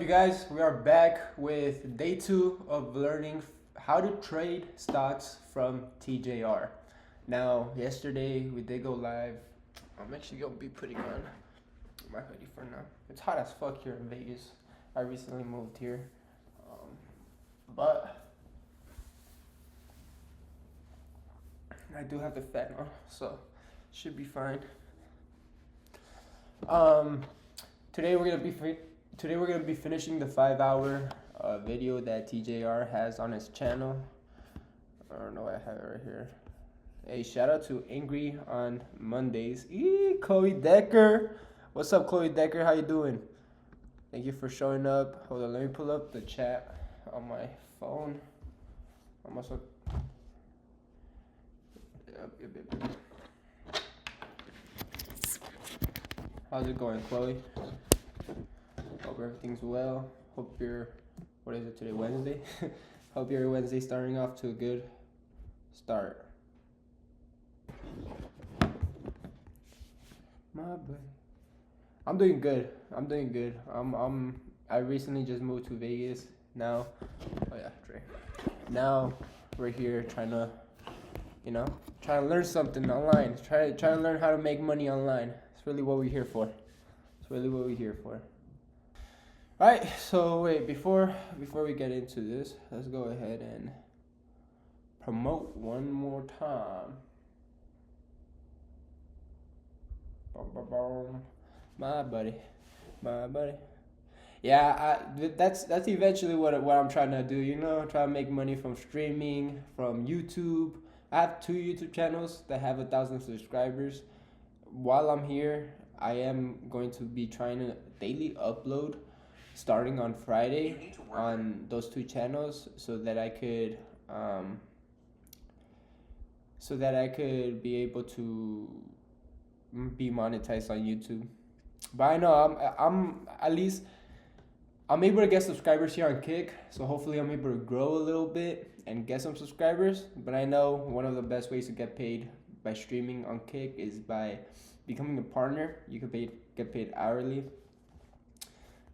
guys? We are back with day 2 of learning how to trade stocks from TJR. Now, yesterday we did go live. I'm actually gonna be putting on my hoodie for now. It's hot as fuck here in Vegas. I recently moved here, but I do have the fan on, so should be fine. Today we're gonna be finishing the 5-hour video that TJR has on his channel. I don't know, I have it right here. Hey, shout out to Angry on Mondays. Chloe Decker. What's up, Chloe Decker? How you doing? Thank you for showing up. Hold on, let me pull up the chat on my phone. I'm also. Yep. How's it going, Chloe? Hope everything's well. Hope your, what is it today, Wednesday? Hope your Wednesday starting off to a good start. My boy. I'm doing good. I recently just moved to Vegas. Now, oh yeah, Dre. Now we're here trying to, try to learn something online. Try to learn how to make money online. It's really what we're here for. Alright, so wait, before we get into this, let's go ahead and promote one more time. My buddy. Yeah, that's eventually what I'm trying to do, try to make money from streaming, from YouTube. I have 2 YouTube channels that have 1,000 subscribers. While I'm here, I am going to be trying to daily upload starting on Friday on those 2 channels so that I could be able to be monetized on YouTube. But I know I'm able to get subscribers here on Kick, so hopefully I'm able to grow a little bit and get some subscribers. But I know one of the best ways to get paid by streaming on Kick is by becoming a partner. You can get paid hourly.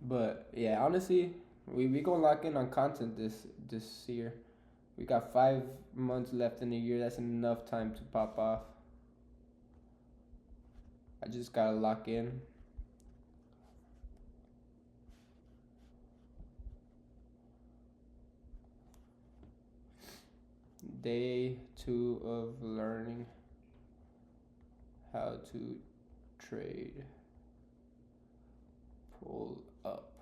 But yeah, honestly, we gonna lock in on content this year. We got 5 months left in the year. That's enough time to pop off. I just gotta lock in. Day 2 of learning how to trade. Pull up.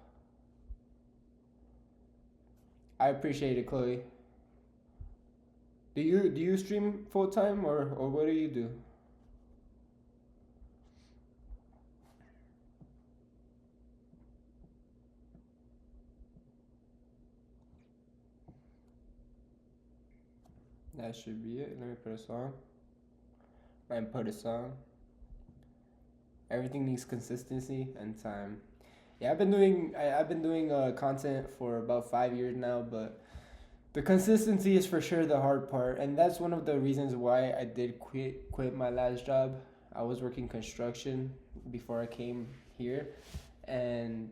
I appreciate it, Chloe. Do you stream full time or what do you do? That should be it. Let me put a song. Everything needs consistency and time. Yeah, I've been doing content for about 5 years now, but the consistency is for sure the hard part, and that's one of the reasons why I did quit my last job. I was working construction before I came here, and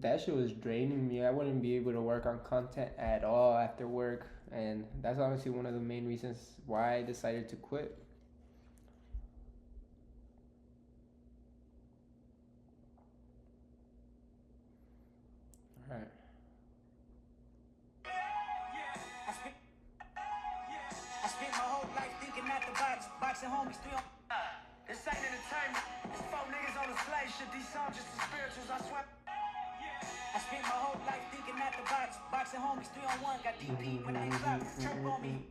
that shit was draining me. I wouldn't be able to work on content at all after work, and that's honestly one of the main reasons why I decided to quit. Alright. I spent my whole life thinking out the box, boxing homies 3 on. This ain't entertainment. It's 4 niggas on the slave shit. These songs just as spirituals, I swear. I spent my whole life thinking out the box, boxing homies 3 on 1. Got deep when they drop, trip on me.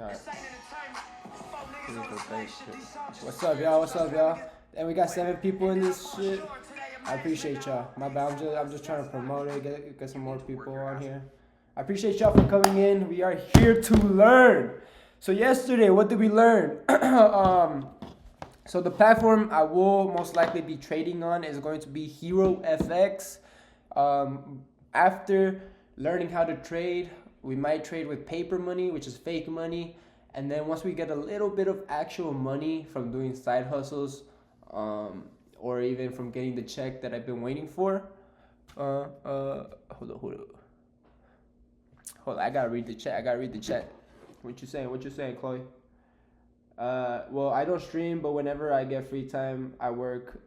This ain't entertainment. It's 4 niggas on the slave shit. These songs just What's up, y'all? And we got 7 people in this shit. I appreciate y'all. My bad. I'm just trying to promote it, get some more people on here. I appreciate y'all for coming in. We are here to learn. So yesterday, what did we learn? So the platform I will most likely be trading on is going to be Hero FX. After learning how to trade, we might trade with paper money, which is fake money. And then once we get a little bit of actual money from doing side hustles, or even from getting the check that I've been waiting for, Hold on, I gotta read the chat. What you saying, Chloe? Well, I don't stream, but whenever I get free time, I work.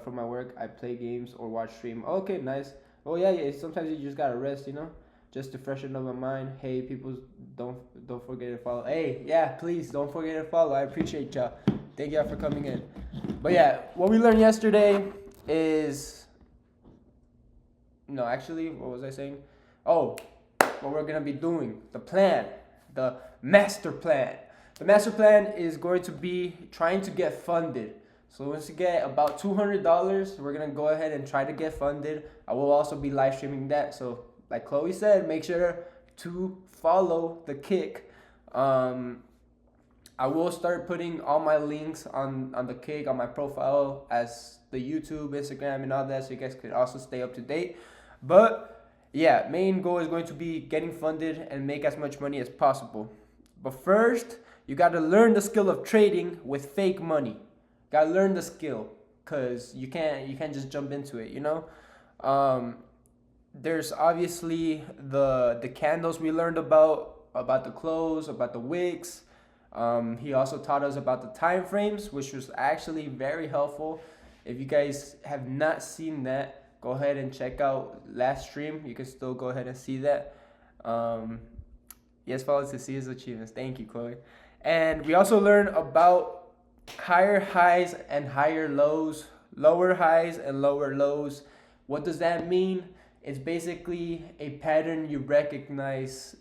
From my work, I play games or watch stream. Okay, nice. Oh yeah. Sometimes you just gotta rest, just to freshen up my mind. Hey, people, don't forget to follow. Hey, yeah, please don't forget to follow. I appreciate y'all. Thank y'all for coming in. But yeah, what we learned yesterday is what was I saying? Oh, what we're gonna be doing, the plan, the master plan. The master plan is going to be trying to get funded. So once we get about $200, we're gonna go ahead and try to get funded. I will also be live streaming that. So like Chloe said, make sure to follow the kick. I will start putting all my links on the kick on my profile as the YouTube, Instagram, and all that, so you guys could also stay up to date. But yeah, main goal is going to be getting funded and make as much money as possible. But first, you got to learn the skill of trading with fake money. Got to learn the skill, because you can't just jump into it, There's obviously the candles we learned about the close, about the wicks. He also taught us about the time frames, which was actually very helpful. If you guys have not seen that, go ahead and check out last stream. You can still go ahead and see that. Yes, follow to see his achievements. Thank you, Chloe. And we also learned about higher highs and higher lows, lower highs and lower lows. What does that mean? It's basically a pattern you recognize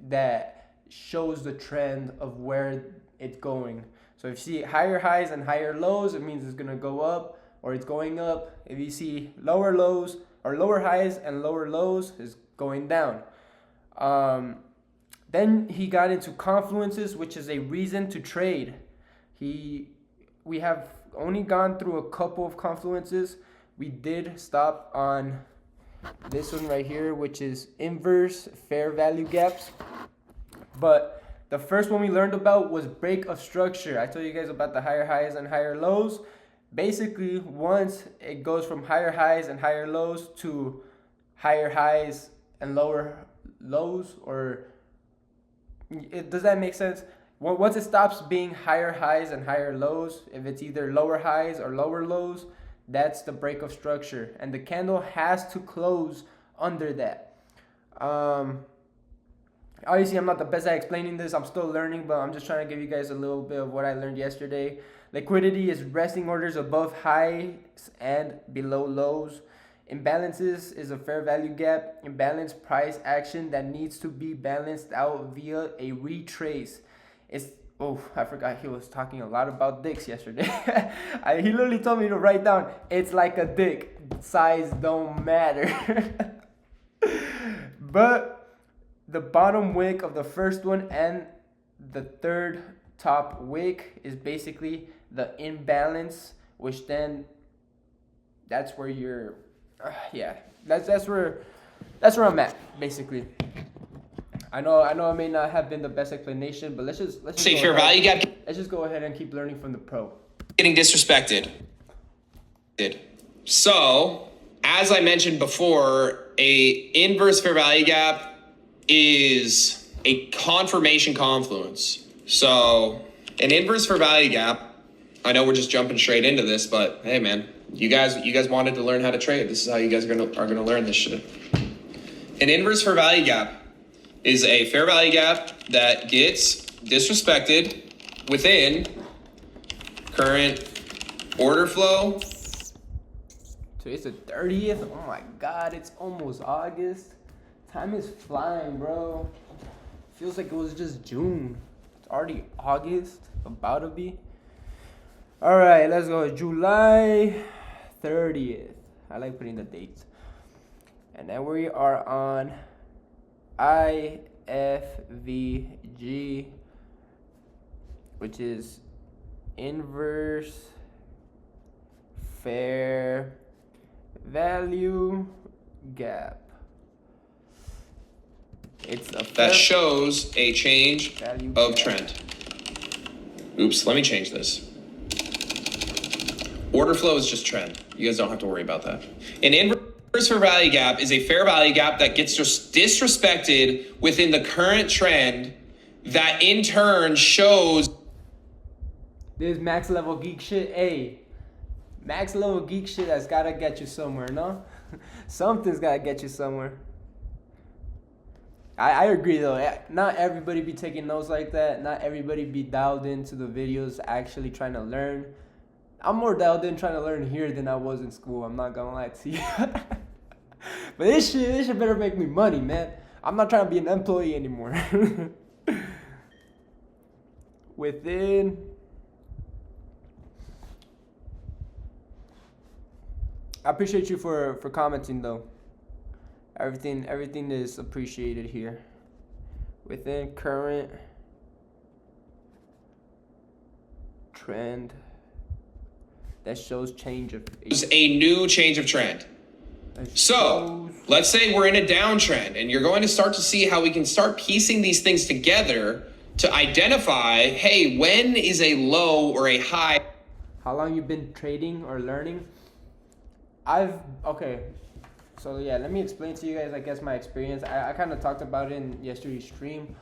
that shows the trend of where it's going. So if you see higher highs and higher lows, it means it's gonna go up or it's going up. If you see lower lows or lower highs and lower lows, it's going down. Then he got into confluences, which is a reason to trade. We have only gone through a couple of confluences. We did stop on this one right here, which is inverse fair value gaps. But the first one we learned about was break of structure. I told you guys about the higher highs and higher lows. Basically, once it goes from higher highs and higher lows to higher highs and lower lows, does that make sense? Once it stops being higher highs and higher lows, if it's either lower highs or lower lows, that's the break of structure. And the candle has to close under that. Obviously, I'm not the best at explaining this. I'm still learning, but I'm just trying to give you guys a little bit of what I learned yesterday. Liquidity is resting orders above highs and below lows. Imbalances is a fair value gap. Imbalance price action that needs to be balanced out via a retrace. I forgot he was talking a lot about dicks yesterday. He literally told me to write down, it's like a dick. Size don't matter. But the bottom wick of the first one and the third top wick is basically the imbalance, which then that's where you're, that's where I'm at, basically. I know it may not have been the best explanation, but let's just say fair value gap. Let's just go ahead and keep learning from the pro. Getting disrespected. So, as I mentioned before, a inverse fair value gap is a confirmation confluence. So, an inverse fair value gap, I know we're just jumping straight into this, but hey man, you guys wanted to learn how to trade. This is how you guys are gonna learn this shit. An inverse fair value gap is a fair value gap that gets disrespected within current order flow. Today's the 30th. Oh my God, it's almost August. Time is flying, bro. Feels like it was just June. It's already August, about to be. All right, let's go. July 30th. I like putting the dates. And then we are on IFVG, which is inverse fair value gap. It's a that shows a change of trend. Oops, let me change this. Order flow is just trend. You guys don't have to worry about that. Inverse fair value gap is a fair value gap that gets just disrespected within the current trend that in turn shows this max level geek shit. Hey, max level geek shit that's gotta get you somewhere, no? Something's gotta get you somewhere. I agree though. Not everybody be taking notes like that. Not everybody be dialed into the videos actually trying to learn. I'm more dialed in trying to learn here than I was in school. I'm not gonna lie to you. But this shit better make me money, man. I'm not trying to be an employee anymore. Within I appreciate you for commenting though. Everything is appreciated here. Within current trend that shows change of a new change of trend. So let's say we're in a downtrend and you're going to start to see how we can start piecing these things together to identify, hey, when is a low or a high? How long you been trading or learning? Okay. So yeah, let me explain to you guys, I guess, my experience. I kind of talked about it in yesterday's stream,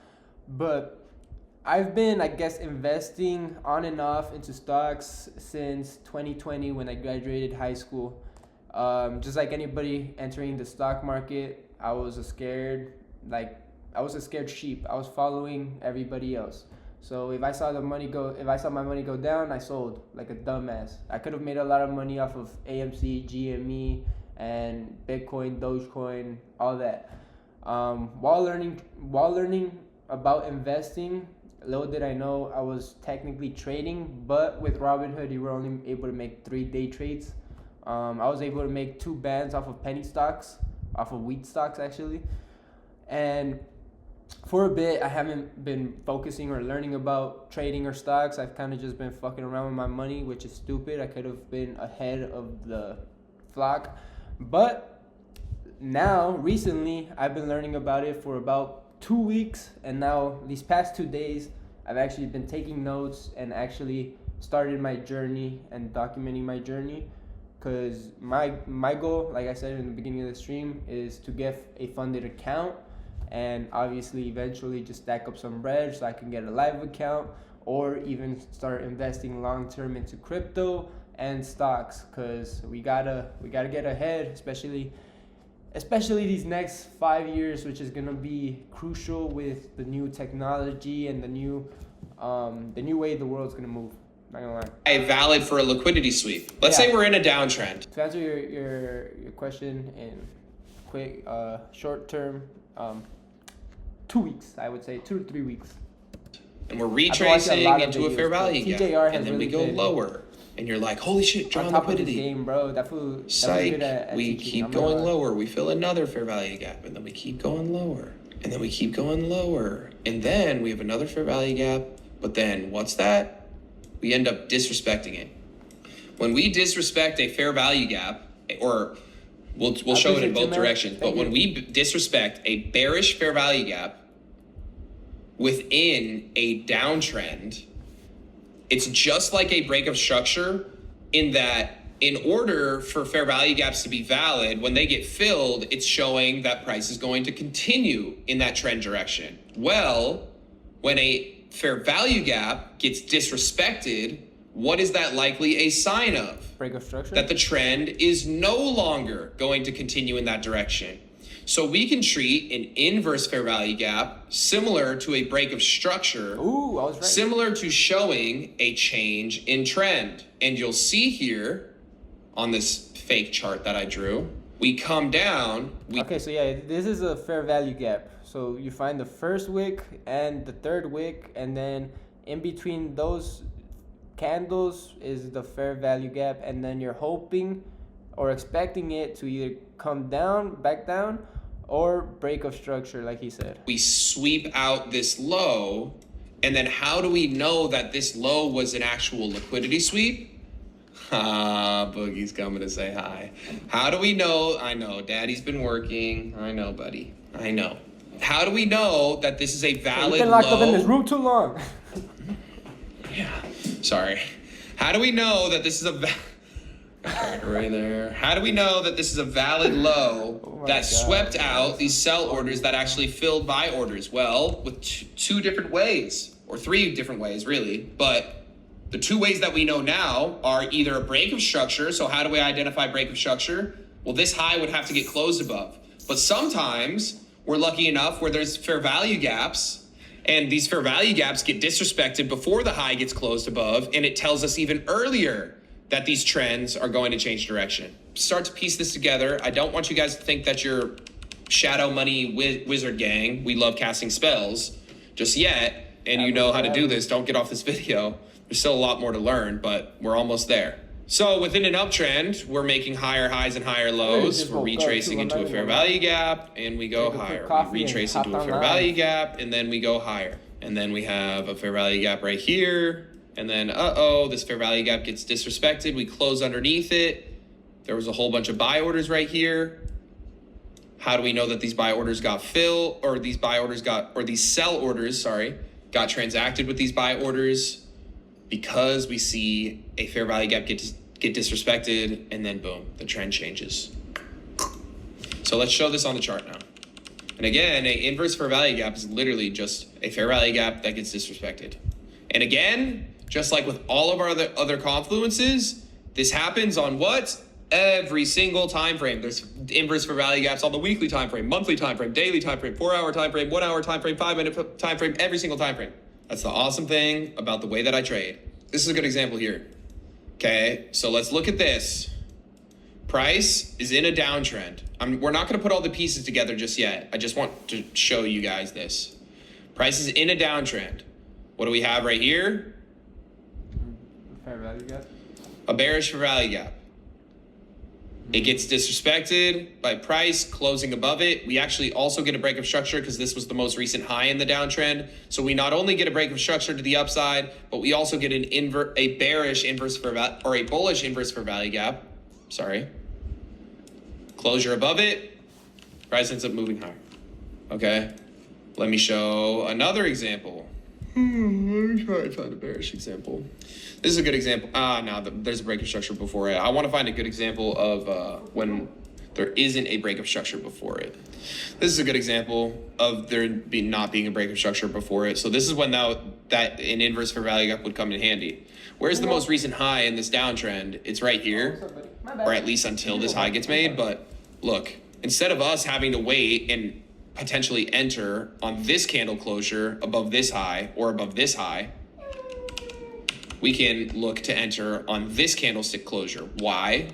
but I've been, I guess, investing on and off into stocks since 2020 when I graduated high school. Just like anybody entering the stock market, I was a scared sheep. I was following everybody else. So if I saw my money go down, I sold like a dumbass. I could have made a lot of money off of AMC, GME, and Bitcoin, Dogecoin, all that. While learning about investing, little did I know I was technically trading, but with Robinhood, you were only able to make 3 day trades. I was able to make 2 bands off of penny stocks, off of wheat stocks actually. And for a bit, I haven't been focusing or learning about trading or stocks. I've kind of just been fucking around with my money, which is stupid. I could have been ahead of the flock. But now, recently, I've been learning about it for about 2 weeks. And now, these past 2 days, I've actually been taking notes and actually started my journey and documenting my journey. Because my goal, like I said in the beginning of the stream, is to get a funded account. And obviously eventually just stack up some bread so I can get a live account, or even start investing long term into crypto and stocks, because we gotta get ahead, especially these next 5 years, which is gonna be crucial with the new technology and the new way the world's gonna move. Not gonna lie. Valid for a liquidity sweep. Let's say we're in a downtrend. To answer your question in quick, short term, 2 weeks, I would say 2 to 3 weeks. And we're retracing into a fair value gap, TJR and then we go lower, and you're like, holy shit, drawn liquidity. Game, bro. That fool. Psych. We keep going lower. We fill another fair value gap, and then we keep going lower, and then we keep going lower, and then we have another fair value gap. But then what's that? We end up disrespecting it. When we disrespect a fair value gap, or we'll show it in both directions, but when we disrespect a bearish fair value gap within a downtrend, it's just like a break of structure, in that in order for fair value gaps to be valid, when they get filled, it's showing that price is going to continue in that trend direction. Well, when a fair value gap gets disrespected, what is that likely a sign of? Break of structure? That the trend is no longer going to continue in that direction. So we can treat an inverse fair value gap similar to a break of structure. Ooh, I was right. Similar to showing a change in trend. And you'll see here on this fake chart that I drew, we come down. Okay, so yeah, this is a fair value gap. So you find the first wick and the third wick, and then in between those candles is the fair value gap, and then you're hoping or expecting it to either come down, back down, or break of structure, like he said. We sweep out this low, and then how do we know that this low was an actual liquidity sweep? Boogie's coming to say hi. How do we know? I know, Daddy's been working. I know, buddy. I know. How do we know that this is a valid low? You've been locked up in this room too long. Yeah, sorry. How do we know that this is Right there. How do we know that this is a valid low that swept out these sell orders that actually filled buy orders? Well, with two different ways, or three different ways, really. But the two ways that we know now are either a break of structure. So how do we identify break of structure? Well, this high would have to get closed above. But sometimes we're lucky enough where there's fair value gaps, and these fair value gaps get disrespected before the high gets closed above, and it tells us even earlier that these trends are going to change direction. Start to piece this together. I don't want you guys to think that you're shadow money wizard gang. We love casting spells just yet, and you know how to do this. Don't get off this video. There's still a lot more to learn, but we're almost there. So within an uptrend, we're making higher highs and higher lows. We're retracing into a fair value gap, and we go higher. We retrace into a fair value gap, and then we go higher. And then we have a fair value gap right here. And then, this fair value gap gets disrespected. We close underneath it. There was a whole bunch of buy orders right here. How do we know that these buy orders got filled, or these sell orders, got transacted with these buy orders? Because we see a fair value gap get disrespected, and then boom, the trend changes. So let's show this on the chart now. And again, an inverse fair value gap is literally just a fair value gap that gets disrespected. And again, just like with all of our other confluences, this happens on what? Every single time frame. There's inverse fair value gaps on the weekly time frame, monthly time frame, daily time frame, 4-hour time frame, 1-hour time frame, 5-minute time frame, every single time frame. That's the awesome thing about the way that I trade. This is a good example here. Okay, so let's look at this. Price is in a downtrend. We're not going to put all the pieces together just yet. I just want to show you guys this. Price is in a downtrend. What do we have right here? Fair value gap. A bearish fair value gap. It gets disrespected by price closing above it. We actually also get a break of structure because this was the most recent high in the downtrend. So we not only get a break of structure to the upside, but we also get a bearish inverse for or a bullish inverse for value gap. Closure above it. Price ends up moving higher. Okay. Let me show another example. Let me try to find a bearish example. This is a good example. No, there's a break of structure before it. I want to find a good example of when there isn't a break of structure before it. This is a good example of there not being a break of structure before it. So this is when that an inverse for value gap would come in handy. Where's the most recent high in this downtrend? It's right here, or at least until this high gets made. But look, instead of us having to wait and potentially enter on this candle closure above this high or above this high, we can look to enter on this candlestick closure. Why?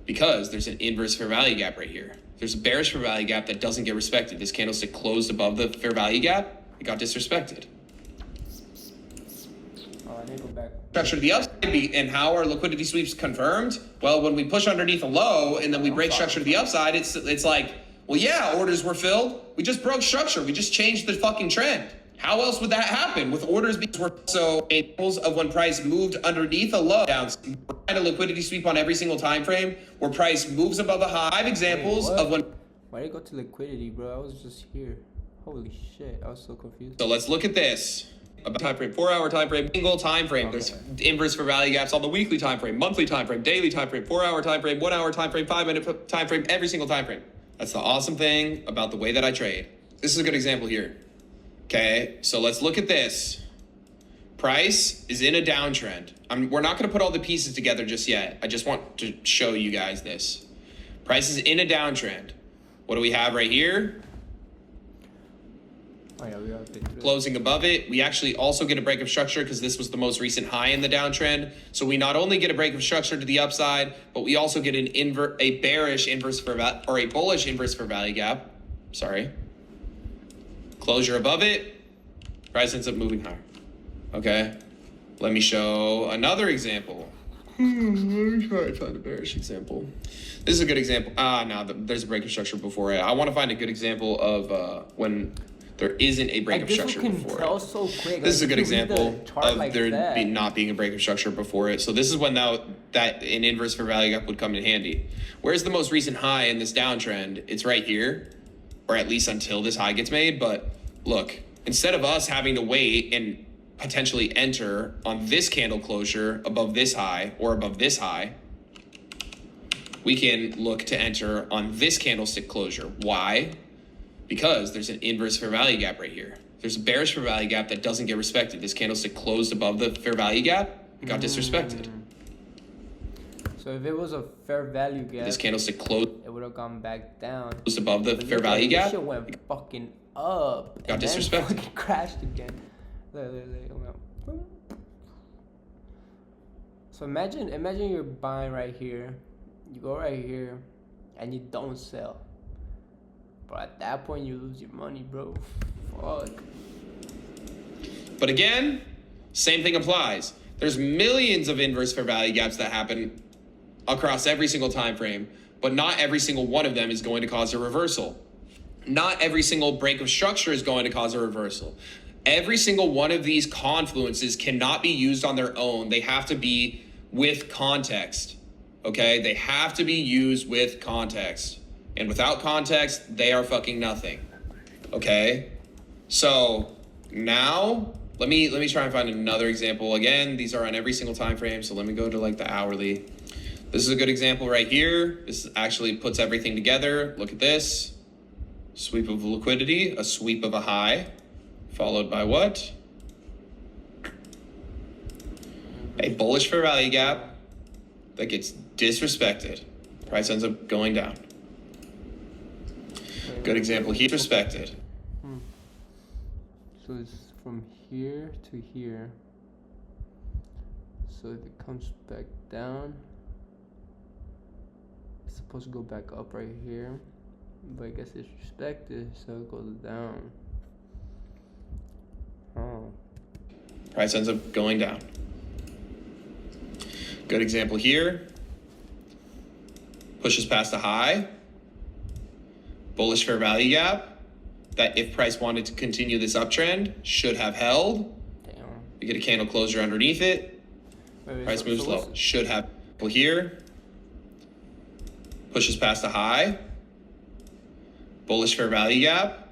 Because there's an inverse fair value gap right here. There's a bearish fair value gap that doesn't get respected. This candlestick closed above the fair value gap. It got disrespected. I need to go back. Structure to the upside, and how are liquidity sweeps confirmed? Well, when we push underneath a low and then we break structure to the upside, it's like, well, yeah, orders were filled. We just broke structure. We just changed the fucking trend. How else would that happen with orders being so examples of when price moved underneath a low down a liquidity sweep on every single time frame where price moves above a high? 5 examples of when. Why did it go to liquidity, bro? I was just here. Holy shit, I was so confused. So let's look at this. About time frame, 4-hour time frame, single time frame. Okay. There's inverse for value gaps on the weekly time frame, monthly time frame, daily time frame, 4-hour time frame, 1-hour time frame, 5-minute time frame, every single time frame. That's the awesome thing about the way that I trade. This is a good example here. Okay, so let's look at this. Price is in a downtrend. We're not going to put all the pieces together just yet. I just want to show you guys this. Price is in a downtrend. What do we have right here? Oh, yeah, we got closing above it. We actually also get a break of structure because this was the most recent high in the downtrend. So we not only get a break of structure to the upside, but we also get a bearish inverse for or a bullish inverse for value gap. Closure above it. Price ends up moving higher. Okay. Let me show another example. Let me try to find a bearish example. This is a good example. No, there's a break of structure before it. I want to find a good example of when there isn't a break of structure before it. So quick. This is a good example of like there not being a break of structure before it. So this is when that an inverse for value gap would come in handy. Where's the most recent high in this downtrend? It's right here, or at least until this high gets made. But look, instead of us having to wait and potentially enter on this candle closure above this high or above this high, we can look to enter on this candlestick closure. Why? Because there's an inverse fair value gap right here. There's a bearish fair value gap that doesn't get respected. This candlestick closed above the fair value gap, it got disrespected. So if it was a fair value gap, This candlestick closed it would have gone back down. above the fair value This gap. shit went fucking up. Got and then disrespected. fucking crashed again. Look. So imagine you're buying right here. You go right here, and you don't sell. But at that point, you lose your money, bro. Fuck. But again, same thing applies. There's millions of inverse fair value gaps that happen across every single time frame, but not every single one of them is going to cause a reversal. Not every single break of structure is going to cause a reversal. Every single one of these confluences cannot be used on their own. They have to be with context. Okay? They have to be used with context. And without context, they are fucking nothing. Okay? So now let me try and find another example. Again, these are on every single time frame, so let me go to like the hourly. This is a good example right here. This actually puts everything together. Look at this. Sweep of liquidity, a sweep of a high, followed by what? A bullish fair value gap that gets disrespected. Price ends up going down. Good example here, respected. So it's from here to here. So if it comes back down, it's supposed to go back up right here. But I guess it's respected, so it goes down. Oh. Price ends up going down. Good example here. Pushes past a high. Bullish fair value gap that if price wanted to continue this uptrend should have held. Damn. You get a candle closure underneath it. Price moves low. Should have. Here. Pushes past a high. Bullish fair value gap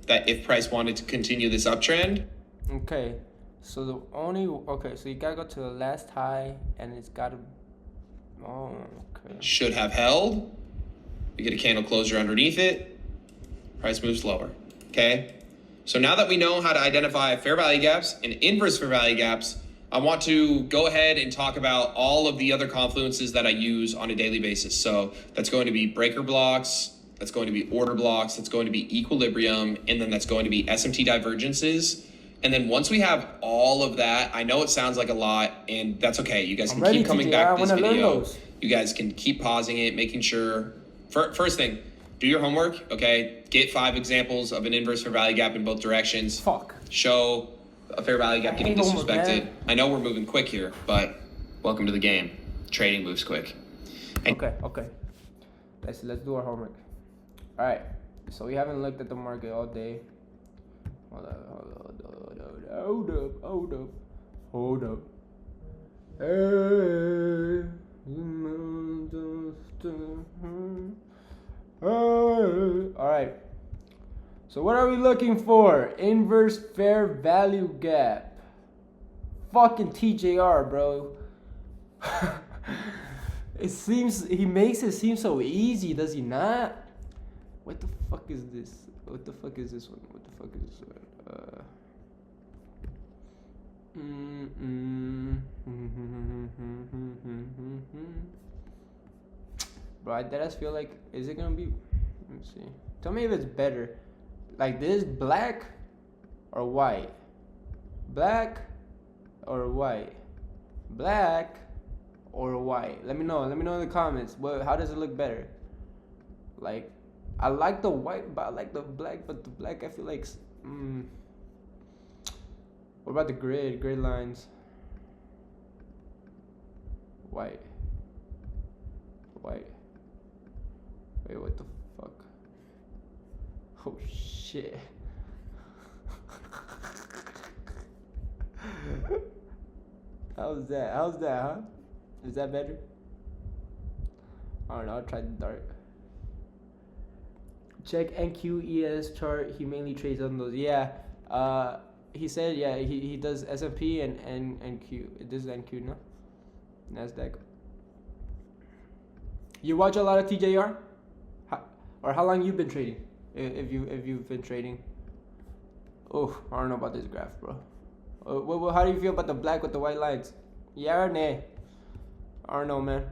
that if price wanted to continue this uptrend. Okay, so the only so you gotta go to the last high, and it's gotta. Oh, okay. Should have held. You get a candle closure underneath it. Price moves lower. Okay. So now that we know how to identify fair value gaps and inverse fair value gaps, I want to go ahead and talk about all of the other confluences that I use on a daily basis. So that's going to be breaker blocks. That's going to be order blocks. That's going to be equilibrium. And then that's going to be SMT divergences. And then once we have all of that, I know it sounds like a lot, and that's okay. You guys can keep coming TJR. back to this I wanna learn video. those. You guys can keep pausing it, making sure. First thing, do your homework, okay? Get 5 examples of an inverse fair value gap in both directions. Fuck. Show a fair value gap getting hate homework, disrespected. man. I know we're moving quick here, but welcome to the game. Trading moves quick. Okay. Let's do our homework. All right. So we haven't looked at the market all day. Hold up. Hey. All right. So what are we looking for? Inverse fair value gap. Fucking TJR, bro. He makes it seem so easy, does he not? What the fuck is this? What the fuck is this one? Bro, I deadass feel like, is it gonna be, let me see. Tell me if it's better. Like this, black or white? Black or white? Black or white? Let me know in the comments. How does it look better? Like, I like the white, but I like the black, but the black I feel like, What about the grid lines? White. Wait, what the fuck? Oh shit. How's that, huh? Is that better? I don't know, I'll try the dark. Check NQES chart, he mainly trades on those. Yeah, he said, yeah, he does S&P and NQ. This is NQ, no? NASDAQ. You watch a lot of TJR? Or how long you been trading? If you've been trading. Oh, I don't know about this graph, bro. How do you feel about the black with the white lines? Yeah or nay? I don't know, man.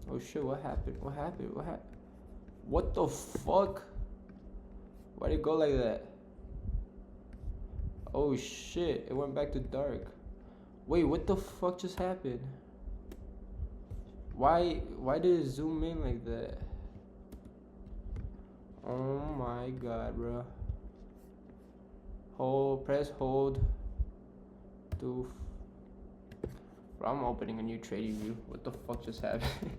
Oh shit, what happened? What happened? What happened? What the fuck? Why'd it go like that? Oh shit, it went back to dark. Wait, what the fuck just happened? Why did it zoom in like that? Oh my god, bro. Hold, press hold. Bro, I'm opening a new trading view. What the fuck just happened?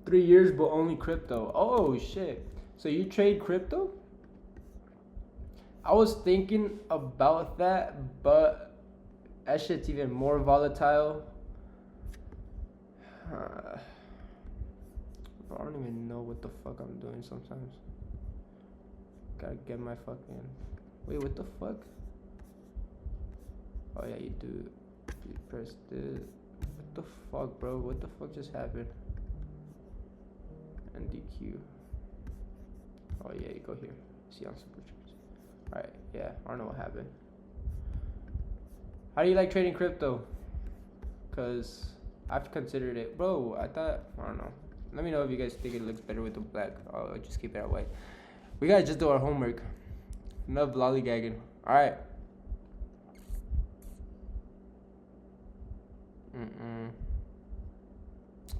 3 years, but only crypto. Oh shit. So you trade crypto? I was thinking about that, but that shit's even more volatile. I don't even know what the fuck I'm doing sometimes. Gotta get my fucking... Wait, what the fuck? Oh yeah, you do. You press this. What the fuck, bro? What the fuck just happened? NDQ. Oh yeah, you go here. See on super trades. Alright, yeah, I don't know what happened. How do you like trading crypto? Cause I've considered it. Bro, I don't know. Let me know if you guys think it looks better with the black. I'll just keep it that way. We gotta just do our homework. Enough lollygagging. Alright.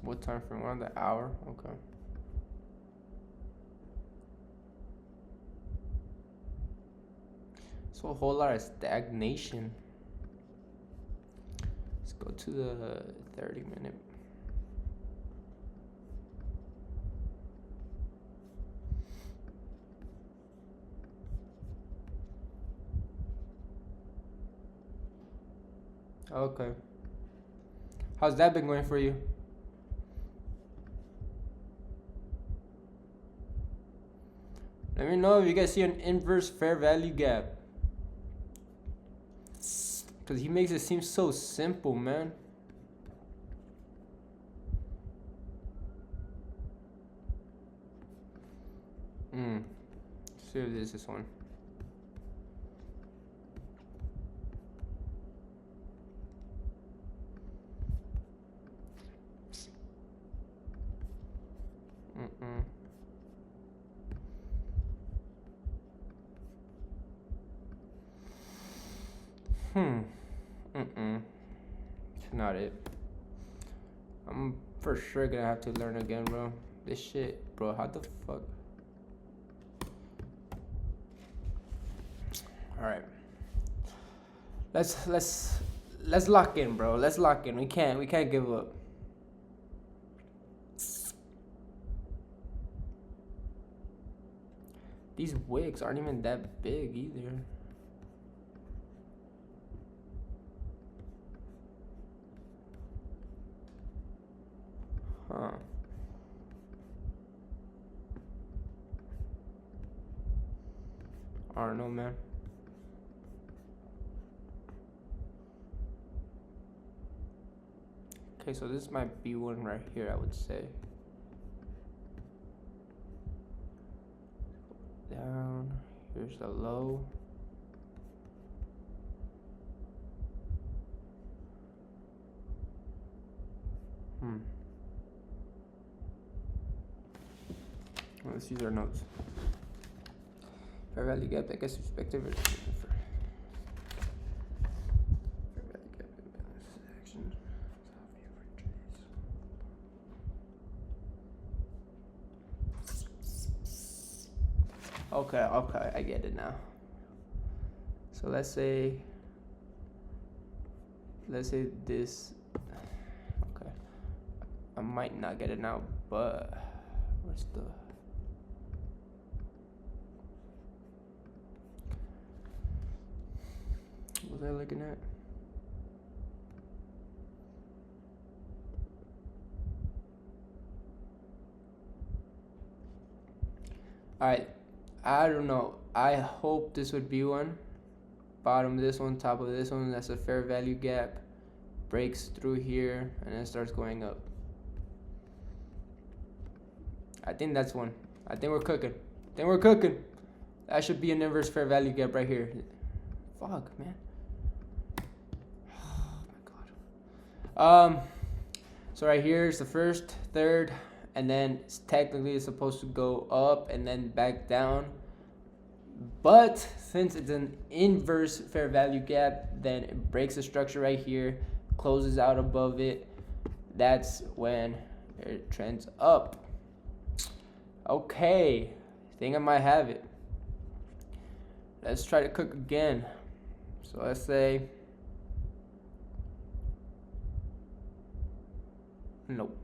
What time frame? We're on the hour? Okay. So a whole lot of stagnation. Let's go to the 30-minute. Okay. How's that been going for you? Let me know if you guys see an inverse fair value gap. Because he makes it seem so simple, man. See if this is one. It's not it. I'm for sure gonna have to learn again, bro. This shit, bro, how the fuck? Alright. Let's lock in, bro. Let's lock in. We can't give up. These wicks aren't even that big either. Huh. I don't know, man. Okay, so this might be one right here, I would say. Down. Here's the low. Let's use our notes. Fair value gap, I guess perspective or fair value gap imbalance action. Okay, I get it now. So let's say this. Okay, I might not get it now, but where's the? What was I looking at? Alright, I don't know. I hope this would be one. Bottom of this one, top of this one, that's a fair value gap. Breaks through here and then starts going up. I think that's one. I think we're cooking. That should be an inverse fair value gap right here. Fuck, man. Oh my god. So right here is the first, third, and then technically it's supposed to go up and then back down. But since it's an inverse fair value gap, then it breaks the structure right here, closes out above it. That's when it trends up. Okay, I think I might have it. Let's try to cook again. So let's say, nope.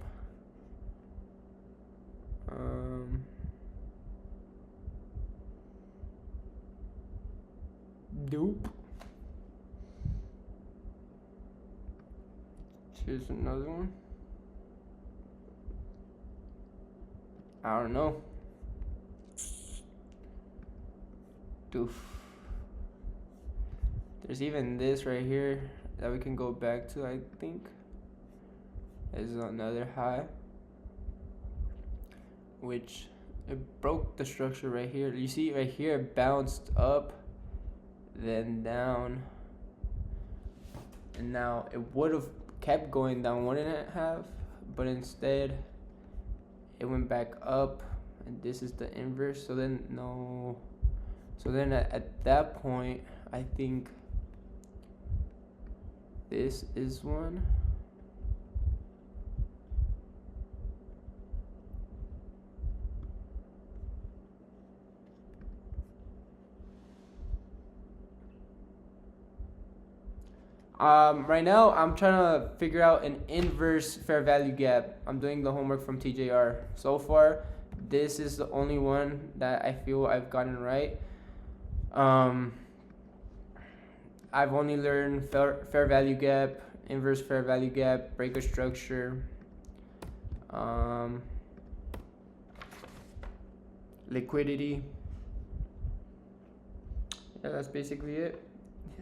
Nope. Here's another one. I don't know. Doof. There's even this right here that we can go back to, I think. This is another high, which it broke the structure right here. You see right here, it bounced up, then down, and now it would have kept going down, wouldn't it have? But instead it went back up, and this is the inverse. So then no, so then at that point I think this is one. Right now I'm trying to figure out an inverse fair value gap. I'm doing the homework from TJR. So far, this is the only one that I feel I've gotten right. I've only learned fair value gap, inverse fair value gap, breaker structure, liquidity. Yeah, that's basically it.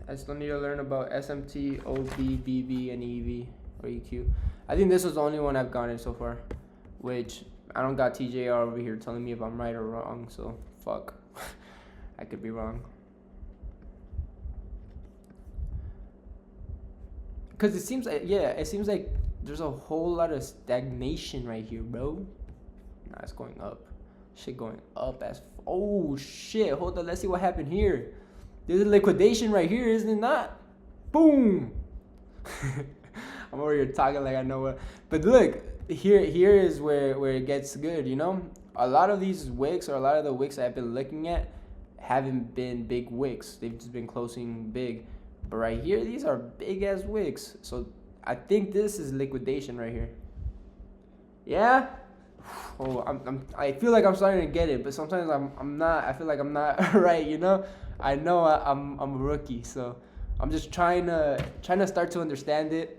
I still need to learn about SMT, OB, BB, and EV or EQ. I think this was the only one I've gotten so far, which I don't got TJR over here telling me if I'm right or wrong, so fuck. I could be wrong. Because it seems like, yeah, it seems like there's a whole lot of stagnation right here, bro. Nah, it's going up. Shit going up as, oh shit, hold on, let's see what happened here. There's a liquidation right here, isn't it not? Boom! I'm over here talking like I know what. But look, here is where it gets good, you know? A lot of these wicks, or a lot of the wicks I've been looking at, haven't been big wicks. They've just been closing big. But right here, these are big ass wicks. So I think this is liquidation right here. Yeah? Oh, I feel like I'm starting to get it, but sometimes I'm not. I feel like I'm not right, you know? I know I'm a rookie, so I'm just trying to start to understand it.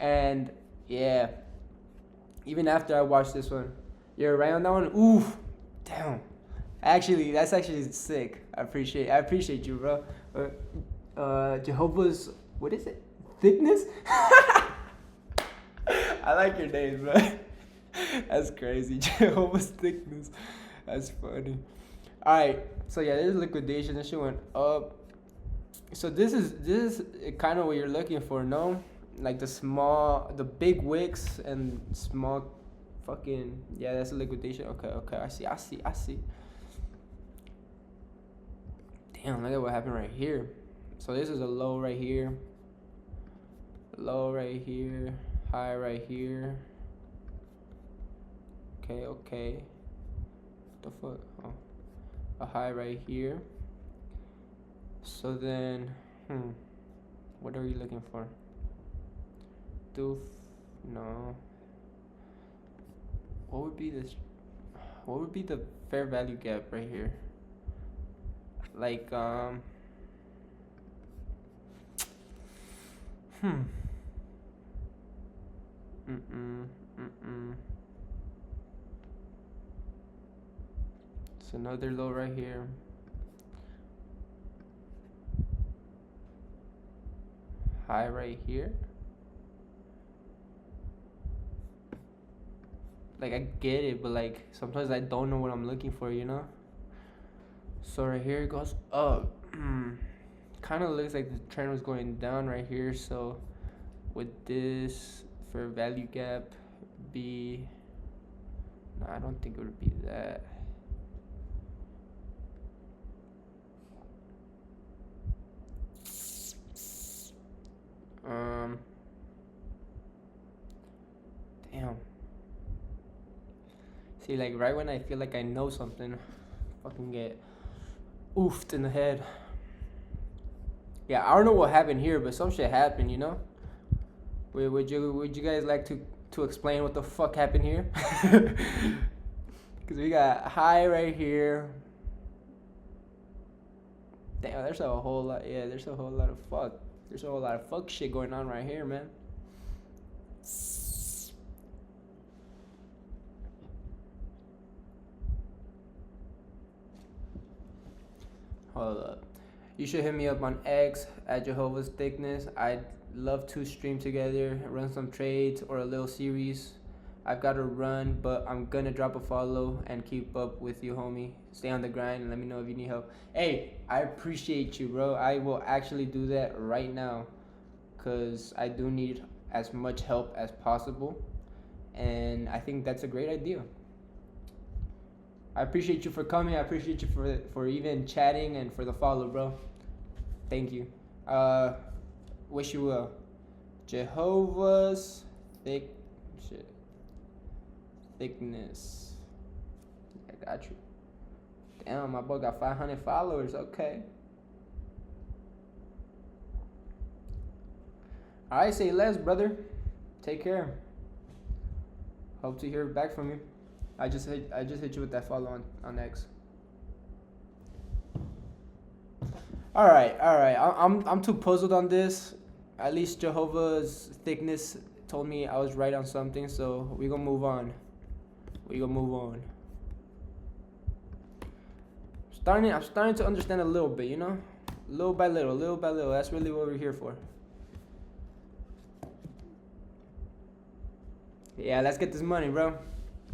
And yeah, even after I watched this one, you're right on that one. Ooh, damn. Actually, that's actually sick. I appreciate you, bro. Jehovah's, what is it? Thickness? I like your name, bro. That's crazy. Jehovah's Thickness. That's funny. Alright, so yeah, this is liquidation. This shit went up. So this is kind of what you're looking for, no? Like the big wicks and small fucking, yeah, that's a liquidation. Okay, I see. Damn, look at what happened right here. So this is a low right here. Low right here. High right here. Okay. What the fuck? Oh. A high right here. So then, what are you looking for? Doof, no. What would be this? What would be the fair value gap right here? Like, It's another low right here. High right here. like I get it, but like sometimes I don't know what I'm looking for, you know. So right here it goes up. Kind of looks like the trend was going down right here. So would this fair value gap be? No, I don't think it would be that. Damn. See, like right when I feel like I know something, fucking get oofed in the head. Yeah, I don't know what happened here, but some shit happened, you know. Would you guys like to explain what the fuck happened here? Cause we got high right here. Damn, there's a whole lot. Yeah, there's a whole lot of fuck. There's a whole lot of fuck shit going on right here, man. Hold up. You should hit me up on X at Jehovah's Thickness. I'd love to stream together, run some trades or a little series. I've got to run, but I'm gonna drop a follow and keep up with you, homie. Stay on the grind and let me know if you need help. Hey, I appreciate you, bro. I will actually do that right now because I do need as much help as possible. And I think that's a great idea. I appreciate you for coming. I appreciate you for even chatting and for the follow, bro. Thank you. Wish you well. Jehovah's Thickness. I got you. Damn, my boy got 500 followers. Okay. All right, say less, brother. Take care. Hope to hear back from you. I just hit you with that follow on X. All right. I'm too puzzled on this. At least Jehovah's Thickness told me I was right on something, so we gonna move on. I'm starting to understand a little bit, you know, little by little. That's really what we're here for. Yeah, let's get this money, bro.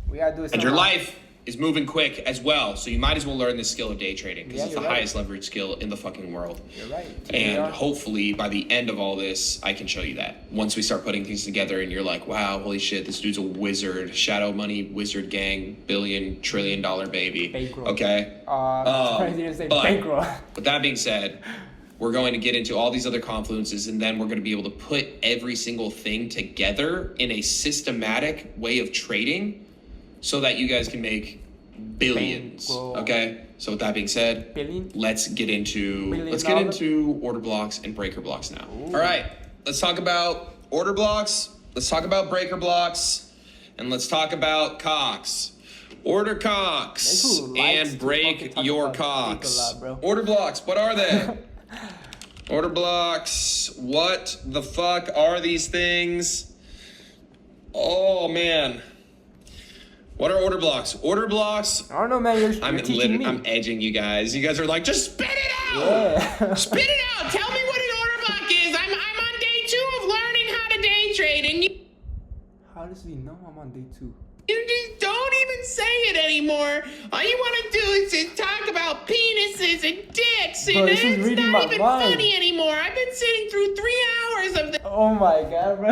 We gotta do it. And your life is moving quick as well, so you might as well learn the skill of day trading because it's the highest leverage skill in the fucking world. You're right. TJR. And hopefully by the end of all this, I can show you that. Once we start putting things together and you're like, wow, holy shit, this dude's a wizard. Shadow money, wizard gang, billion, trillion dollar baby. Bankroll. Okay? Surprised you didn't say bankroll. With that being said, we're going to get into all these other confluences, and then we're going to be able to put every single thing together in a systematic way of trading so that you guys can make billions. Bankroll. Okay? So with that being said, let's get into order blocks and breaker blocks now. Ooh. All right, let's talk about order blocks, let's talk about breaker blocks, and let's talk about cocks. Order cocks and break your cocks. Order blocks, what are they? Order blocks, what the fuck are these things? Oh man. What are order blocks? Order blocks. I don't know, man. You're teaching me. I'm edging you guys. You guys are like, just spit it out. Yeah. Spit it out. Tell me what an order block is. I'm on day 2 of learning how to day trade, and you. How does he know I'm on day 2? You just don't even say it anymore. All you want to do is talk about penises and dicks, and it's not even funny anymore. I've been sitting through 3 hours of this. Oh my god, bro.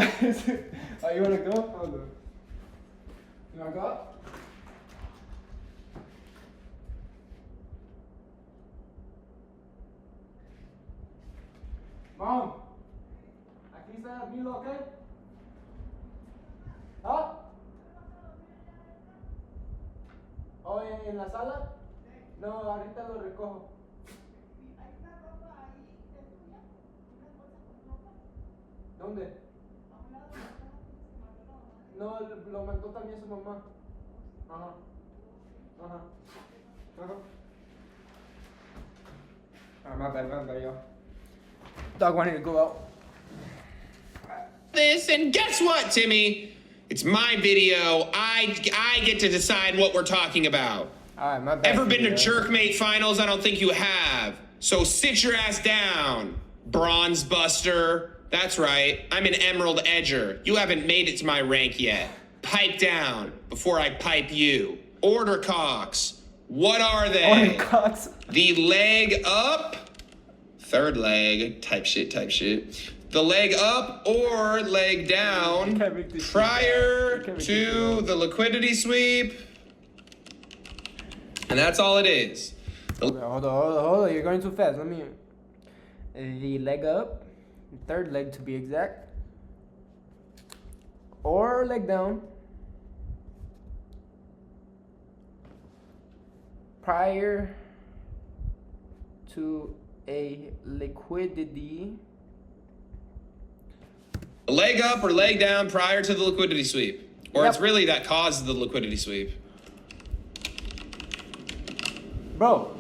Oh, you wanna go? Hold on. You wanna go? Mom, aquí está Milo, ¿ok? ¿Ah? ¿O en la sala? No, ahorita lo recojo. ¿Dónde? No, lo mandó también su mamá. Ajá. My bad, y'all. Dog wanted to go out. This, and guess what, Timmy? It's my video. I get to decide what we're talking about. All right, my bad. Ever been to Jerkmate finals? I don't think you have. So sit your ass down, Bronze Buster. That's right. I'm an Emerald Edger. You haven't made it to my rank yet. pipe down before I pipe you. Order cocks. What are they? Order cocks. The leg up, third leg, type shit. The leg up or leg down prior to the liquidity sweep. And that's all it is. Hold on. You're going too fast. Let me. The leg up, third leg to be exact, or leg down prior to a liquidity. A leg up or leg down prior to the liquidity sweep. Or Yep. it's really that causes the liquidity sweep. Bro.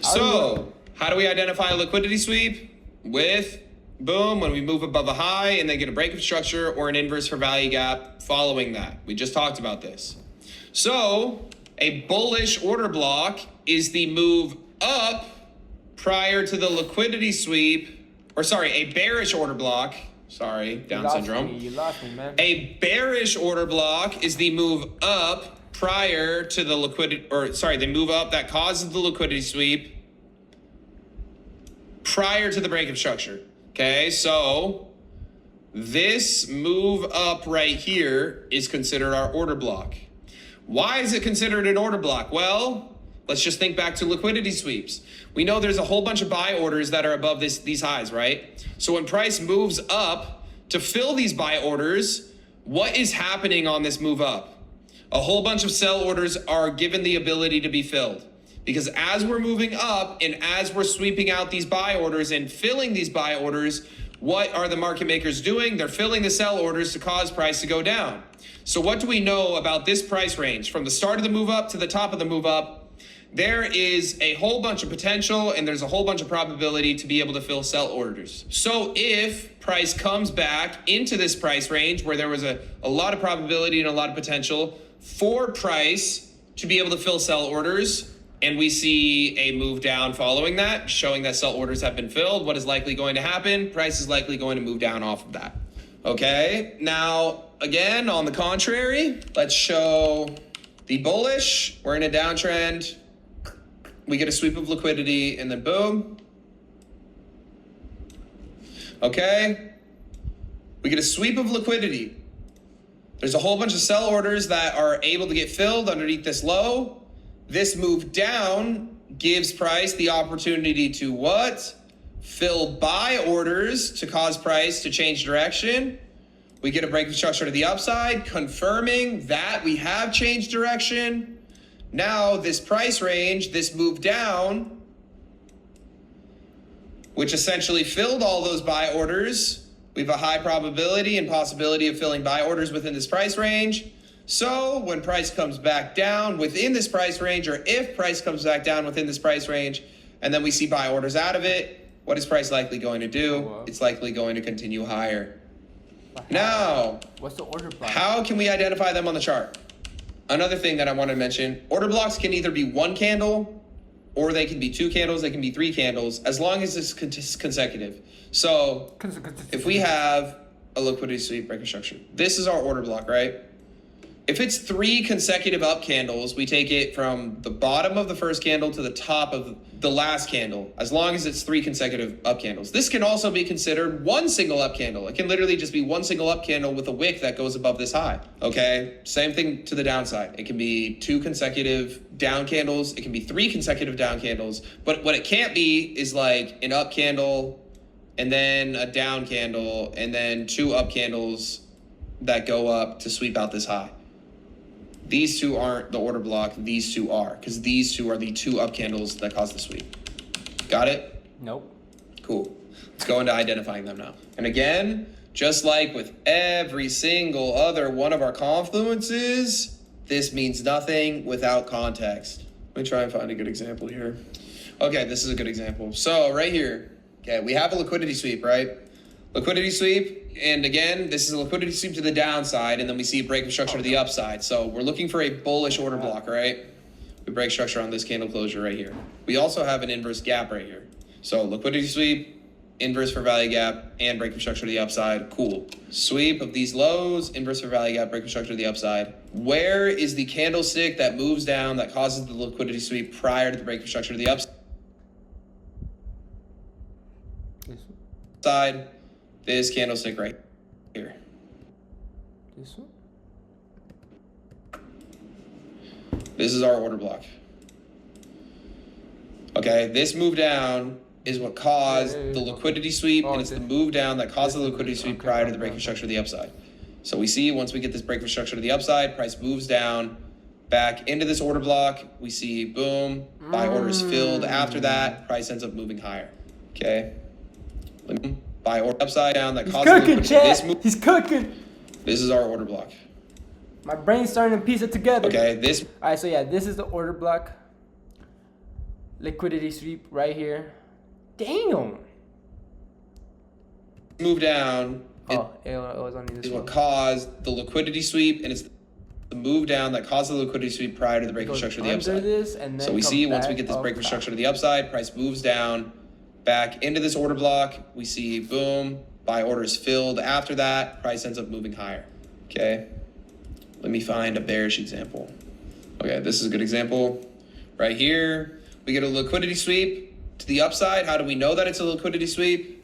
So, how do we identify a liquidity sweep? With, boom, when we move above a high and then get a break of structure or an inverse for value gap following that. We just talked about this. So, a bullish order block is the move up prior to the liquidity sweep. Or sorry, a bearish order block. Sorry, Down syndrome. You lost me, man. A bearish order block is the move up prior to the liquidity, or sorry, the move up that causes the liquidity sweep prior to the break of structure. Okay, so this move up right here is considered our order block. Why is it considered an order block? Well, let's just think back to liquidity sweeps. We know there's a whole bunch of buy orders that are above these highs, right? So when price moves up to fill these buy orders, what is happening on this move up? A whole bunch of sell orders are given the ability to be filled. Because as we're moving up and as we're sweeping out these buy orders and filling these buy orders, what are the market makers doing? They're filling the sell orders to cause price to go down. So what do we know about this price range? From the start of the move up to the top of the move up, there is a whole bunch of potential and there's a whole bunch of probability to be able to fill sell orders. So if price comes back into this price range where there was a lot of probability and a lot of potential for price to be able to fill sell orders, and we see a move down following that, showing that sell orders have been filled, what is likely going to happen? Price is likely going to move down off of that. Okay, now again, on the contrary, let's show the bullish. We're in a downtrend. We get a sweep of liquidity and then boom. Okay, we get a sweep of liquidity. There's a whole bunch of sell orders that are able to get filled underneath this low. This move down gives price the opportunity to what? Fill buy orders to cause price to change direction. We get a break of structure to the upside, confirming that we have changed direction. Now this price range, this move down, which essentially filled all those buy orders. We have a high probability and possibility of filling buy orders within this price range. So when price comes back down within this price range, or if price comes back down within this price range, and then we see buy orders out of it, what is price likely going to do? It's likely going to continue higher. Now, what's the order block? How can we identify them on the chart? Another thing that I want to mention, order blocks can either be one candle, or they can be two candles, they can be three candles, as long as it's consecutive. So if we have a liquidity sweep break of structure, this is our order block, right? If it's three consecutive up candles, we take it from the bottom of the first candle to the top of the last candle, as long as it's three consecutive up candles. This can also be considered one single up candle. It can literally just be one single up candle with a wick that goes above this high, okay? Same thing to the downside. It can be two consecutive down candles. It can be three consecutive down candles. But what it can't be is like an up candle and then a down candle and then two up candles that go up to sweep out this high. These two aren't the order block, these two are, because these two are the two up candles that cause the sweep. Got it? Nope. Cool. Let's go into identifying them now. And again, just like with every single other one of our confluences, this means nothing without context. Let me try and find a good example here. Okay, this is a good example. So right here, okay, we have a liquidity sweep, right? Liquidity sweep. And again, this is a liquidity sweep to the downside, and then we see a break of structure to the upside. So we're looking for a bullish order block, right? We break structure on this candle closure right here. We also have an inverse gap right here. So liquidity sweep, inverse fair value gap, and break of structure to the upside. Cool. Sweep of these lows, inverse fair value gap, break of structure to the upside. Where is the candlestick that moves down that causes the liquidity sweep prior to the break of structure to the upside? This candlestick right here. This one? This is our order block. Okay, this move down is what caused the liquidity sweep, and it's the move down that caused the liquidity sweep prior to the break of structure to the upside. So we see once we get this break of structure to the upside, price moves down back into this order block. We see boom, buy orders filled. After that, price ends up moving higher. Okay, buy order upside down that caused the liquidity. This move. He's cooking. This is our order block. My brain's starting to piece it together. Okay, this. All right, so yeah, this is the order block. Liquidity sweep right here. Damn. Move down. It was on this is one. what caused the liquidity sweep, and it's the move down that caused the liquidity sweep prior to the break of structure to the upside. So we see once we get this break of structure to the upside, price moves down back into this order block. We see boom, buy orders filled. After that, price ends up moving higher. Okay. Let me find a bearish example. Okay, this is a good example. Right here, we get a liquidity sweep to the upside. How do we know that it's a liquidity sweep?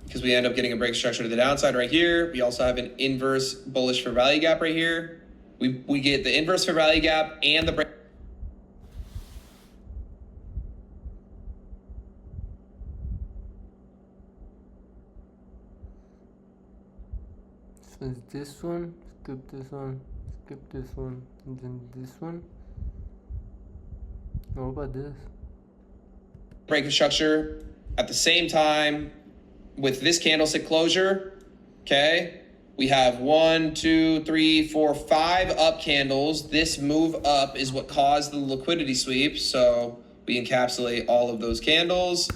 Because we end up getting a break structure to the downside right here. We also have an inverse bullish fair value gap right here. We get the inverse fair value gap and the break. So it's this one, skip this one, skip this one, and then this one. What about this? Break of structure at the same time with this candlestick closure. Okay, we have 1, 2, 3, 4, 5 up candles. This move up is what caused the liquidity sweep, so we encapsulate all of those candles.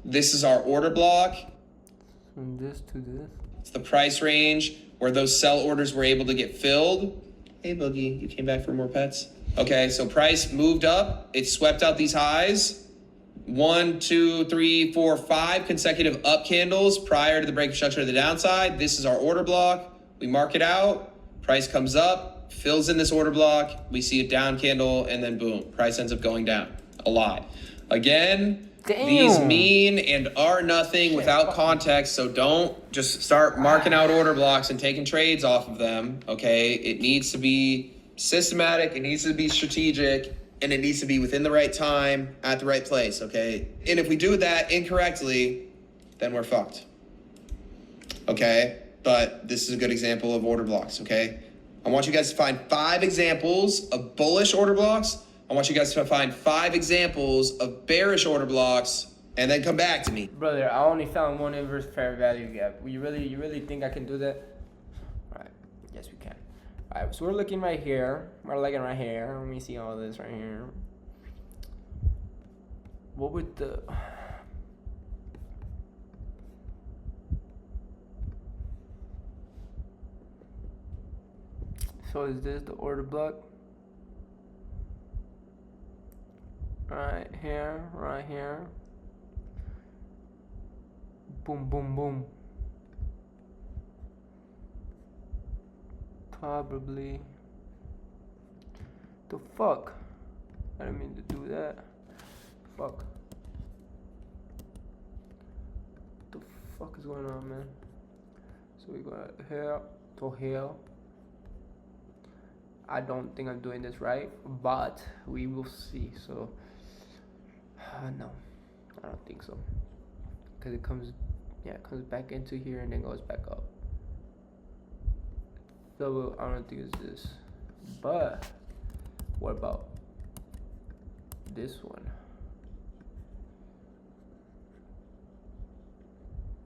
This is our order block. From this to this. It's the price range where those sell orders were able to get filled. Hey, Boogie, you came back for more pets? Okay, so price moved up. It swept out these highs. 1, 2, 3, 4, 5 consecutive up candles prior to the break of structure to the downside. This is our order block. We mark it out. Price comes up, fills in this order block. We see a down candle, and then boom, price ends up going down a lot. Again, these mean and are nothing without context, so don't just start marking out order blocks and taking trades off of them, okay? It needs to be systematic, it needs to be strategic, and it needs to be within the right time at the right place, okay? And if we do that incorrectly, then we're fucked, okay? But this is a good example of order blocks, okay? I want you guys to find 5 examples of bullish order blocks. I want you guys to find 5 examples of bearish order blocks and then come back to me. Brother, I only found one inverse fair value gap. You really think I can do that? All right, yes we can. All right, so we're looking right here. We're looking right here. Let me see all this right here. What would the... So is this the order block? Right here. Boom, boom, boom. Probably. The fuck? I didn't mean to do that. Fuck. What the fuck is going on, man? So we got here to here. I don't think I'm doing this right, but we will see. So, no, I don't think so. Because it comes back into here and then goes back up. So I don't think it's this. But what about this one?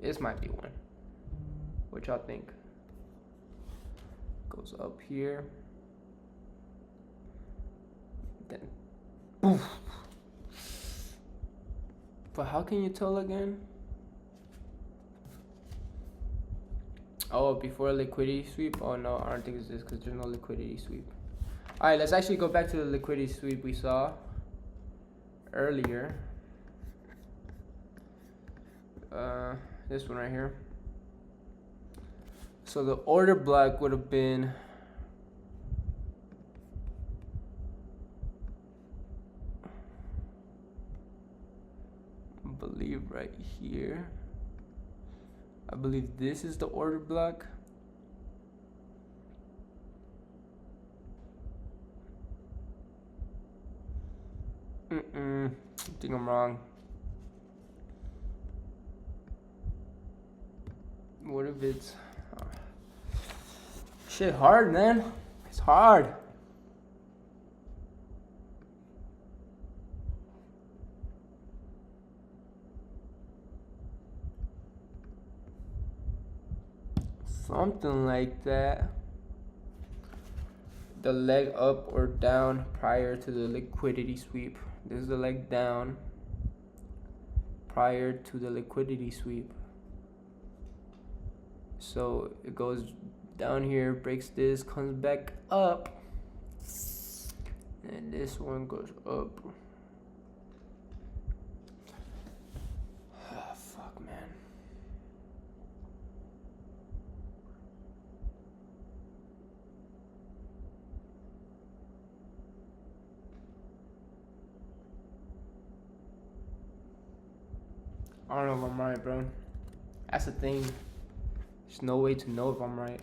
This might be one. What y'all think? Goes up here. Then oof. But how can you tell again? Oh, before liquidity sweep? Oh no, I don't think it's this because there's no liquidity sweep. Alright, let's actually go back to the liquidity sweep we saw earlier. This one right here. So the order block would have been I believe right here. I believe this is the order block. I think I'm wrong. What if it's shit hard, man? It's hard. Something like that. The leg up or down prior to the liquidity sweep. This is the leg down prior to the liquidity sweep. So it goes down here, breaks this, comes back up, and this one goes up. Ah, fuck, man. I don't know if I'm right, bro. That's the thing. There's no way to know if I'm right.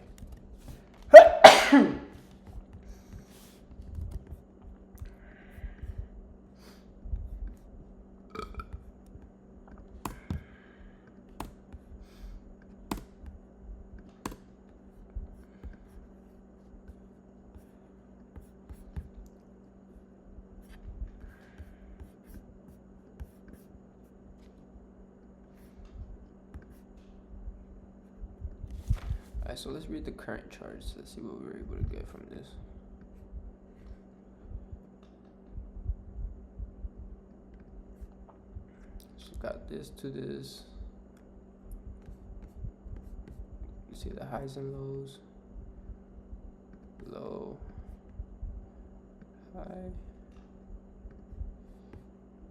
Alright, so let's read the current charts. Let's see what we're able to get from this. So got this to this. You see the highs and lows. Low. High.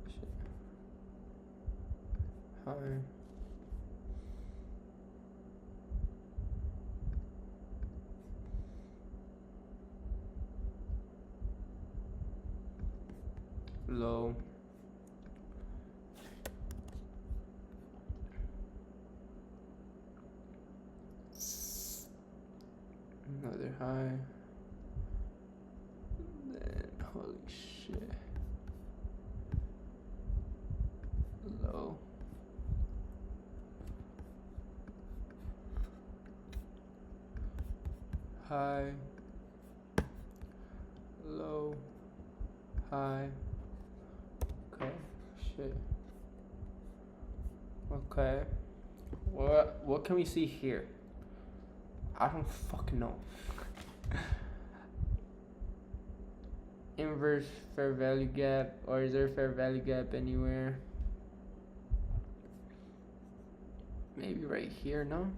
Shit. High. Low. Another high. Then holy shit. Low. High. Low. High. Okay, shit. Okay. What can we see here? I don't fucking know. Inverse fair value gap, or is there a fair value gap anywhere? Maybe right here, no?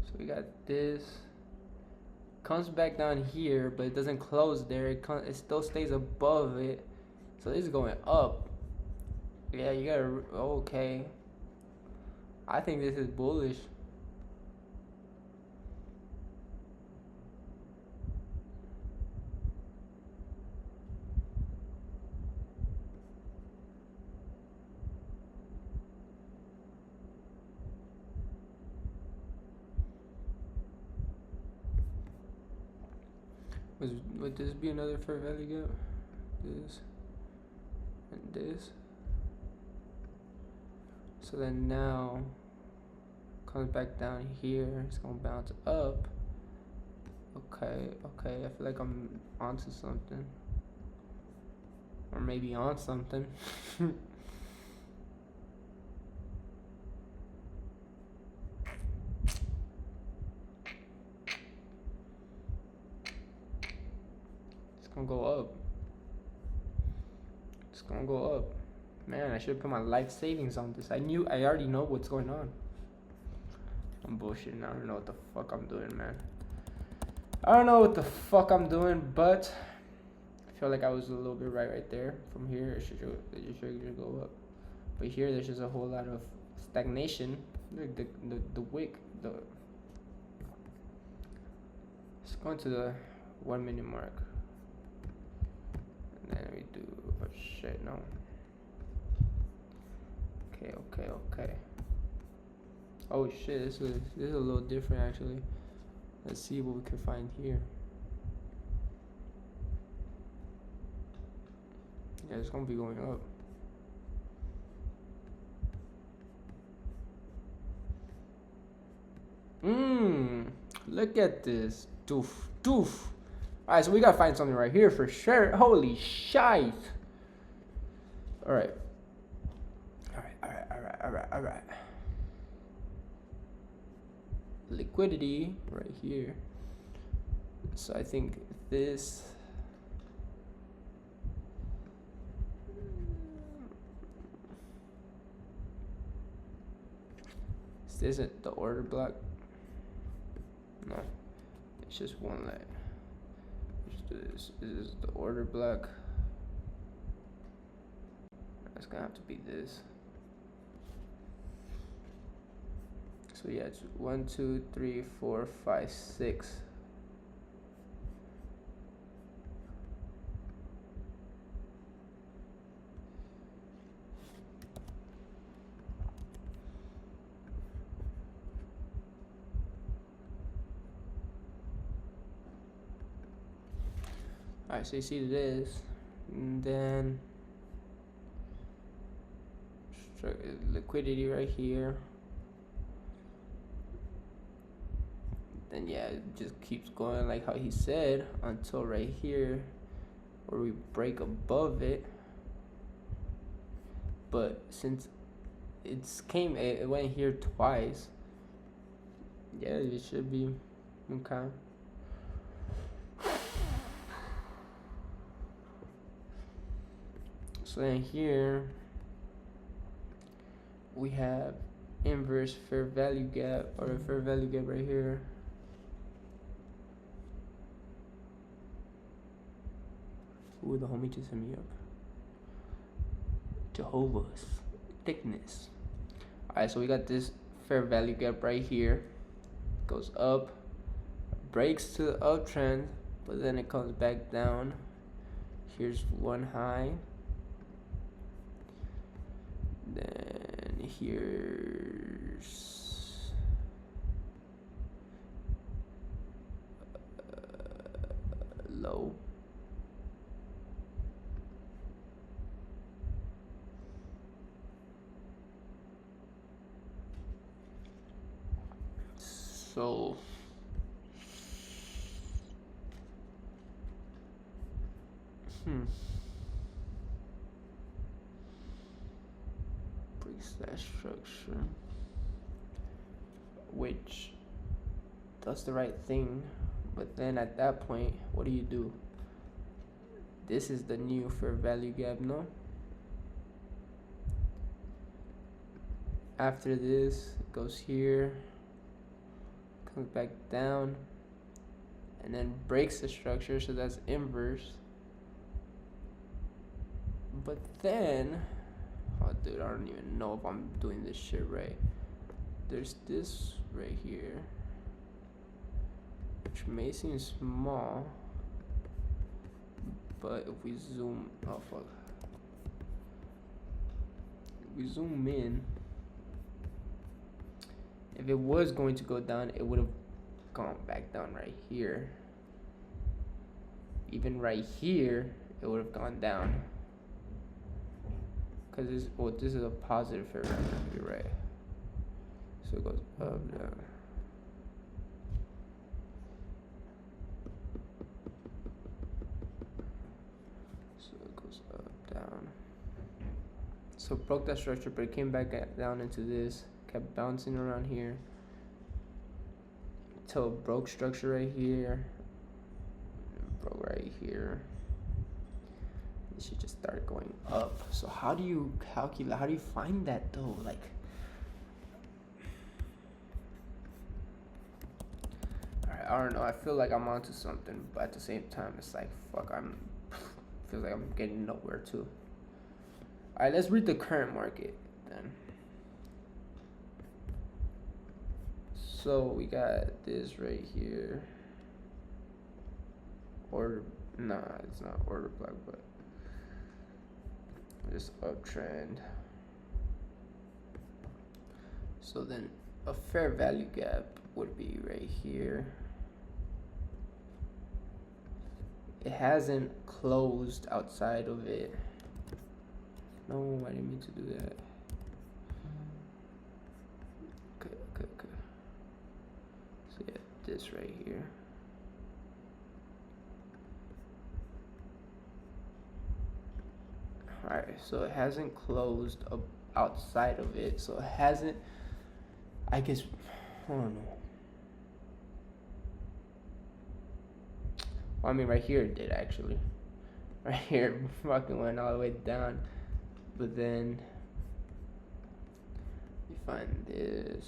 So we got this. Comes back down here, but it doesn't close there. It still stays above it. So this is going up. Yeah, you gotta, okay. I think this is bullish. Would this be another fair value gap? This and this. So then now comes back down here. It's gonna bounce up. Okay, okay. I feel like I'm onto something, or maybe on something. Gonna go up. It's gonna go up. Man, I should put my life savings on this. I already know what's going on. I'm bullshitting. I don't know what the fuck I'm doing, man. I don't know what the fuck I'm doing, but I feel like I was a little bit right there. From here, it should just go up. But here, there's just a whole lot of stagnation. Look, the wick, let's go into the 1 minute mark. And then we do, oh shit, no. Okay. Oh shit, this is a little different actually. Let's see what we can find here. Yeah, it's gonna be going up. Look at this. Doof. Alright, so we gotta find something right here for sure. Holy shite. Alright. Liquidity right here. So I think this. This isn't the order block. No, it's just one line. Let's do this. This is the order block. That's gonna have to be this. So yeah, it's 1, 2, 3, 4, 5, 6. Alright, so you see this, and then liquidity right here. Then yeah, it just keeps going like how he said until right here where we break above it. But since it went here twice, yeah, it should be okay. So then here we have inverse fair value gap, or a fair value gap right here. Ooh, the homie just hit me up. Jehovah's thickness. Alright, so we got this fair value gap right here. Goes up, breaks to the uptrend, but then it comes back down. Here's one high. Then here's low. So breaks that structure, which does the right thing, but then at that point, what do? This is the new fair value gap, no? After this, it goes here, comes back down, and then breaks the structure, so that's inverse. But then, oh dude, I don't even know if I'm doing this shit right. There's this right here, which may seem small, but if we zoom, oh fuck. If we zoom in, if it was going to go down, it would have gone back down right here. Even right here, it would have gone down. Because this is a positive fair value, you're right. So it goes up, down. So it goes up, down. So it broke that structure, but it came back down into this. Kept bouncing around here till it broke structure right here, broke right here. It should just start going up. So how do you calculate? How do you find that though? Like, I don't know. I feel like I'm onto something, but at the same time, it's like fuck. Feels like I'm getting nowhere too. All right, let's read the current market then. So we got this right here. Order, nah, it's not order block, but just uptrend. So then a fair value gap would be right here. It hasn't closed outside of it. No, I didn't mean to do that. Okay. So yeah, this right here. Alright, so it hasn't closed outside of it. So it hasn't, I guess, I don't know. Well, I mean, right here it did actually. Right here it fucking went all the way down. But then, you find this.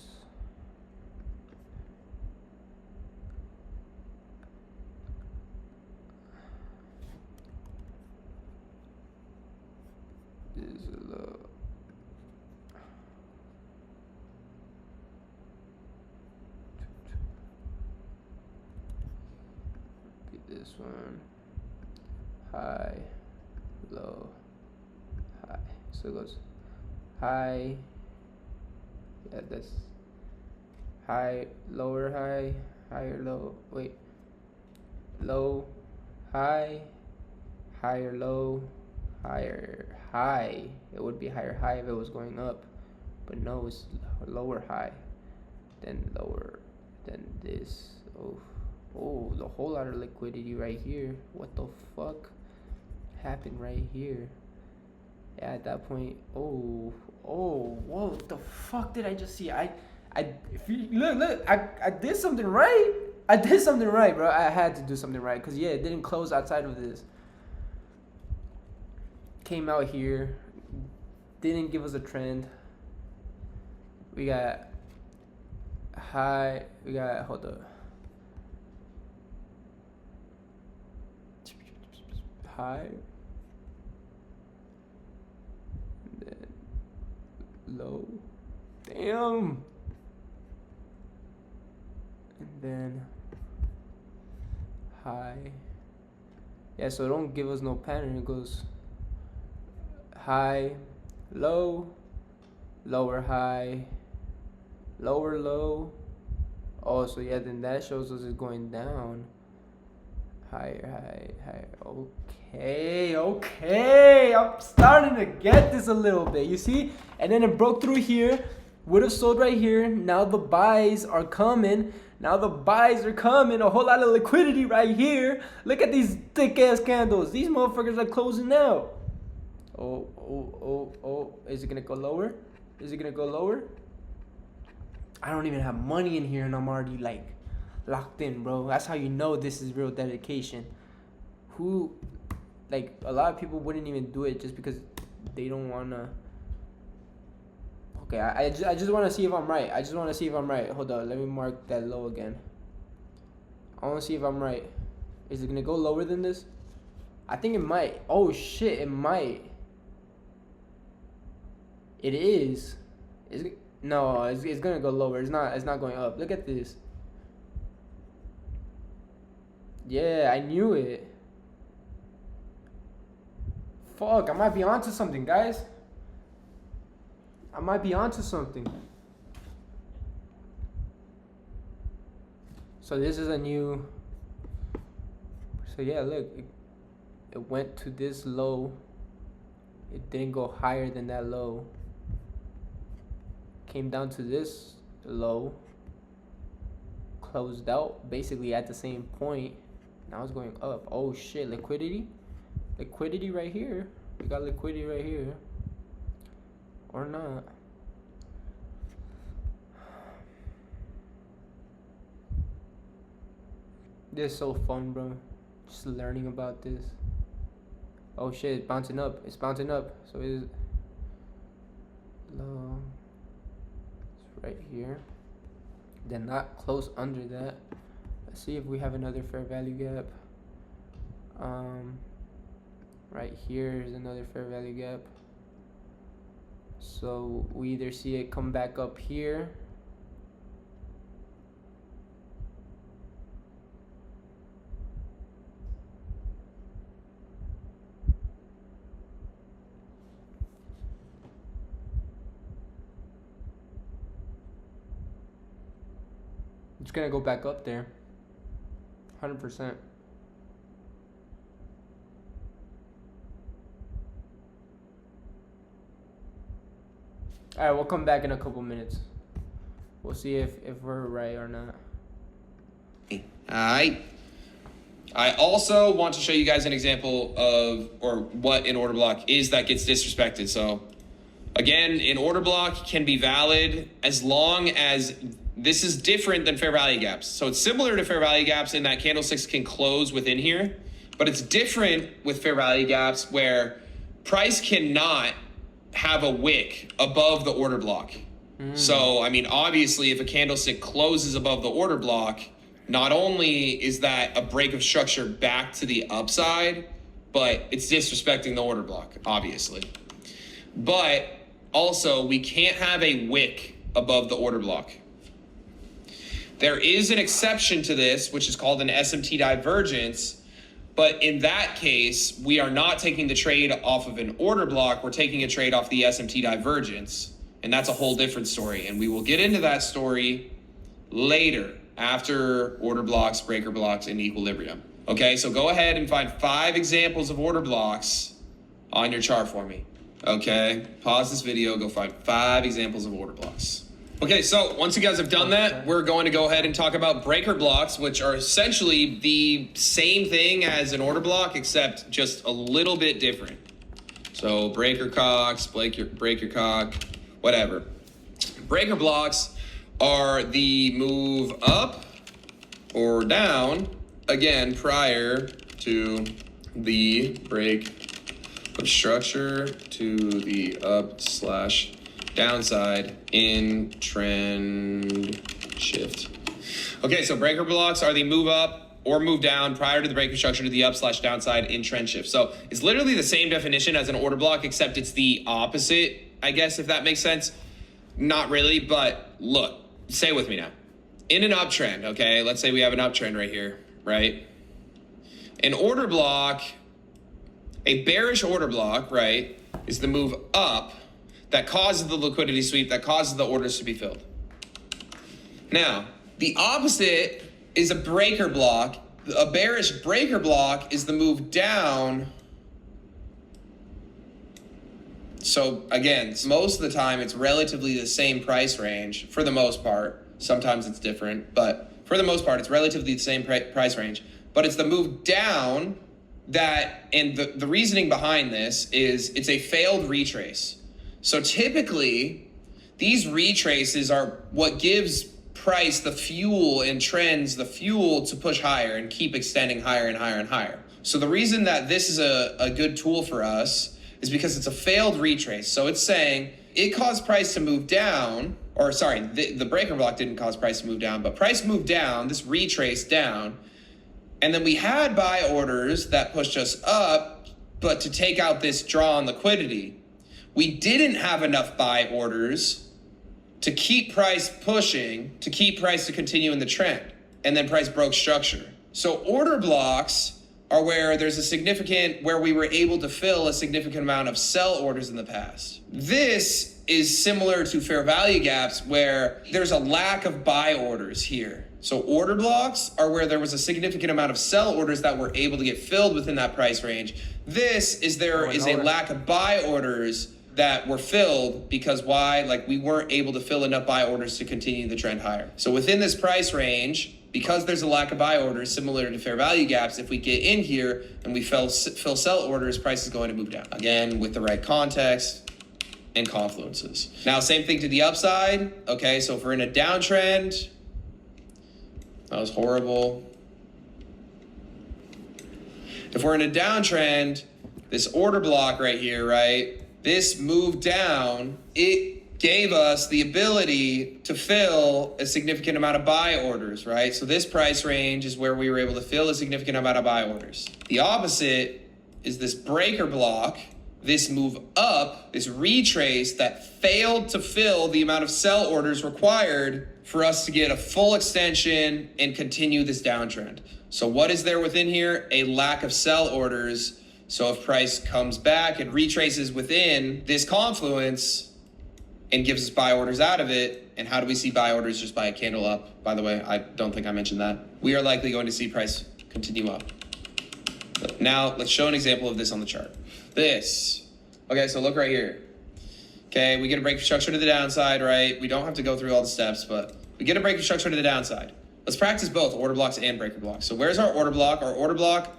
This is a low. This one, high, low, high. So it goes high, yeah, that's high, lower high, higher low, wait, low, high, higher low, higher high. It would be higher high if it was going up, but no, it's lower high, then lower, then this. Oh, the whole lot of liquidity right here. What the fuck happened right here? Yeah, at that point, oh, what the fuck did I just see? If you look, I did something right. I did something right, bro. I had to do something right, cause yeah, it didn't close outside of this. Came out here, didn't give us a trend. We got high. We got, hold up. High, and then low, damn, and then high. Yeah, so don't give us no pattern. It goes high, low, lower high, lower low. Oh, so yeah, then that shows us it's going down. Higher, higher. Okay. I'm starting to get this a little bit. You see? And then it broke through here. Would have sold right here. Now the buys are coming. A whole lot of liquidity right here. Look at these thick ass candles. These motherfuckers are closing out. Oh. Is it gonna go lower? I don't even have money in here and I'm already like locked in, bro. That's how you know this is real dedication. Like, a lot of people wouldn't even do it just because they don't wanna. Okay, I just want to see if I'm right. Hold on, let me mark that low again. I want to see if I'm right. Is it gonna go lower than this? I think it might. Oh shit, it might. It is. No, it's gonna go lower. It's not going up. Look at this. Yeah, I knew it. Fuck, I might be onto something, guys. So this is a new. So yeah, look, it went to this low. It didn't go higher than that low. Came down to this low. Closed out basically at the same point. Now it's going up. Oh shit, liquidity right here. We got liquidity right here, or not. This is so fun, bro. Just learning about this. Oh shit, it's bouncing up. So it's low. It's right here. Then not close under that. Let's see if we have another fair value gap. Right here is another fair value gap. So we either see it come back up here, it's gonna go back up there, 100%. All right, we'll come back in a couple minutes. We'll see if we're right or not. All right. I also want to show you guys an example of, or what an order block is that gets disrespected. So again, an order block can be valid as long as this is different than fair value gaps. So it's similar to fair value gaps in that candlesticks can close within here, but it's different with fair value gaps where price cannot have a wick above the order block. So, I mean, obviously, if a candlestick closes above the order block, not only is that a break of structure back to the upside, but it's disrespecting the order block, obviously. But also, we can't have a wick above the order block. There is an exception to this, which is called an SMT divergence. But in that case, we are not taking the trade off of an order block. We're taking a trade off the SMT divergence. And that's a whole different story. And we will get into that story later after order blocks, breaker blocks, and equilibrium. Okay, so go ahead and find 5 examples of order blocks on your chart for me. Okay, pause this video, go find 5 examples of order blocks. Okay, so once you guys have done that, we're going to go ahead and talk about breaker blocks, which are essentially the same thing as an order block, except just a little bit different. So breaker cocks, break your cock, whatever. Breaker blocks are the move up or down, again, prior to the break of structure to the up/downside in trend shift. Okay, so breaker blocks are the move up or move down prior to the break of structure to the up/downside in trend shift. So it's literally the same definition as an order block, except it's the opposite, I guess, if that makes sense. Not really, but look, stay with me now. In an uptrend, okay, let's say we have an uptrend right here, right? An order block, a bearish order block, right, is the move up that causes the liquidity sweep, that causes the orders to be filled. Now, the opposite is a breaker block. A bearish breaker block is the move down. So again, most of the time it's relatively the same price range for the most part. Sometimes it's different, but for the most part, it's relatively the same price range. But it's the move down that, and the reasoning behind this is it's a failed retrace. So typically, these retraces are what gives price the fuel and trends, the fuel to push higher and keep extending higher and higher and higher. So the reason that this is a good tool for us is because it's a failed retrace. So it's saying it caused price to move down, or sorry, the breaker block didn't cause price to move down, but price moved down, this retrace down, and then we had buy orders that pushed us up, but to take out this draw on liquidity, we didn't have enough buy orders to keep price pushing, to keep price to continue in the trend, and then price broke structure. So order blocks are where there's a significant, where we were able to fill a significant amount of sell orders in the past. This is similar to fair value gaps where there's a lack of buy orders here. So order blocks are where there was a significant amount of sell orders that were able to get filled within that price range. This is there is a lack of buy orders that were filled because why? Like we weren't able to fill enough buy orders to continue the trend higher. So within this price range, because there's a lack of buy orders similar to fair value gaps, if we get in here and we fill sell orders, price is going to move down. Again, with the right context and confluences. Now, same thing to the upside. Okay, so if we're in a downtrend, that was horrible. If we're in a downtrend, this order block right here, right? This move down, it gave us the ability to fill a significant amount of buy orders, right? So this price range is where we were able to fill a significant amount of buy orders. The opposite is this breaker block, this move up, this retrace that failed to fill the amount of sell orders required for us to get a full extension and continue this downtrend. So what is there within here? A lack of sell orders. So if price comes back and retraces within this confluence and gives us buy orders out of it, and how do we see buy orders? Just by a candle up. By the way, I don't think I mentioned that. We are likely going to see price continue up. But now let's show an example of this on the chart. This. Okay, so look right here. Okay, we get a break of structure to the downside, right? We don't have to go through all the steps, but we get a break of structure to the downside. Let's practice both order blocks and breaker blocks. So where's our order block? Our order block,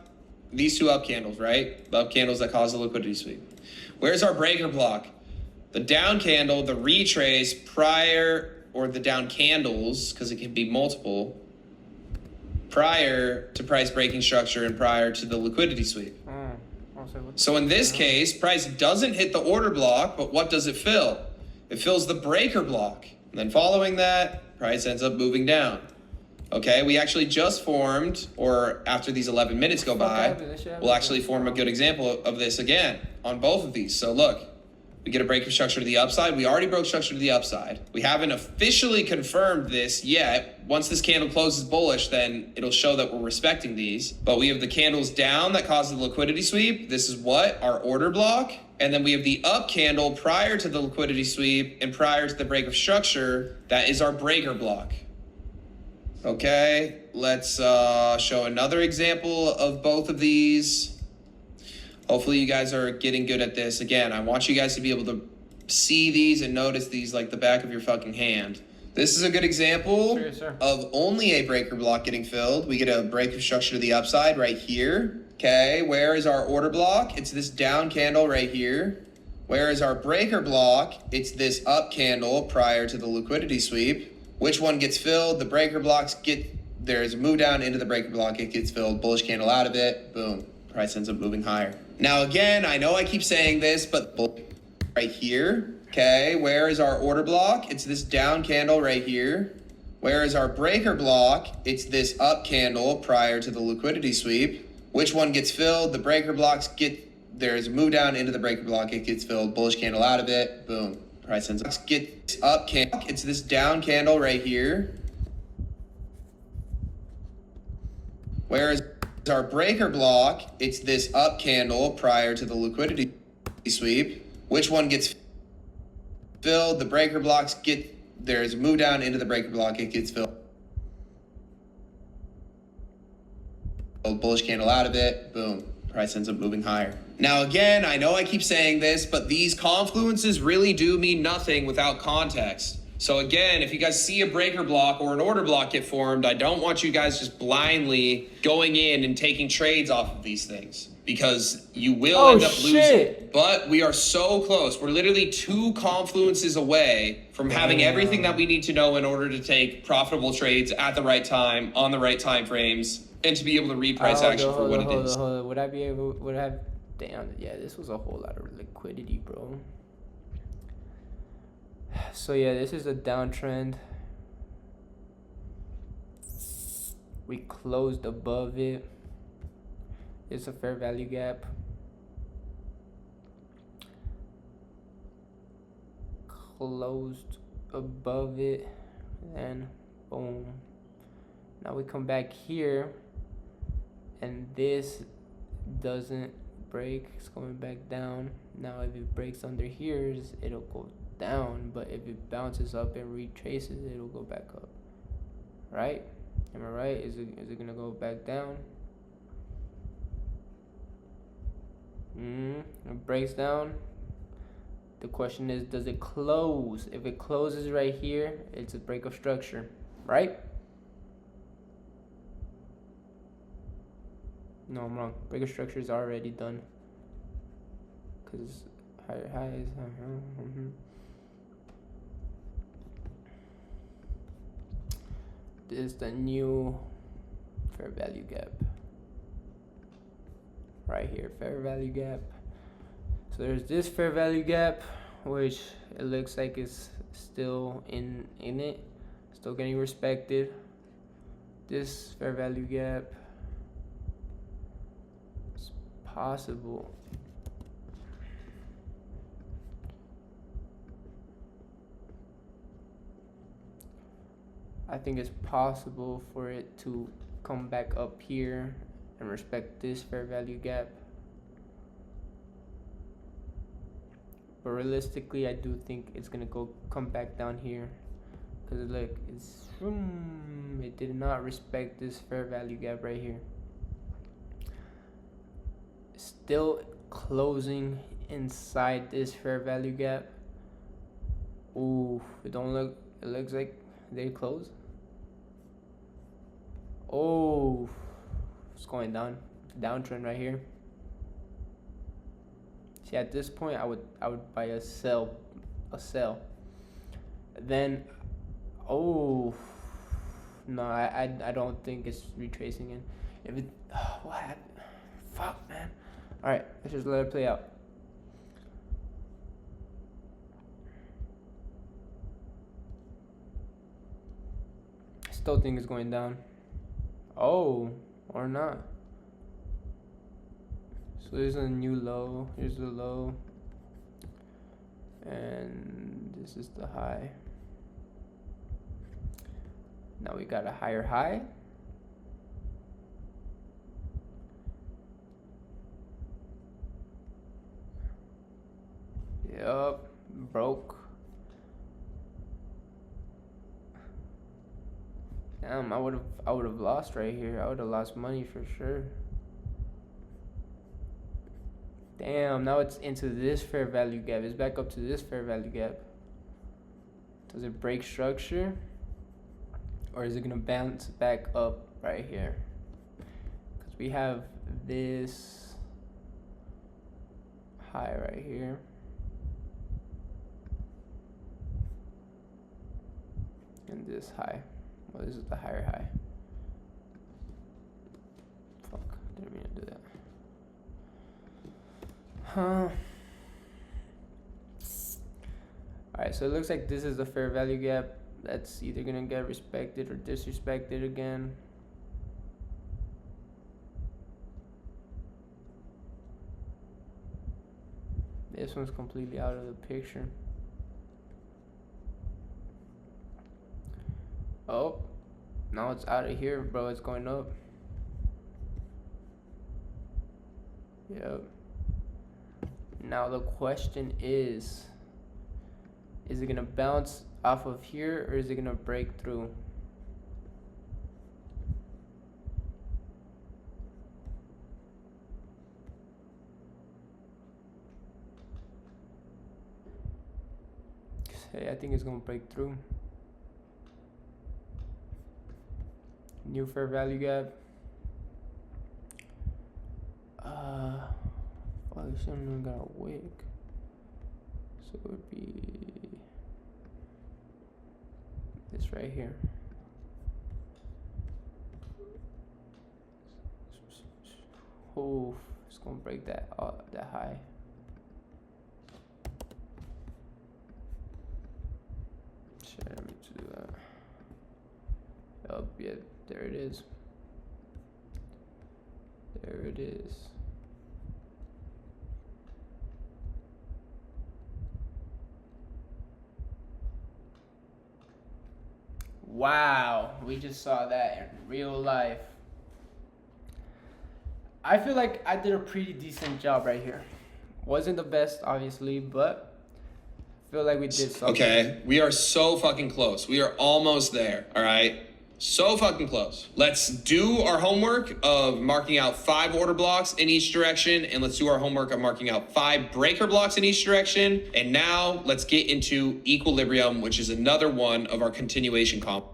these two up candles, right? The up candles that cause the liquidity sweep. Where's our breaker block? The down candle, the retrace prior, or the down candles, because it can be multiple, prior to price breaking structure and prior to the liquidity sweep. So in this case, price doesn't hit the order block, but what does it fill? It fills the breaker block. And then following that, price ends up moving down. Okay, we actually just formed, or after these 11 minutes go by, we'll actually form a good example of this again on both of these. So look, we get a break of structure to the upside. We already broke structure to the upside. We haven't officially confirmed this yet. Once this candle closes bullish, then it'll show that we're respecting these. But we have the candles down that cause the liquidity sweep. This is what? Our order block. And then we have the up candle prior to the liquidity sweep and prior to the break of structure. That is our breaker block. Okay, let's show another example of both of these. Hopefully you guys are getting good at this. Again, I want you guys to be able to see these and notice these like the back of your fucking hand. This is a good example of only a breaker block getting filled. We get a break of structure to the upside right here. Okay, where is our order block? It's this down candle right here. Where is our breaker block? It's this up candle prior to the liquidity sweep. Which one gets filled? The breaker blocks there's a move down into the breaker block. It gets filled, bullish candle out of it, boom. Price ends up moving higher. Now again, I know I keep saying this, but right here, okay, where is our order block? It's this down candle right here. Where is our breaker block? It's this up candle prior to the liquidity sweep. Which one gets filled? The breaker blocks there's a move down into the breaker block. It gets filled, bullish candle out of it, boom. Price ends up up candle. It's this down candle right here. Where is our breaker block? It's this up candle prior to the liquidity sweep. Which one gets filled? The breaker blocks there's a move down into the breaker block. It gets filled, bullish candle out of it, boom. Price ends up moving higher. Now again, I know I keep saying this, but these confluences really do mean nothing without context. So again, if you guys see a breaker block or an order block get formed, I don't want you guys just blindly going in and taking trades off of these things, because you will end up losing. But we are so close. We're literally 2 confluences away from having everything that we need to know in order to take profitable trades at the right time, on the right time frames, and to be able to reprice action for what it is. Would I be able, damn, yeah, this was a whole lot of liquidity, bro. So yeah, this is a downtrend. We closed above it. It's a fair value gap. Closed above it, and boom. Now we come back here, and this doesn't break. It's going back down. Now if it breaks under here, it'll go down, but if it bounces up and retraces, it'll go back up. Right? Am I right? Is it gonna go back down? It breaks down. The question is, does it close? If it closes right here, it's a break of structure, right? No, I'm wrong. Break of structure is already done. Cause high is This is the new fair value gap. Right here, fair value gap. So there's this fair value gap, which it looks like it's still in it, still getting respected. This fair value gap is possible. I think it's possible for it to come back up here and respect this fair value gap. But realistically, I do think it's gonna come back down here, because look, it did not respect this fair value gap right here. Still closing inside this fair value gap. Ooh, it looks like they close. Oh, it's going down, downtrend right here. See, at this point, I would buy a sell. Then, oh no, I don't think it's retracing in. If it, what happened? Fuck, man. All right, let's just let it play out. Still think it's going down. Oh, or not. So there's a new low. Here's the low, and this is the high. Now we got a higher high. Yup, broke. Damn, I would have lost right here. I would have lost money for sure. Damn, now it's into this fair value gap. It's back up to this fair value gap. Does it break structure? Or is it gonna bounce back up right here? Because we have this high right here. And this high. Well, this is the higher high. Fuck, didn't mean to do that. Huh. Alright, so it looks like this is the fair value gap. That's either gonna get respected or disrespected again. This one's completely out of the picture. Oh, now it's out of here, bro. It's going up. Yep. Now the question is it gonna bounce off of here, or is it gonna break through? Hey, I think it's gonna break through. New fair value gap. Fuck, this shouldn't even got a wick. So it would be this right here. Oh, it's gonna break that high. Shit, let me do that. Oh, yeah, there it is. There it is. Wow, we just saw that in real life. I feel like I did a pretty decent job right here. Wasn't the best, obviously, but I feel like we did something. Okay, we are so fucking close. We are almost there, all right? So fucking close. Let's do our homework of marking out 5 order blocks in each direction, and let's do our homework of marking out 5 breaker blocks in each direction. And now let's get into equilibrium, which is another one of our continuation comp.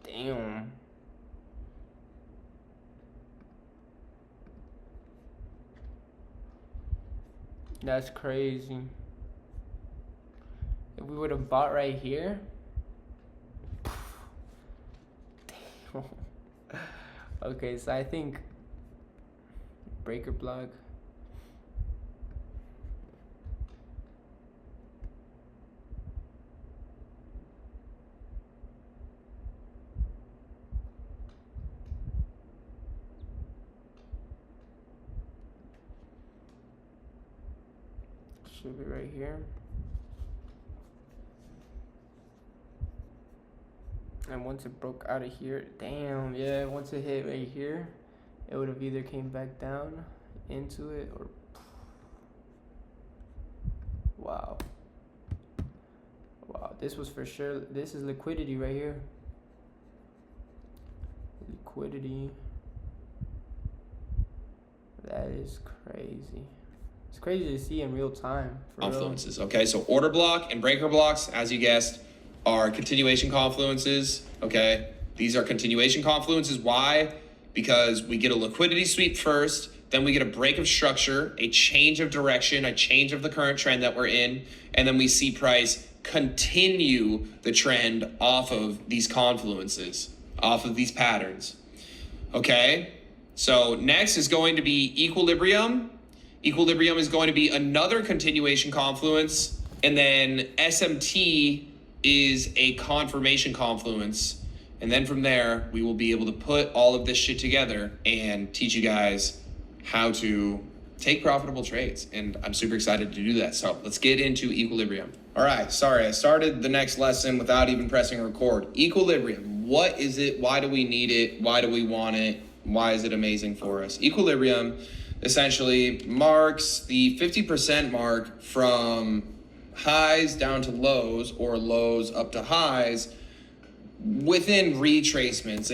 Damn. That's crazy. If we would have bought right here. Damn. Okay, so I think breaker block. Should be right here. And once it broke out of here, damn, yeah, once it hit right here, it would have either came back down into it or, wow. Wow, this was for sure, this is liquidity right here. Liquidity. That is crazy. It's crazy to see in real time. Confluences, okay? So order block and breaker blocks, as you guessed, are continuation confluences, okay? These are continuation confluences. Why? Because we get a liquidity sweep first, then we get a break of structure, a change of direction, a change of the current trend that we're in, and then we see price continue the trend off of these confluences, off of these patterns, okay? So next is going to be equilibrium. Equilibrium is going to be another continuation confluence, and then SMT is a confirmation confluence. And then from there, we will be able to put all of this shit together and teach you guys how to take profitable trades. And I'm super excited to do that. So let's get into equilibrium. All right, sorry, I started the next lesson without even pressing record. Equilibrium, what is it? Why do we need it? Why do we want it? Why is it amazing for us? Equilibrium essentially marks the 50% mark from highs down to lows or lows up to highs within retracements.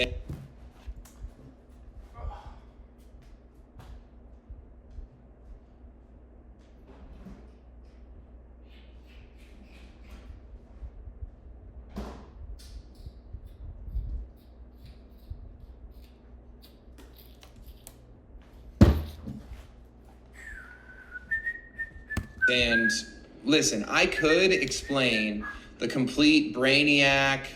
And listen, I could explain the complete brainiac,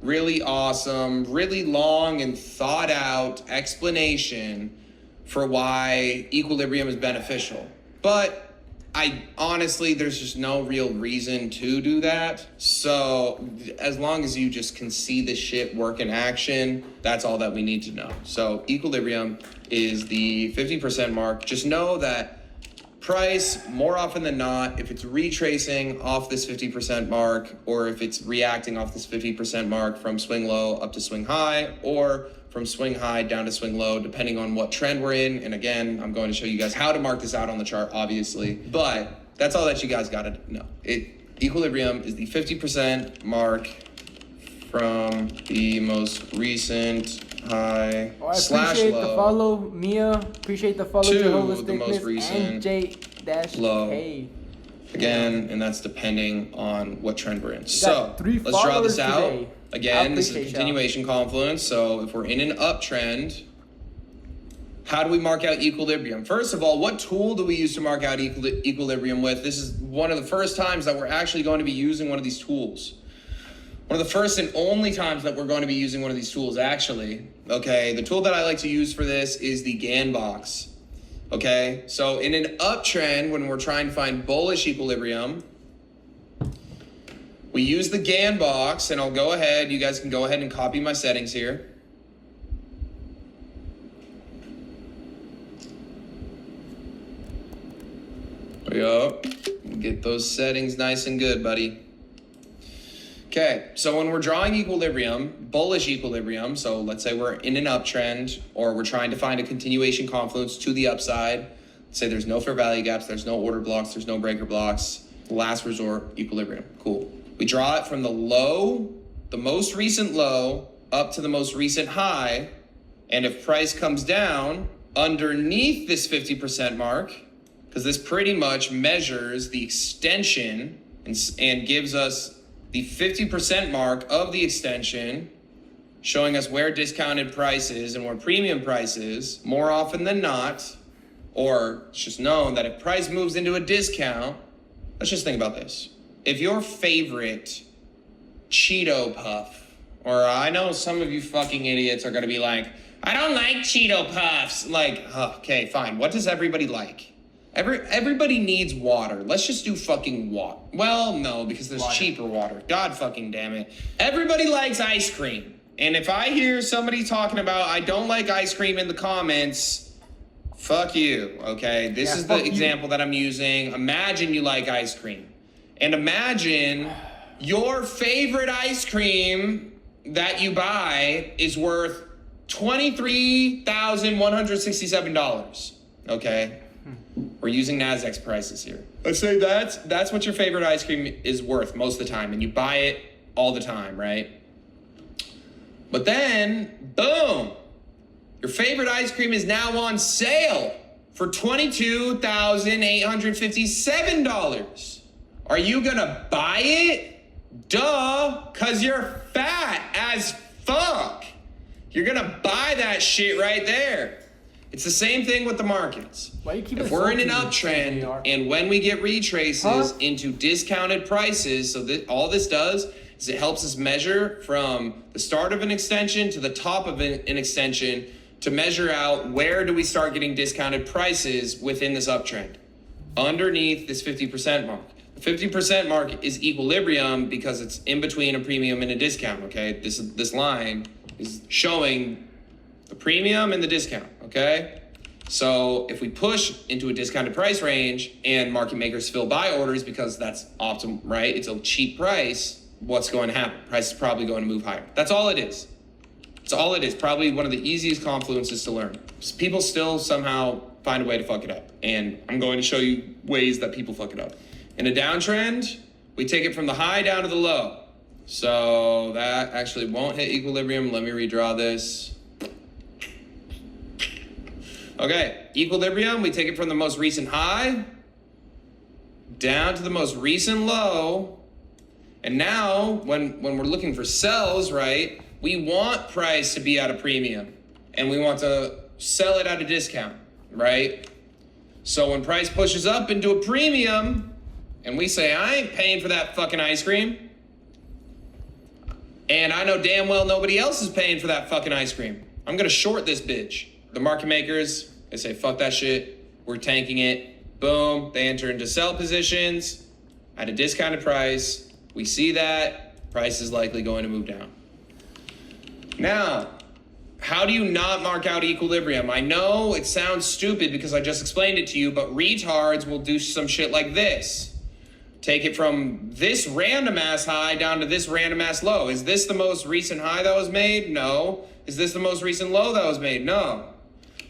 really awesome, really long and thought out explanation for why equilibrium is beneficial. But I honestly, there's just no real reason to do that. So as long as you just can see this shit work in action, that's all that we need to know. So equilibrium is the 50% mark. Just know that price, more often than not, if it's retracing off this 50% mark, or if it's reacting off this 50% mark from swing low up to swing high, or from swing high down to swing low, depending on what trend we're in. And again, I'm going to show you guys how to mark this out on the chart, obviously, but that's all that you guys gotta know. Equilibrium is the 50% mark from the most recent high slash appreciate low the follow, Mia. Appreciate the follow to Jehovah's the most Witness recent and J-K. low. Again, and that's depending on what trend we're in. So three let's draw this followers out. today. Again, this is a Appreciate continuation confluence. So if we're in an uptrend, how do we mark out equilibrium? First of all, what tool do we use to mark out equilibrium with? This is one of the first times that we're actually going to be using one of these tools. One of the first and only times that we're going to be using one of these tools, actually. Okay, the tool that I like to use for this is the GAN box. Okay, so in an uptrend, when we're trying to find bullish equilibrium, we use the GAN box, and I'll go ahead, you guys can go ahead and copy my settings here. There we go. Get those settings nice and good, buddy. Okay, so when we're drawing equilibrium, bullish equilibrium, so let's say we're in an uptrend or we're trying to find a continuation confluence to the upside. Let's say there's no fair value gaps, there's no order blocks, there's no breaker blocks. Last resort, equilibrium. Cool. We draw it from the low, the most recent low, up to the most recent high. And if price comes down underneath this 50% mark, because this pretty much measures the extension and gives us the 50% mark of the extension, showing us where discounted price is and where premium price is, more often than not, or it's just known that if price moves into a discount, let's just think about this. If your favorite Cheeto Puff, or I know some of you fucking idiots are gonna be like, I don't like Cheeto Puffs. Like, okay, fine. What does everybody like? Everybody needs water. Let's just do fucking water. Well, no, because there's cheaper water. God fucking damn it. Everybody likes ice cream. And if I hear somebody talking about I don't like ice cream in the comments, fuck you, okay? This is the example that I'm using. Imagine you like ice cream. And imagine your favorite ice cream that you buy is worth $23,167, okay? We're using NASDAQ's prices here. Let's say that's what your favorite ice cream is worth most of the time, and you buy it all the time, right? But then, boom, your favorite ice cream is now on sale for $22,857. Are you gonna buy it? Duh, cause you're fat as fuck. You're gonna buy that shit right there. It's the same thing with the markets. If we're in an uptrend and when we get retraces into discounted prices, so that all this does is it helps us measure from the start of an extension to the top of an extension to measure out where do we start getting discounted prices within this uptrend. Underneath this 50% mark. The 50% mark is equilibrium because it's in between a premium and a discount, okay? This line is showing the premium and the discount, okay? So if we push into a discounted price range and market makers fill buy orders because that's optimal, right? It's a cheap price, what's going to happen? Price is probably going to move higher. That's all it is. It's all it is. Probably one of the easiest confluences to learn. People still somehow find a way to fuck it up. And I'm going to show you ways that people fuck it up. In a downtrend, we take it from the high down to the low. So that actually won't hit equilibrium. Let me redraw this. Okay, equilibrium, we take it from the most recent high down to the most recent low. And now, when we're looking for sells, right, we want price to be at a premium. And we want to sell it at a discount, right? So when price pushes up into a premium, and we say, I ain't paying for that fucking ice cream. And I know damn well nobody else is paying for that fucking ice cream. I'm gonna short this bitch. The market makers, they say, fuck that shit. We're tanking it. Boom, they enter into sell positions at a discounted price. We see that, price is likely going to move down. Now, how do you not mark out equilibrium? I know it sounds stupid because I just explained it to you, but retards will do some shit like this. Take it from this random ass high down to this random ass low. Is this the most recent high that was made? No. Is this the most recent low that was made? No.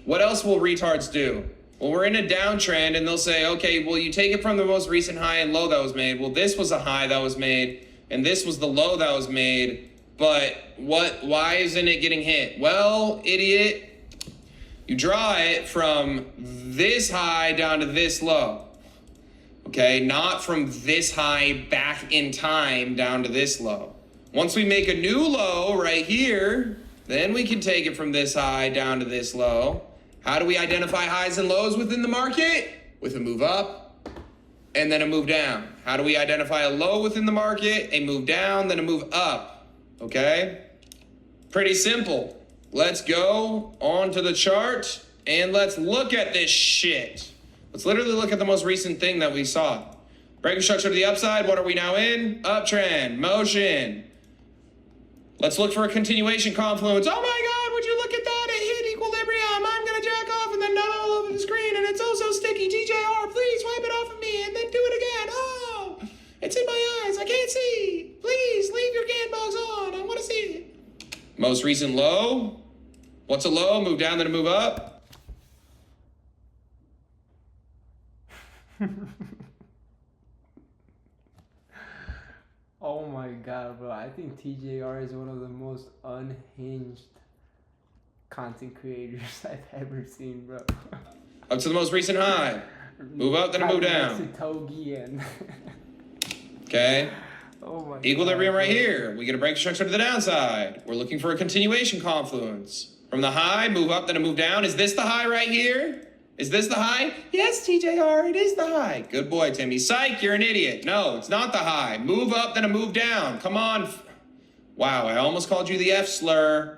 What else will retards do? Well, we're in a downtrend and they'll say, okay, well, you take it from the most recent high and low that was made. Well, this was a high that was made and this was the low that was made. But why isn't it getting hit? Well, idiot, you draw it from this high down to this low. Okay, not from this high back in time down to this low. Once we make a new low right here, then we can take it from this high down to this low. How do we identify highs and lows within the market? With a move up and then a move down. How do we identify a low within the market? A move down, then a move up. Okay? Pretty simple. Let's go on to the chart and let's look at this shit. Let's literally look at the most recent thing that we saw. Breaking structure to the upside. What are we now in? Uptrend, motion. Let's look for a continuation confluence. Oh my God, would you look at that? It hit equilibrium. I'm gonna jack off and then not all over the screen and it's oh so sticky. TJR, please wipe it off of me and then do it again. Oh, it's in my eyes. I can't see. Please leave your can box on. I wanna see it. Most recent low. What's a low? Move down, then a move up. Oh my God, bro. I think TJR is one of the most unhinged content creators I've ever seen, bro. Up to the most recent high. Move up, then a move down. Okay. Oh my Equilibrium God, right here. We get a break structure to the downside. We're looking for a continuation confluence. From the high, move up, then a move down. Is this the high right here? Is this the high? Yes, TJR, it is the high. Good boy, Timmy. Psych, you're an idiot. No, it's not the high. Move up, then a move down. Come on. Wow, I almost called you the F slur.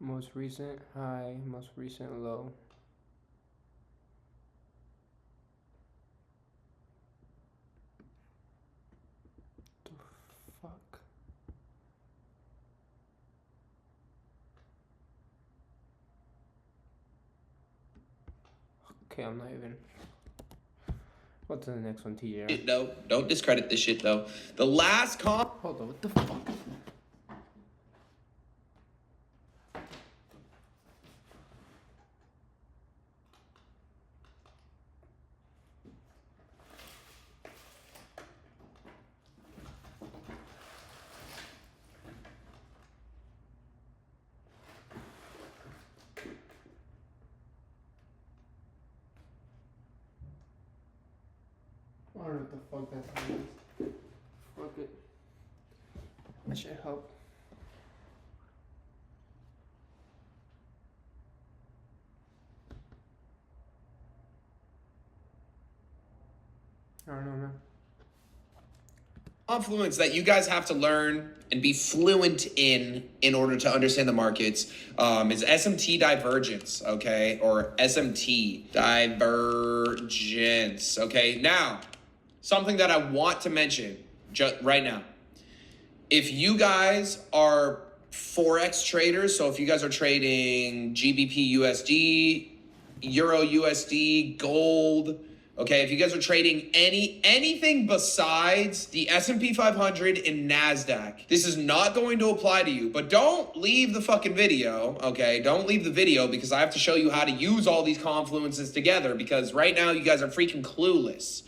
Most recent high, most recent low. The fuck? Okay, I'm not even. What's the next one, TJR? No, don't discredit this shit though. The last comp. Hold on, what the fuck? I don't know what the fuck that means. Fuck it. That should help. I don't know, man. Confluence that you guys have to learn and be fluent in order to understand the markets is SMT divergence, okay, or SMT divergence. Okay, now something that I want to mention right now: if you guys are forex traders, so if you guys are trading GBP USD, Euro USD, gold. Okay, if you guys are trading anything besides the S&P 500 and NASDAQ, this is not going to apply to you. But don't leave the fucking video, okay? Don't leave the video because I have to show you how to use all these confluences together because right now you guys are freaking clueless.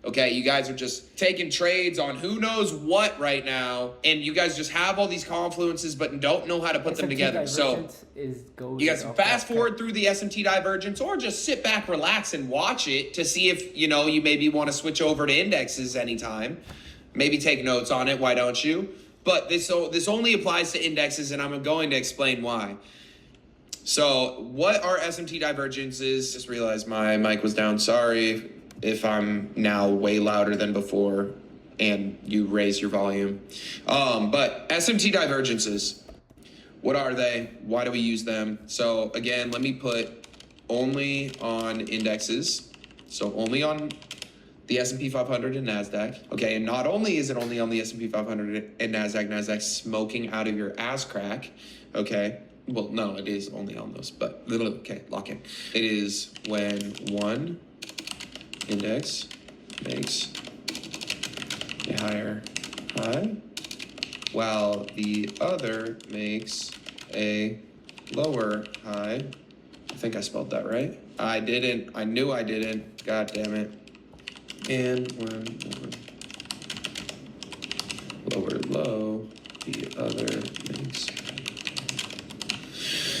Okay, you guys are just taking trades on who knows what right now, and you guys just have all these confluences but don't know how to put them together. So you guys fast forward through the SMT divergence or just sit back, relax, and watch it to see if, you know, you maybe want to switch over to indexes anytime. Maybe take notes on it, why don't you? But this only applies to indexes, and I'm going to explain why. So what are SMT divergences? Just realized my mic was down, sorry if I'm now way louder than before and you raise your volume. But SMT divergences, what are they? Why do we use them? So again, let me put only on indexes. So only on the S&P 500 and NASDAQ. Okay, and not only is it only on the S&P 500 and NASDAQ smoking out of your ass crack, okay? Well, no, it is only on those, but okay, lock in. It is when one index makes a higher high while the other makes a lower high. I think I spelled that right. I didn't. I knew I didn't. God damn it. And when lower low, the other makes.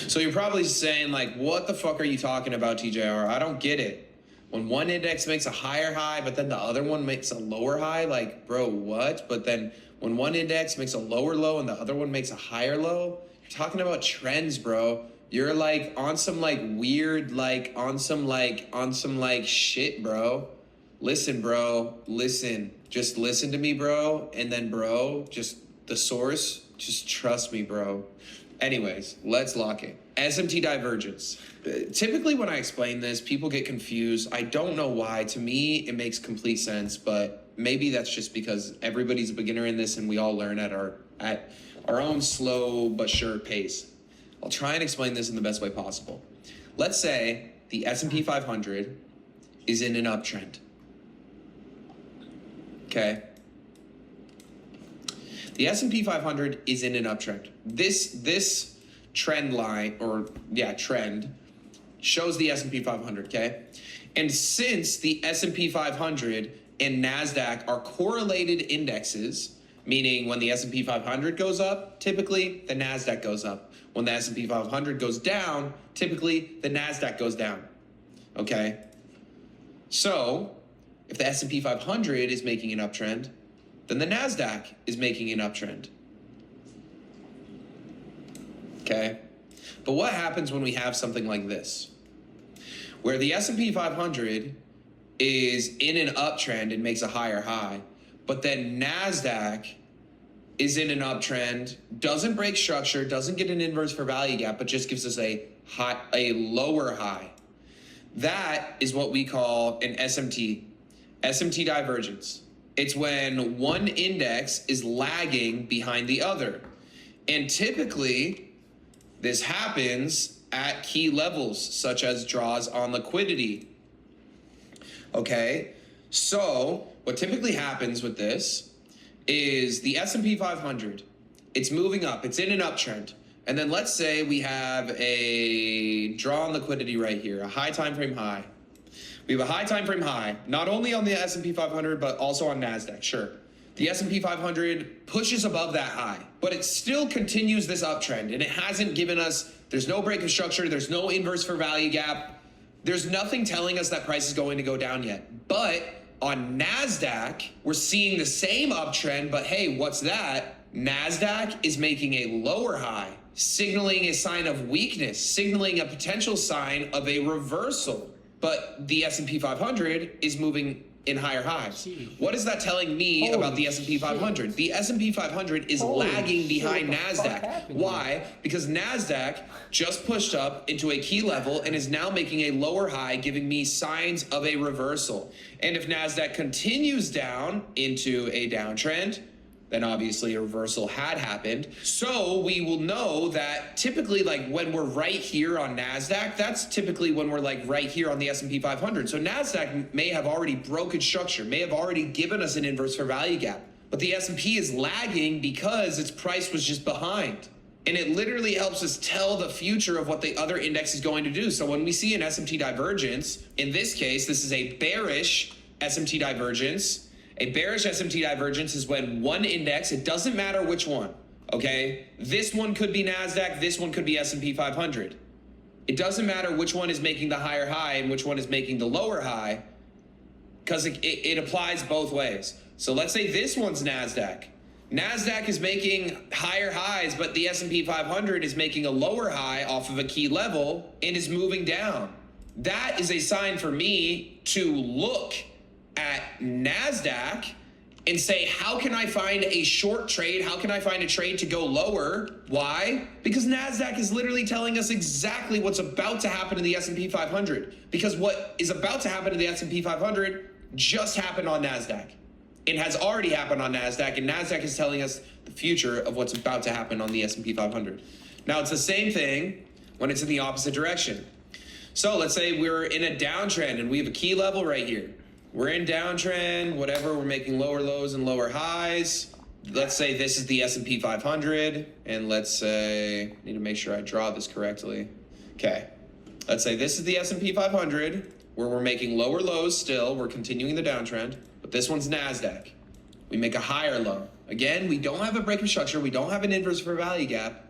So you're probably saying like, what the fuck are you talking about, TJR? I don't get it. When one index makes a higher high, but then the other one makes a lower high, like, bro, what? But then when one index makes a lower low and the other one makes a higher low, you're talking about trends, bro. You're like on some like weird, like on some like shit, bro. Listen, bro, listen. Just listen to me, bro. And then, bro, just the source, just trust me, bro. Anyways, let's lock it. SMT divergence. Typically when I explain this, people get confused. I don't know why. To me, it makes complete sense, but maybe that's just because everybody's a beginner in this and we all learn at our own slow but sure pace. I'll try and explain this in the best way possible. Let's say the S&P 500 is in an uptrend. Okay? The S&P 500 is in an uptrend. This trend line, trend, shows the S&P 500, okay? And since the S&P 500 and NASDAQ are correlated indexes, meaning when the S&P 500 goes up, typically the NASDAQ goes up. When the S&P 500 goes down, typically the NASDAQ goes down, okay? So if the S&P 500 is making an uptrend, then the NASDAQ is making an uptrend. Okay? But what happens when we have something like this? Where the S&P 500 is in an uptrend and makes a higher high, but then NASDAQ is in an uptrend, doesn't break structure, doesn't get an inverse for value gap, but just gives us a lower high. That is what we call an SMT divergence. It's when one index is lagging behind the other. And typically, this happens at key levels, such as draws on liquidity. Okay, so what typically happens with this is the S&P 500, it's moving up, it's in an uptrend. And then let's say we have a draw on liquidity right here, a high time frame high. We have a high time frame high, not only on the S&P 500, but also on NASDAQ, sure. The S&P 500 pushes above that high, but it still continues this uptrend, and it hasn't given us, there's no break of structure, there's no inverse for value gap, there's nothing telling us that price is going to go down yet. But on NASDAQ, we're seeing the same uptrend, but hey, what's that? NASDAQ is making a lower high, signaling a sign of weakness, signaling a potential sign of a reversal. But the S&P 500 is moving in higher highs. What is that telling me about the S&P 500? Shit. The S&P 500 is lagging behind NASDAQ. Why? Because NASDAQ just pushed up into a key level and is now making a lower high, giving me signs of a reversal. And if NASDAQ continues down into a downtrend, then obviously a reversal had happened. So we will know that typically, like when we're right here on NASDAQ, that's typically when we're like right here on the S&P 500. So NASDAQ may have already broken structure, may have already given us an inverse for value gap, but the S&P is lagging because its price was just behind. And it literally helps us tell the future of what the other index is going to do. So when we see an SMT divergence, in this case, this is a bearish SMT divergence. A bearish SMT divergence is when one index, it doesn't matter which one, okay? This one could be NASDAQ, this one could be S&P 500. It doesn't matter which one is making the higher high and which one is making the lower high, because it applies both ways. So let's say this one's NASDAQ. NASDAQ is making higher highs, but the S&P 500 is making a lower high off of a key level and is moving down. That is a sign for me to look at NASDAQ and say, how can I find a short trade? How can I find a trade to go lower? Why? Because NASDAQ is literally telling us exactly what's about to happen to the S&P 500. Because what is about to happen to the S&P 500 just happened on NASDAQ. It has already happened on NASDAQ, and NASDAQ is telling us the future of what's about to happen on the S&P 500. Now, it's the same thing when it's in the opposite direction. So let's say we're in a downtrend and we have a key level right here. We're in downtrend, whatever, we're making lower lows and lower highs. Let's say this is the S&P 500, and let's say, need to make sure I draw this correctly. Okay, let's say this is the S&P 500, where we're making lower lows still, we're continuing the downtrend, but this one's NASDAQ. We make a higher low. Again, we don't have a break of structure, we don't have an inverse for value gap,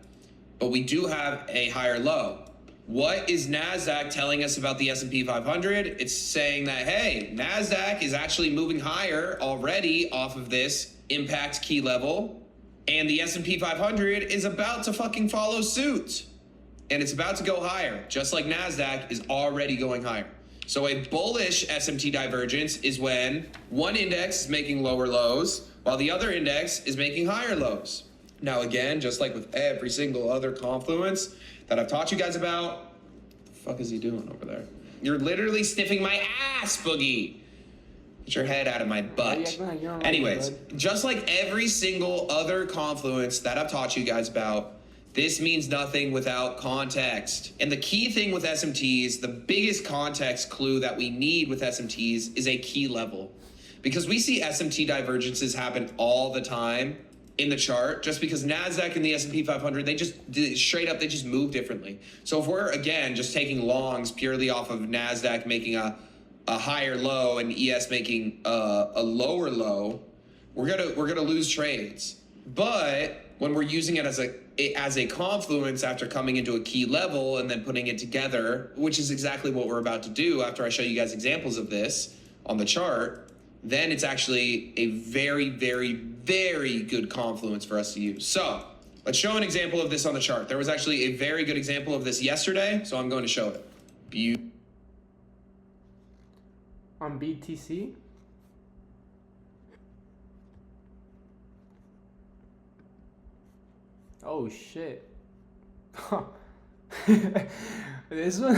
but we do have a higher low. What is NASDAQ telling us about the S&P 500? It's saying that, hey, NASDAQ is actually moving higher already off of this impact key level, and the S&P 500 is about to fucking follow suit. And it's about to go higher, just like NASDAQ is already going higher. So a bullish SMT divergence is when one index is making lower lows, while the other index is making higher lows. Now again, just like with every single other confluence that I've taught you guys about, what the fuck is he doing over there? You're literally sniffing my ass, Boogie. Get your head out of my butt. Anyways, just like every single other confluence that I've taught you guys about, this means nothing without context. And the key thing with SMTs, the biggest context clue that we need with SMTs is a key level. Because we see SMT divergences happen all the time in the chart, just because NASDAQ and the S&P 500, they just straight up, they just move differently. So if we're, again, just taking longs purely off of NASDAQ making a higher low and ES making a lower low, we're gonna lose trades. But when we're using it as a confluence after coming into a key level and then putting it together, which is exactly what we're about to do after I show you guys examples of this on the chart, then it's actually a very, very, very good confluence for us to use. So let's show an example of this on the chart. There was actually a very good example of this yesterday, so I'm going to show it. On BTC? Oh shit. This one?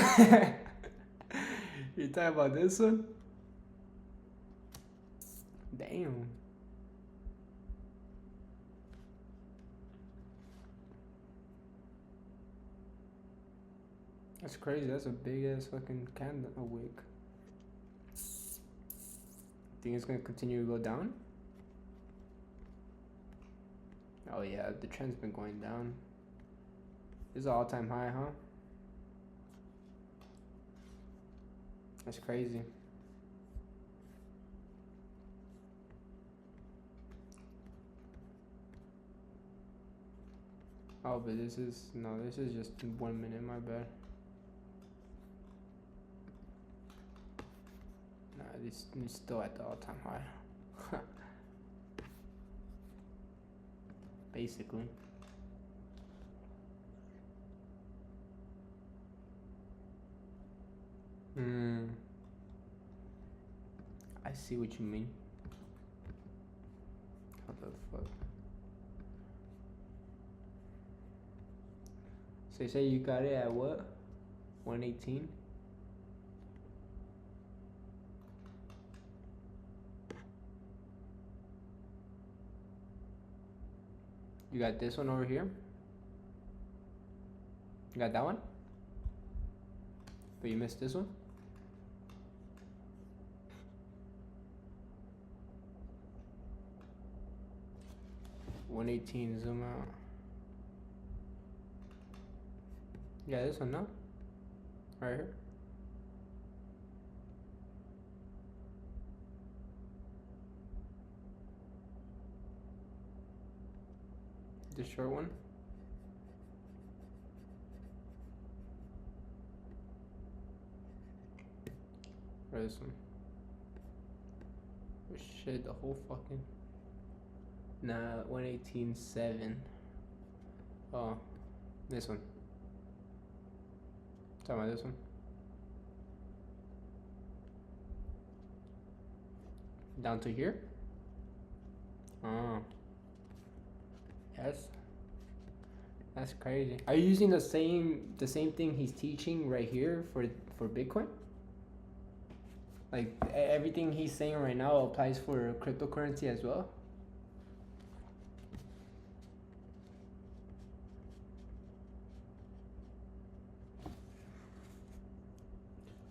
You talking about this one? Damn. That's crazy. That's a big ass fucking candle, a wick. Think it's gonna continue to go down? Oh yeah, the trend's been going down. This is an all-time high, huh? That's crazy. Oh, but this is just 1 minute, my bad. Nah, it's still at the all-time high. Basically. I see what you mean. What the fuck? So you say you got it at what? 118? You got this one over here? You got that one? But you missed this one? $118, zoom out. Yeah, this one, no? Right here. The short one. Or this one. Oh shit, the whole fucking. Nah, 118.7. Oh, this one. Talking about this one. Down to here. Oh. Yes. That's crazy. Are you using the same thing he's teaching right here for Bitcoin? Like everything he's saying right now applies for cryptocurrency as well?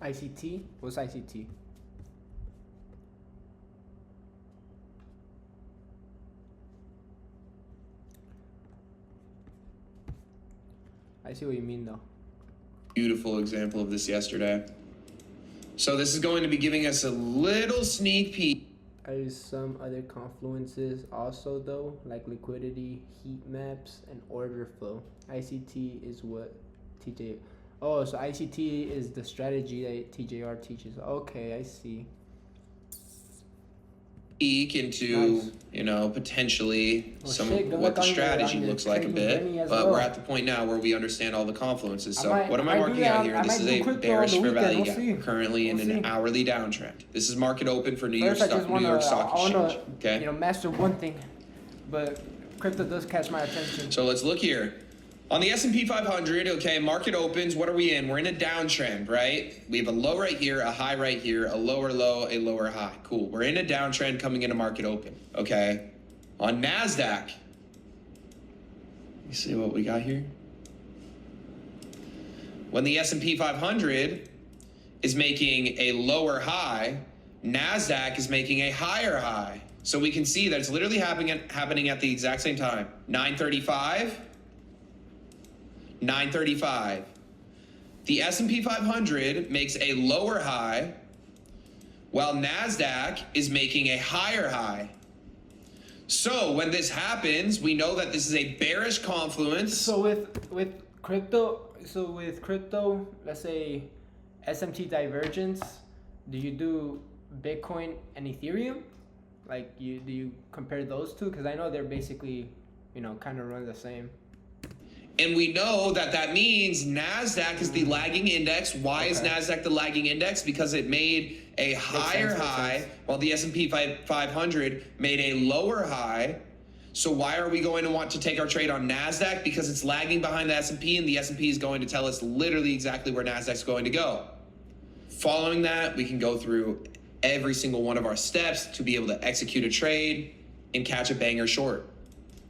ICT? What's ICT? I see what you mean though. Beautiful example of this yesterday. So this is going to be giving us a little sneak peek. I use some other confluences also though, like liquidity, heat maps, and order flow. ICT is what TJ. Oh, so ICT is the strategy that TJR teaches. Okay, I see. Peek into, Nice. you know, potentially some shit, of good what luck the on your- strategy on your looks like a trading bit. journey as But well. we're at the point now where we understand all the confluences. So I what am I might do marking that. out here? I This might is do a crypto on bearish the fair weekend. value We'll gap, see. currently in We'll an see. hourly downtrend. This is market open for New York First, I just New York Stock I wanna, Exchange. Okay. you know, master one thing, but crypto does catch my attention. So let's look here. On the S&P 500, okay, market opens. What are we in? We're in a downtrend, right? We have a low right here, a high right here, a lower low, a lower high. Cool. We're in a downtrend coming into market open, okay? On NASDAQ, let me see what we got here. When the S&P 500 is making a lower high, NASDAQ is making a higher high. So we can see that it's literally happening at the exact same time. 935. 935. The S&P 500 makes a lower high while NASDAQ is making a higher high. So when this happens, we know that this is a bearish confluence. So with crypto, let's say SMT divergence, do you do Bitcoin and Ethereum? Like do you compare those two? Because I know they're basically, you know, kind of run the same. And we know that that means NASDAQ is the lagging index. Why is NASDAQ the lagging index? Because it made a higher high while the S&P 500 made a lower high. So why are we going to want to take our trade on NASDAQ? Because it's lagging behind the S&P, and the S&P is going to tell us literally exactly where NASDAQ's going to go. Following that, we can go through every single one of our steps to be able to execute a trade and catch a banger short,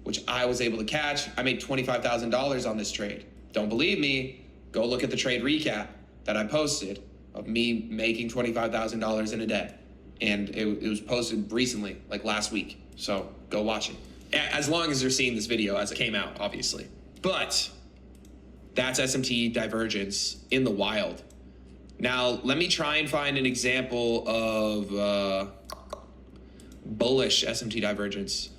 which I was able to catch. I made $25,000 on this trade. Don't believe me? Go look at the trade recap that I posted of me making $25,000 in a day. And it was posted recently, like last week. So go watch it. As long as you're seeing this video as it came out, obviously. But that's SMT divergence in the wild. Now, let me try and find an example of bullish SMT divergence.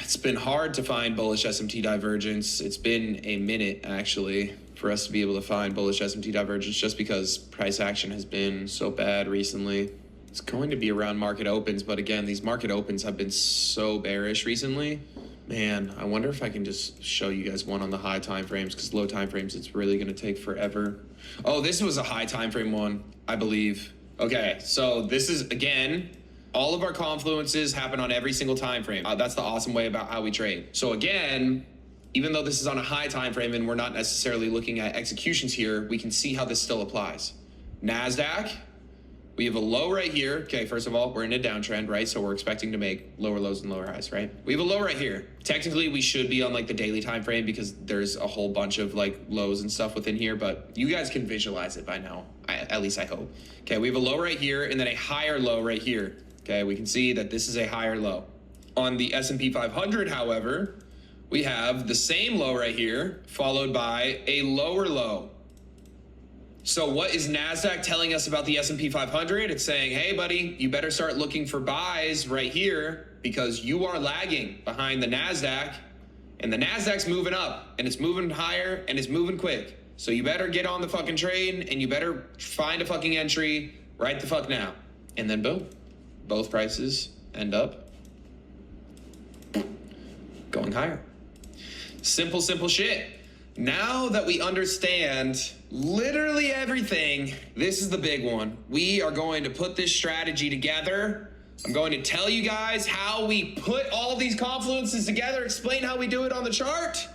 It's been hard to find bullish SMT divergence. It's been a minute, actually, for us to be able to find bullish SMT divergence just because price action has been so bad recently. It's going to be around market opens, but again, these market opens have been so bearish recently. Man, I wonder if I can just show you guys one on the high time frames, because low time frames, it's really going to take forever. Oh, this was a high time frame one, I believe. Okay, so this is, again, all of our confluences happen on every single time frame. That's the awesome way about how we trade. So again, even though this is on a high time frame and we're not necessarily looking at executions here, we can see how this still applies. NASDAQ, we have a low right here. Okay, first of all, we're in a downtrend, right? So we're expecting to make lower lows and lower highs, right? We have a low right here. Technically, we should be on like the daily time frame because there's a whole bunch of like lows and stuff within here, but you guys can visualize it by now. At least I hope. Okay, we have a low right here and then a higher low right here. Okay, we can see that this is a higher low. On the S&P 500, however, we have the same low right here followed by a lower low. So what is NASDAQ telling us about the S&P 500? It's saying, hey, buddy, you better start looking for buys right here because you are lagging behind the NASDAQ, and the NASDAQ's moving up, and it's moving higher, and it's moving quick. So you better get on the fucking trade, and you better find a fucking entry right the fuck now. And then boom, both prices end up going higher. Simple, simple shit. Now that we understand literally everything, this is the big one. We are going to put this strategy together. I'm going to tell you guys how we put all these confluences together, explain how we do it on the chart.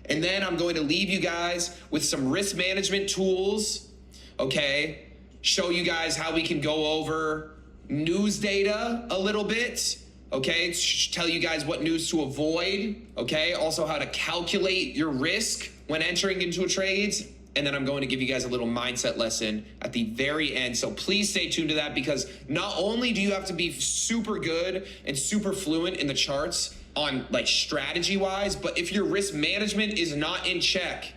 And then I'm going to leave you guys with some risk management tools, okay? Show you guys how we can go over news data a little bit. Okay, tell you guys what news to avoid, okay? Also how to calculate your risk when entering into a trade. And then I'm going to give you guys a little mindset lesson at the very end. So please stay tuned to that, because not only do you have to be super good and super fluent in the charts on like strategy wise, but if your risk management is not in check,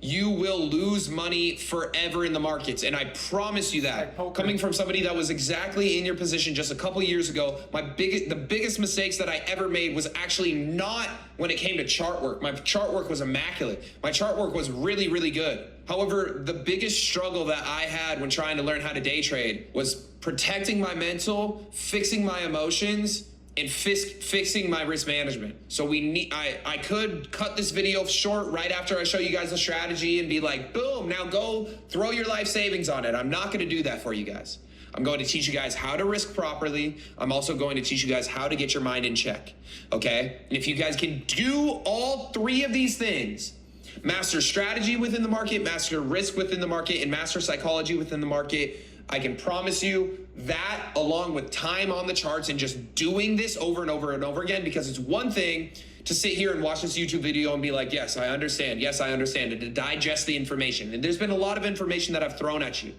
you will lose money forever in the markets. And I promise you that. Coming from somebody that was exactly in your position just a couple years ago, the biggest mistakes that I ever made was actually not when it came to chart work. My chart work was immaculate. My chart work was really, really good. However, the biggest struggle that I had when trying to learn how to day trade was protecting my mental, fixing my emotions, and fixing my risk management. So I could cut this video short right after I show you guys the strategy and be like, boom, now go throw your life savings on it. I'm not gonna do that for you guys. I'm going to teach you guys how to risk properly. I'm also going to teach you guys how to get your mind in check, okay? And if you guys can do all three of these things, master strategy within the market, master risk within the market, and master psychology within the market, I can promise you that, along with time on the charts and just doing this over and over and over again, because it's one thing to sit here and watch this YouTube video and be like, yes, I understand, and to digest the information. And there's been a lot of information that I've thrown at you.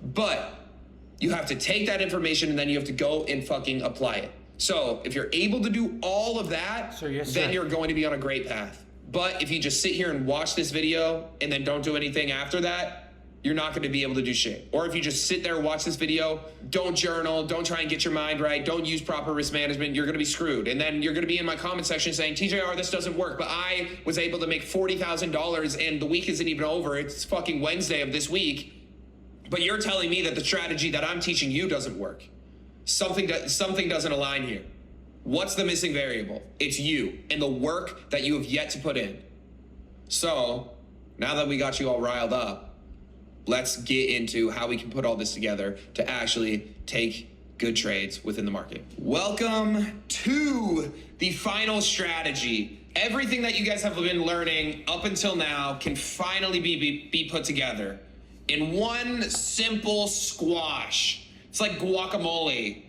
But you have to take that information and then you have to go and fucking apply it. So if you're able to do all of that, then you're going to be on a great path. But if you just sit here and watch this video and then don't do anything after that, you're not going to be able to do shit. Or if you just sit there and watch this video, don't journal, don't try and get your mind right, don't use proper risk management, you're going to be screwed. And then you're going to be in my comment section saying, TJR, this doesn't work, but I was able to make $40,000 and the week isn't even over. It's fucking Wednesday of this week. But you're telling me that the strategy that I'm teaching you doesn't work. Something doesn't align here. What's the missing variable? It's you and the work that you have yet to put in. So now that we got you all riled up, let's get into how we can put all this together to actually take good trades within the market. Welcome to the final strategy. Everything that you guys have been learning up until now can finally be put together in one simple squash. It's like guacamole.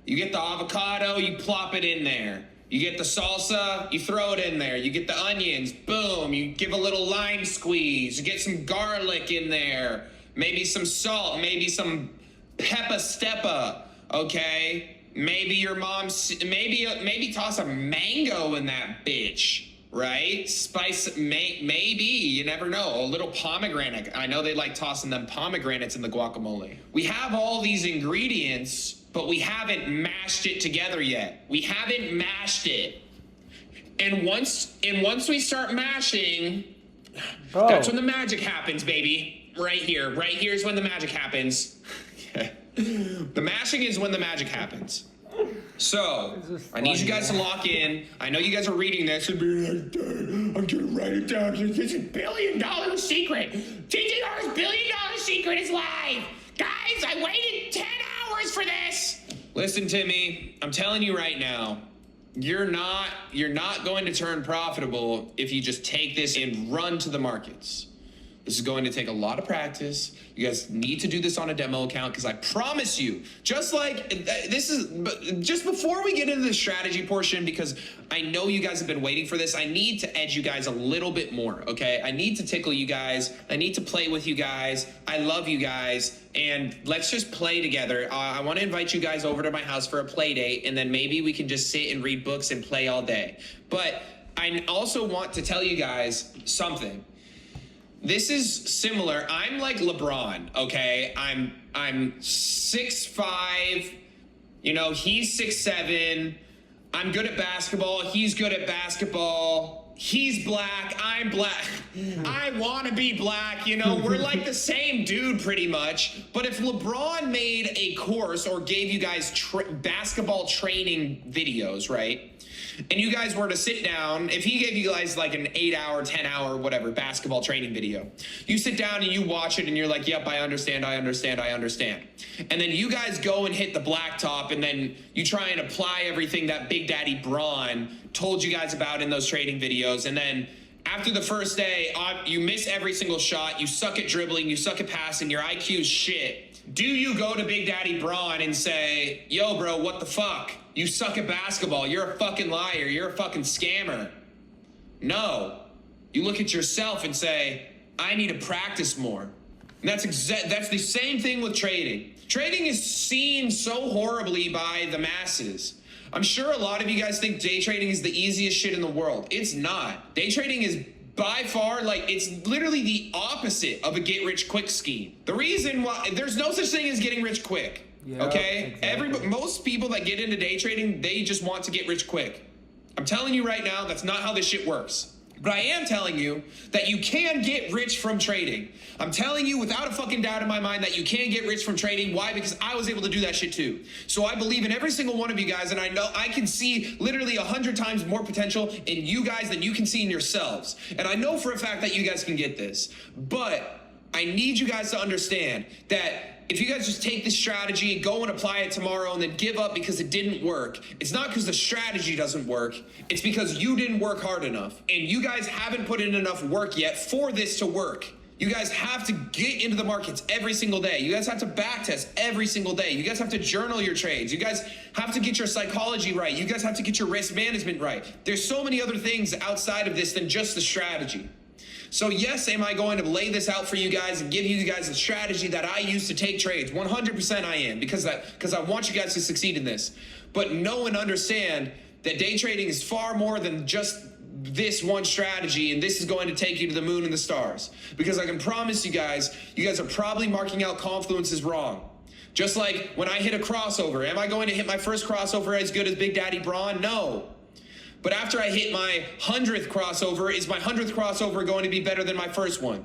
You get the avocado, you plop it in there. You get the salsa, you throw it in there. You get the onions, boom, you give a little lime squeeze. You get some garlic in there. Maybe some salt, maybe some peppa steppa, okay? Maybe your mom's, maybe toss a mango in that bitch, right? Spice, maybe, you never know. A little pomegranate. I know they like tossing them pomegranates in the guacamole. We have all these ingredients, but we haven't mashed it together yet. We haven't mashed it. And once we start mashing, Bro. That's when the magic happens, baby. Right here is when the magic happens. The mashing is when the magic happens. So, I need you guys to lock in. I know you guys are reading this and being like, I'm gonna write it down. This is $1 billion secret. TJR's $1 billion secret is live. Guys, I waited 10 hours for this. Listen to me. I'm telling you right now, you're not going to turn profitable if you just take this and run to the markets. This is going to take a lot of practice. You guys need to do this on a demo account because I promise you, just before we get into the strategy portion, because I know you guys have been waiting for this, I need to edge you guys a little bit more, okay? I need to tickle you guys. I need to play with you guys. I love you guys. And let's just play together. I want to invite you guys over to my house for a play date, and then maybe we can just sit and read books and play all day. But I also want to tell you guys something. This is similar. I'm like LeBron, okay? I'm 6'5", you know, he's 6'7". I'm good at basketball, he's good at basketball. He's black, I'm black. I want to be black, you know, we're like the same dude pretty much. But if LeBron made a course or gave you guys basketball training videos, right? And you guys were to sit down, if he gave you guys like an 8-hour, 10-hour, whatever, basketball training video, you sit down and you watch it and you're like, yep, I understand. And then you guys go and hit the blacktop and then you try and apply everything that Big Daddy Braun told you guys about in those training videos. And then after the first day, you miss every single shot, you suck at dribbling, you suck at passing, your IQ's shit. Do you go to Big Daddy Braun and say, yo, bro, what the fuck? You suck at basketball. You're a fucking liar. You're a fucking scammer. No. You look at yourself and say, I need to practice more. And that's the same thing with trading. Trading is seen so horribly by the masses. I'm sure a lot of you guys think day trading is the easiest shit in the world. It's not. Day trading is by far, like, it's literally the opposite of a get-rich-quick scheme. The reason why, there's no such thing as getting rich quick. Yeah, okay? Exactly. Most people that get into day trading, they just want to get rich quick. I'm telling you right now, that's not how this shit works. But I am telling you that you can get rich from trading. I'm telling you without a fucking doubt in my mind that you can get rich from trading. Why? Because I was able to do that shit too. So I believe in every single one of you guys, and I know I can see literally 100 times more potential in you guys than you can see in yourselves. And I know for a fact that you guys can get this. But I need you guys to understand that if you guys just take this strategy and go and apply it tomorrow and then give up because it didn't work, it's not because the strategy doesn't work. It's because you didn't work hard enough. And you guys haven't put in enough work yet for this to work. You guys have to get into the markets every single day. You guys have to backtest every single day. You guys have to journal your trades. You guys have to get your psychology right. You guys have to get your risk management right. There's so many other things outside of this than just the strategy. So yes, am I going to lay this out for you guys and give you guys a strategy that I use to take trades? 100% I am, because I want you guys to succeed in this. But know and understand that day trading is far more than just this one strategy, and this is going to take you to the moon and the stars. Because I can promise you guys are probably marking out confluences wrong. Just like when I hit a crossover, am I going to hit my first crossover as good as Big Daddy Braun? No. But after I hit my 100th crossover, is my 100th crossover going to be better than my first one?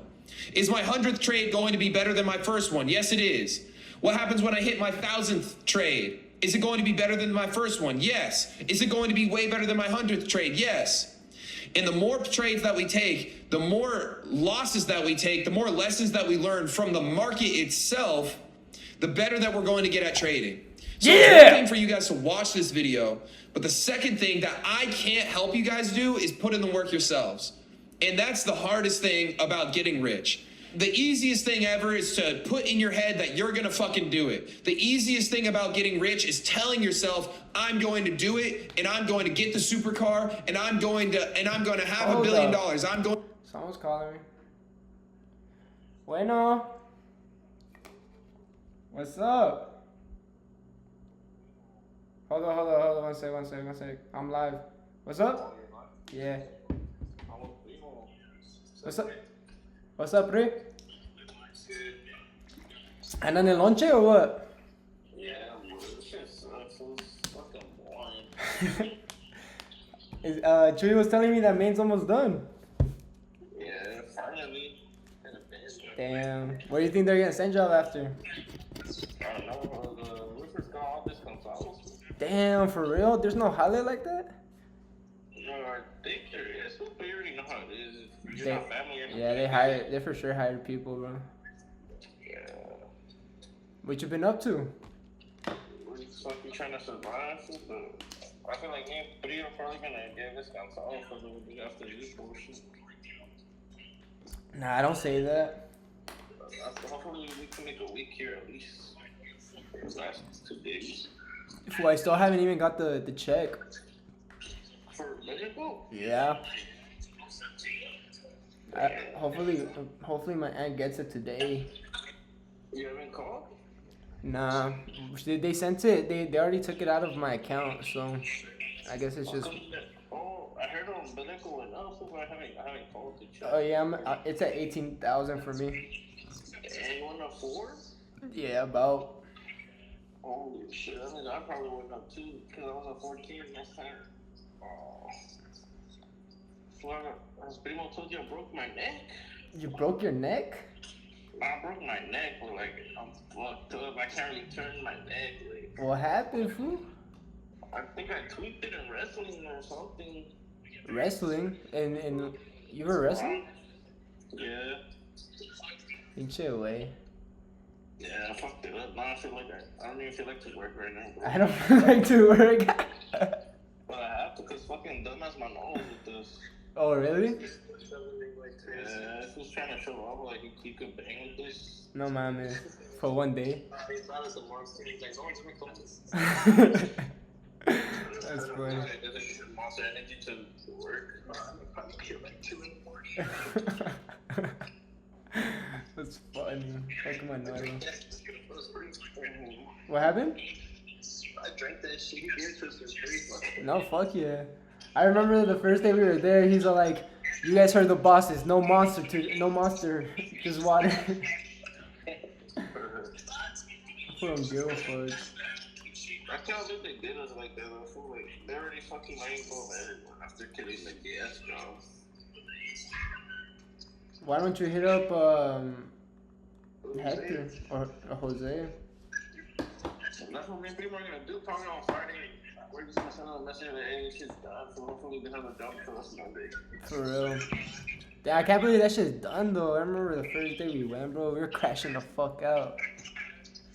Is my 100th trade going to be better than my first one? Yes, it is. What happens when I hit my 1,000th trade? Is it going to be better than my first one? Yes. Is it going to be way better than my 100th trade? Yes. And the more trades that we take, the more losses that we take, the more lessons that we learn from the market itself, the better that we're going to get at trading. So it's one thing for you guys to watch this video, but the second thing that I can't help you guys do is put in the work yourselves. And that's the hardest thing about getting rich. The easiest thing ever is to put in your head that you're gonna fucking do it. The easiest thing about getting rich is telling yourself, I'm going to do it, and I'm going to get the supercar, and I'm going to have $1 billion. I'm going. Someone's calling me. Bueno. What's up? Hold on. One sec. I'm live. What's up? Yeah. What's up, Pri? And on el lonche or what? Yeah, it's fucking boring. Chewy was telling me that main's almost done. Yeah, finally. Damn. What do you think they're gonna send y'all after? I don't know, the roofers got all this consults. Damn, for real? There's no highlight like that? No, I think there is, but you already know how it is. You're not family anymore. Yeah, they for sure hired people, bro. Yeah. What you been up to? We're just fucking trying to survive, but I feel like me and Pri are probably gonna get this consult for the week after this bullshit. Nah, don't say that. Hopefully we can make a week here at least. For the last 2 days. Fool, I still haven't even got the check. For medical? Yeah. Hopefully my aunt gets it today. You haven't called? Nah, they sent it. They already took it out of my account, so I guess it's just. Oh, I heard on medical and else, but I haven't called to check. Oh yeah, it's at 18,000 for me. And you went up 4? Yeah, about. Holy shit! That means I probably went up 2 because I was at 14 last time. Oh. Well, as Primo told you, I broke my neck. You broke your neck? I broke my neck, but like I'm fucked up. I can't really turn my neck. Like, What happened, fool? I think I tweaked it in wrestling or something. Wrestling? And you were wrestling? Yeah. Pinche way. Yeah, I fucked it up. Now I feel like I don't even feel like to work right now, bro. I don't like to work. But I have to, cause fucking dumbass my nose with this. Oh, really? Yeah, if he's trying to show off like he could bang with this. No, man. For one day. That's funny. Monster energy to work. That's funny. Fuck my nose. What happened? I drank that shitty beer twister. No, fuck yeah. I remember the first day we were there, he's all like, you guys heard the bosses, no monster, just water. From Guildford. I can't believe they did us like that. I feel like they already fucking letting go of everyone after killing the gas job. Why don't you hit up Hector or Jose? That's what me and people are gonna do probably on Friday. We're just gonna send them a message that hey, this shit's done, so hopefully they have a job for us Monday. For real. Yeah, I can't believe that shit's done though. I remember the first day we went, bro. We were crashing the fuck out.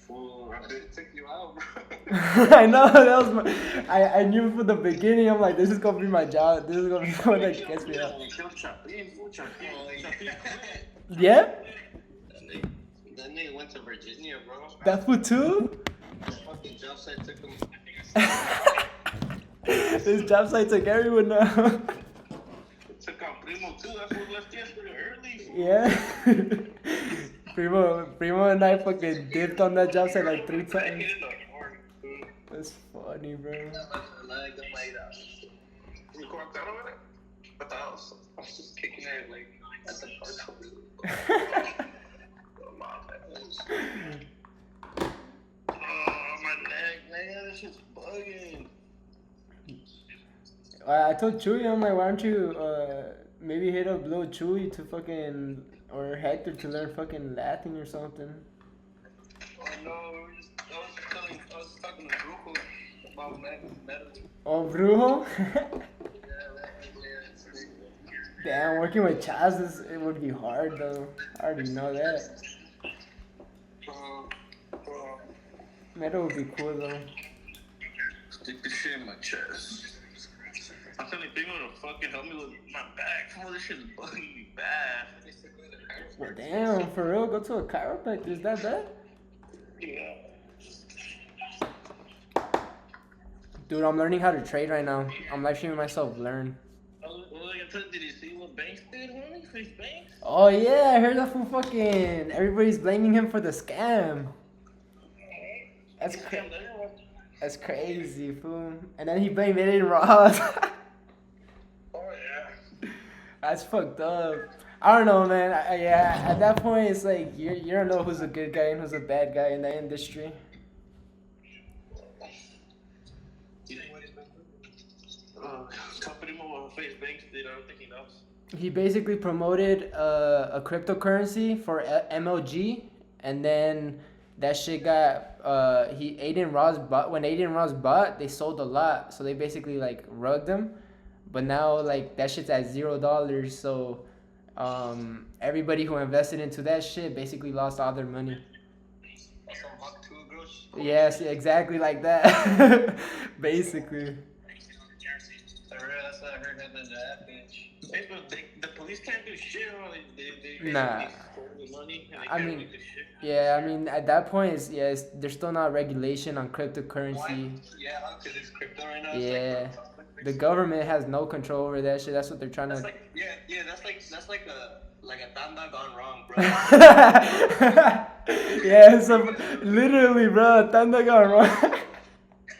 Fool, I didn't take you out, bro. I know, that was my. I knew from the beginning. I'm like, this is gonna be my job. This is gonna be the one that gets me out. Yeah? Then they went to Virginia, bro. That fool too? The fucking job site took them. This job site took everyone now. Took out Primo too. That's what left yesterday early. Yeah. Primo and I fucking dipped on that job site like 3 times. That's funny, bro. You walked out of it? I thought I was just kicking it like at the park. Oh, my neck, man. This shit's bugging. I told Chewy, I'm like, why don't you maybe hit up Lil Chewy to fucking, or Hector to learn fucking Latin or something. Oh no, I was talking to Brujo about medicine. Oh, Brujo? Damn, working with Chaz, it would be hard though. I already know that. Metal would be cool though. Stick this shit in my chest. I'm telling you, people to fucking help me with my back. Fool, this shit's bugging me bad. Well, damn, for real, go to a chiropractor. Is that bad? Yeah. Dude, I'm learning how to trade right now. I'm live streaming myself learn. Did you see what Banks did, homie? Face Banks? Oh yeah, I heard that from fucking. Everybody's blaming him for the scam. That's crazy, fool. And then he blamed it in Ross. Oh yeah. That's fucked up. I don't know, man. Yeah, at that point, it's like you don't know who's a good guy and who's a bad guy in the industry. Company more Face Banks did. I don't think he knows. He basically promoted a cryptocurrency for MLG, and then that shit got Aiden Ross bought. When Aiden Ross bought, they sold a lot, so they basically like rugged him. But now like that shit's at $0, so everybody who invested into that shit basically lost all their money. Yes, exactly like that. Basically. That's what I heard him in that bitch. The police can't do shit. They Nah. stole the money and they I can't mean, do shit. yeah, I mean, at that point, there's still not regulation on cryptocurrency. Why? Yeah, because it's crypto right now. Yeah, It's like, the government has no control over that shit. That's what they're trying that's to. like, yeah, that's like a tanda gone wrong, bro. Yeah, so literally, bro, Thunder got wrong.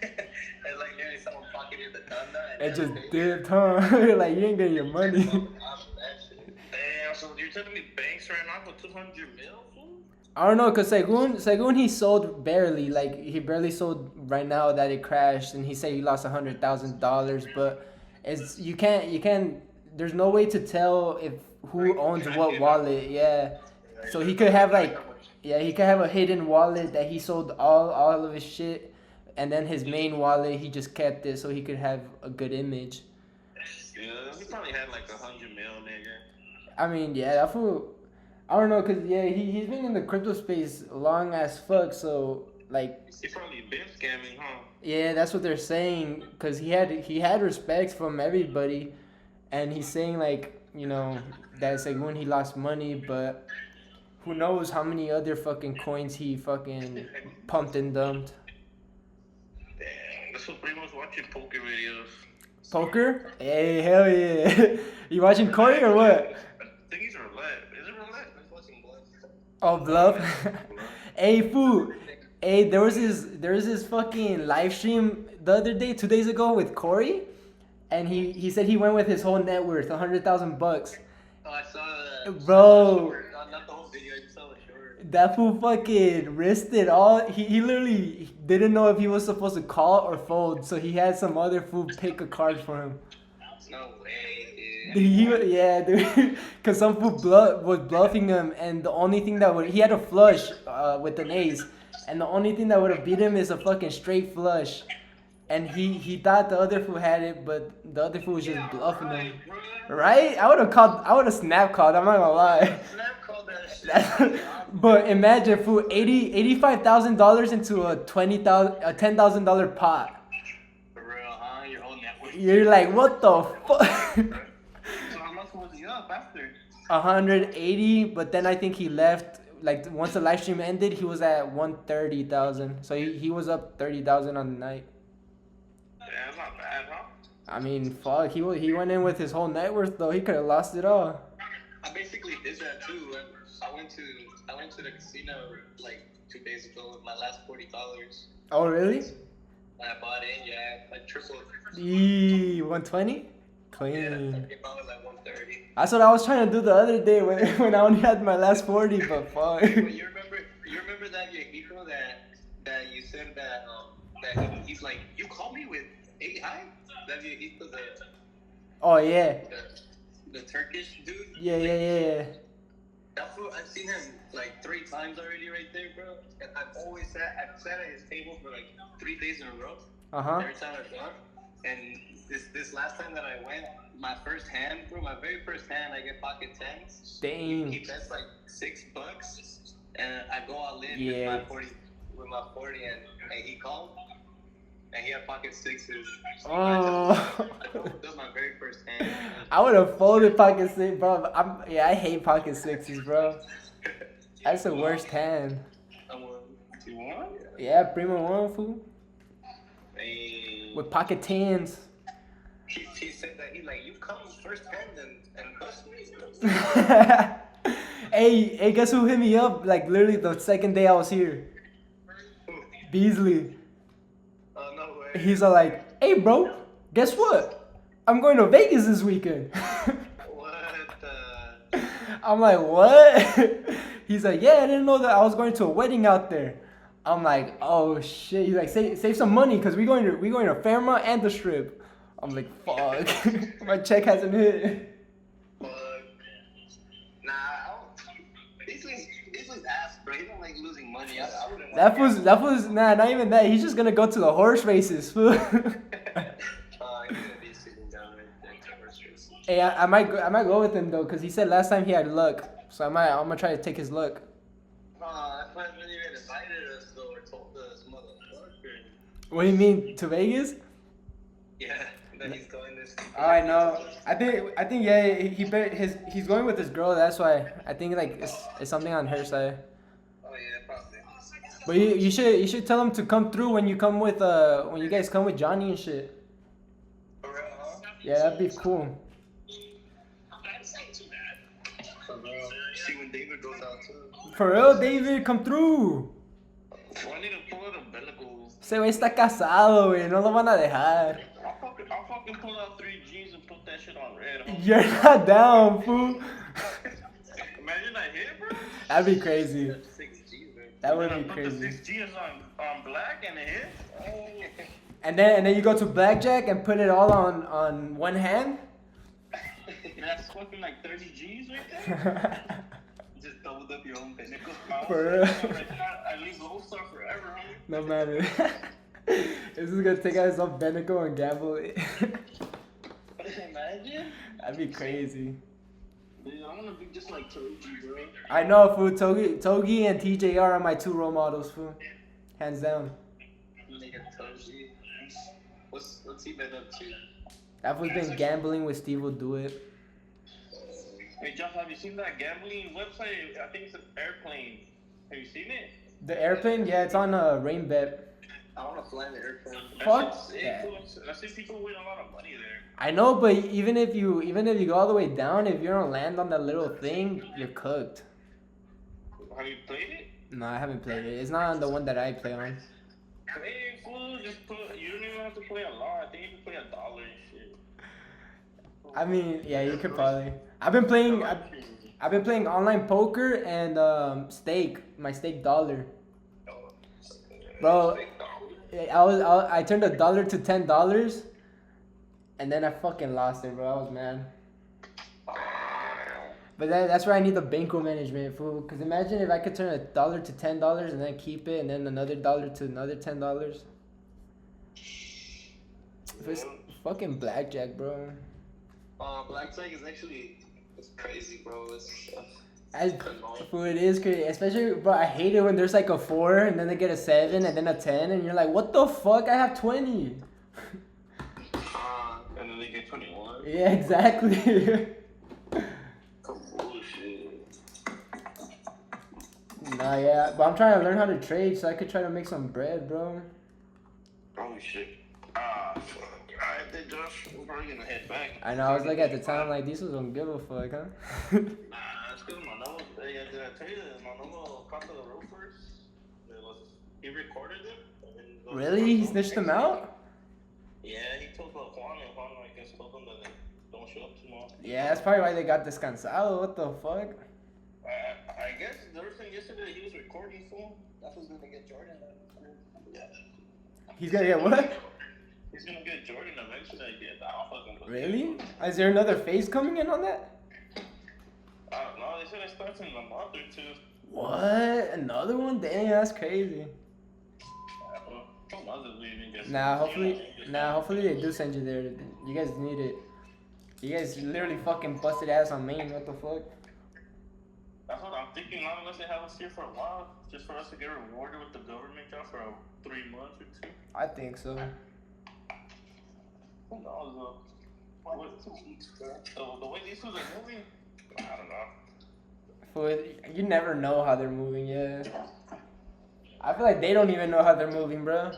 It's like nearly someone pocketed the tanda It just dipped, huh? Like you ain't getting your money. Damn, so you're telling me Banks right now for 200 mil? I don't know, cause Segun he sold barely, like he barely sold right now that it crashed, and he said he lost $100,000. But it's you can't. There's no way to tell if who owns what wallet. Yeah, so he could have like, he could have a hidden wallet that he sold all of his shit, and then his main wallet he just kept it so he could have a good image. Yeah, he probably had like 100 mil, nigga. I mean, yeah, that fool. I don't know, cause he's been in the crypto space long as fuck. So like, He probably been scamming, huh? yeah, that's what they're saying. Cause he had respect from everybody, and he's saying like, you know, that's like when he lost money, but who knows how many other fucking coins he fucking pumped and dumped. Damn, that's what pretty much watching poker videos. Poker? Hey, hell yeah! You watching Corey or what? I think he's roulette. Is it roulette? I'm watching bluff. Oh, bluff. Hey, fool. Hey, there was this fucking live stream the other day, 2 days ago with Corey, and he said he went with his whole net worth, $100,000. Oh, I saw that. Bro, Not the whole video, I just saw the short. that fool fucking risked it all. He literally didn't know if he was supposed to call or fold, so he had some other fool pick a card for him. No way, dude. Yeah, dude. Cause some fool was bluffing him, and the only thing that he had a flush with an ace, and the only thing that would have beat him is a fucking straight flush, and he thought the other fool had it, but the other fool was just bluffing him. Right? I would have snap called. I'm not gonna lie. Snap called that shit. But imagine fool, $85,000 into a $10,000 pot. For real, huh? Your whole network. You're like, what the fuck? So how much was he up after? 180, but then I think he left. Like once the live stream ended, he was at 130,000. So he was up 30,000 on the night. Yeah, that's not bad, huh? I mean, fuck. He went in with his whole net worth though. He could have lost it all. I basically did that too. I went to the casino like 2 days ago with my last $40. Oh really? I bought in, yeah, I tripled. 120? Clean. Yeah, I bought it like 130. That's what I was trying to do the other day when I only had my last 40, but fuck. But you remember that viejito that you said that he's like, you called me with 8 high? That viejito, Oh yeah. the Turkish dude? Yeah. That fool, I've seen him like 3 times already right there, bro. And I've sat at his table for like 3 days in a row. Every time I've gone. And this last time that I went, my first hand, bro, my very first hand, I get pocket 10s. Damn. He bets like $6, and I go all in Yeah. with my 40. with my 40 and he called and he had pocket sixes. Oh. That was my very first hand. I would have folded pocket six, bro. I hate pocket sixes, bro. That's the worst hand. You won? Yeah, Primo one, fool. Hey. With pocket tens. He said that you come first hand and bust me. Hey, guess who hit me up? Like literally the second day I was here. Beasley. Oh, no way. He's all like, hey, bro, guess what? I'm going to Vegas this weekend. What the? I'm like, what? He's like, yeah, I didn't know that I was going to a wedding out there. I'm like, oh shit. He's like, save some money because we going to Fairmont and the Strip. I'm like, fuck. My check hasn't hit. Fuck. Nah, this was ass, bro. He don't like losing money. I wouldn't. That was nah, not even that. He's just gonna go to the horse races, fool. He's gonna be sitting down right there to horse races. Hey, I might go with him though, cause he said last time he had luck. So I'm gonna try to take his luck. That man really invited us though, or told us, motherfucker. What do you mean, to Vegas? Yeah, that he's going this. Oh, I know. I think yeah, he's going with his girl. That's why I think like it's something on her side. Oh yeah, probably. But you should tell him to come through when you guys come with Johnny and shit. For real, huh? Yeah, that'd be cool. For real. See when David goes out too. For real, David, come through. I need to pull out a bellicles. Ese güey está casado, güey. No lo van a dejar. I'll fucking pull out 3 G's and put that shit on red. Homie. You're not down, fool. Imagine I hit, bro. That'd be crazy. 6 G's, man. That would And I be put crazy. the 6 G's on black and it hit. And then you go to blackjack and put it all on one hand. That's fucking like 30 G's right there. Just doubled up your own pinnacle. For real. I leave Gold Star forever, homie. No matter. This is gonna take out his own Beneco and gamble it. Imagine. That'd be crazy. Dude, I wanna be just like Toji, bro. I know, fool. Togi and TJR are my 2 role models, fool. Hands down. Nigga Toji. What's he been up to? That fool's been gambling with Steve will do it. Hey, Josh, have you seen that gambling website? I think it's an airplane. Have you seen it? The airplane? Yeah, it's on Rain Bet. I want to fly in the airplane. Fuck. Yeah. I see people win a lot of money there. I know, but even if you go all the way down, if you don't land on that little thing, you're cooked. Have you played it? No, I haven't played it. It's not on the one that I play on. Hey, fool, you don't even have to play a lot. I think you can play $1 and shit. I mean, yeah, you could probably. I've been playing online poker and my stake dollar. Bro, I turned $1 to $10, and then I fucking lost it, bro. I was mad. But that's where I need the bankroll management, fool. Cause imagine if I could turn $1 to $10 and then keep it, and then another $1 to another $10. It's fucking blackjack, bro. Blackjack is actually it's crazy, bro. Fool, it is crazy. Especially, bro, I hate it when there's like a 4 and then they get a 7 and then a 10 and you're like, what the fuck? I have 20. And then they get 21. Yeah, exactly. Some bullshit. Nah, yeah, but I'm trying to learn how to trade so I could try to make some bread, bro. Oh shit. Fuck. Alright then, Josh. We're probably gonna head back. I know, I was like at the time, like, these ones don't give a fuck, huh? Nah, it's good. Manolo, did I tell you that Manolo caught the roofers? He recorded them. Really? He snitched them out? Yeah, he told Juan, and Juan, I guess, told them that they don't show up tomorrow. Yeah, that's probably why they got descansado. What the fuck? I guess they were saying yesterday he was recording for. That was gonna get Jordan. Yeah. He's gonna get what? He's gonna get Jordan eventually. I don't fucking believe Really? it. Is there another phase coming in on that? I don't know. They said it starts in a month or 2. What? Another one? Damn, that's crazy. Some others leaving. Hopefully they do send you there. You guys need it. You guys literally fucking busted ass on Maine. What the fuck? That's what I'm thinking not unless they have us here for a while, just for us to get rewarded with the government job for 3 months or 2. I think so. Who knows though? The way these dudes are moving, I don't know. You never know how they're moving, yeah. I feel like they don't even know how they're moving, bro.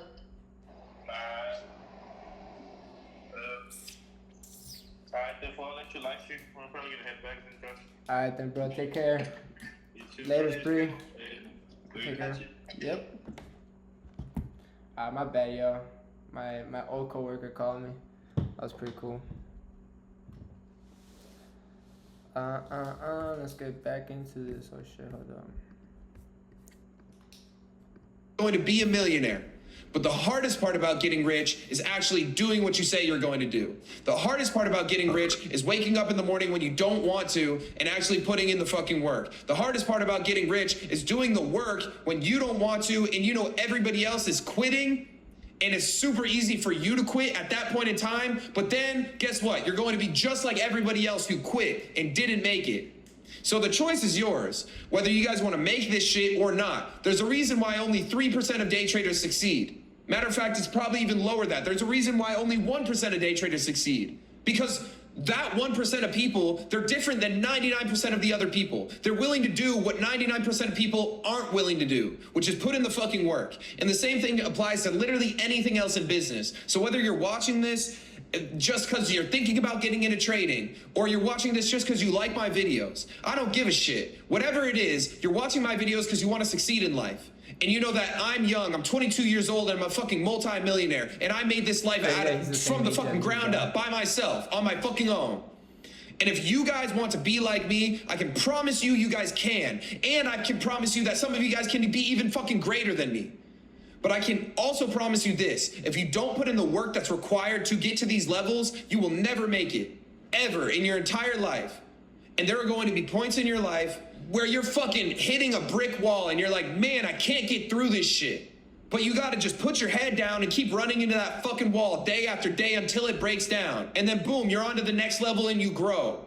Alright, then, I'll let you live stream. We're probably gonna head back then, Josh. Alright then, bro. Take care. Later, Bree. Take care. Yep. My bad, yo. My old coworker called me. That was pretty cool. Let's get back into this. Oh shit, hold on. Going to be a millionaire. But the hardest part about getting rich is actually doing what you say you're going to do. The hardest part about getting rich is waking up in the morning when you don't want to and actually putting in the fucking work. The hardest part about getting rich is doing the work when you don't want to and you know everybody else is quitting. And it's super easy for you to quit at that point in time. But then guess what? You're going to be just like everybody else who quit and didn't make it. So the choice is yours, whether you guys want to make this shit or not. There's a reason why only 3% of day traders succeed. Matter of fact, it's probably even lower than that. There's a reason why only 1% of day traders succeed. Because that 1% of people, they're different than 99% of the other people. They're willing to do what 99% of people aren't willing to do, which is put in the fucking work. And the same thing applies to literally anything else in business. So whether you're watching this just because you're thinking about getting into trading, or you're watching this just because you like my videos, I don't give a shit. Whatever it is, you're watching my videos because you want to succeed in life. And you know that I'm young, I'm 22 years old, and I'm a fucking multi-millionaire. And I made this life from the fucking ground up by myself, on my fucking own. And if you guys want to be like me, I can promise you, you guys can. And I can promise you that some of you guys can be even fucking greater than me. But I can also promise you this, if you don't put in the work that's required to get to these levels, you will never make it, ever, in your entire life. And there are going to be points in your life where you're fucking hitting a brick wall and you're like, man, I can't get through this shit. But you gotta just put your head down and keep running into that fucking wall day after day until it breaks down. And then boom, you're on to the next level and you grow.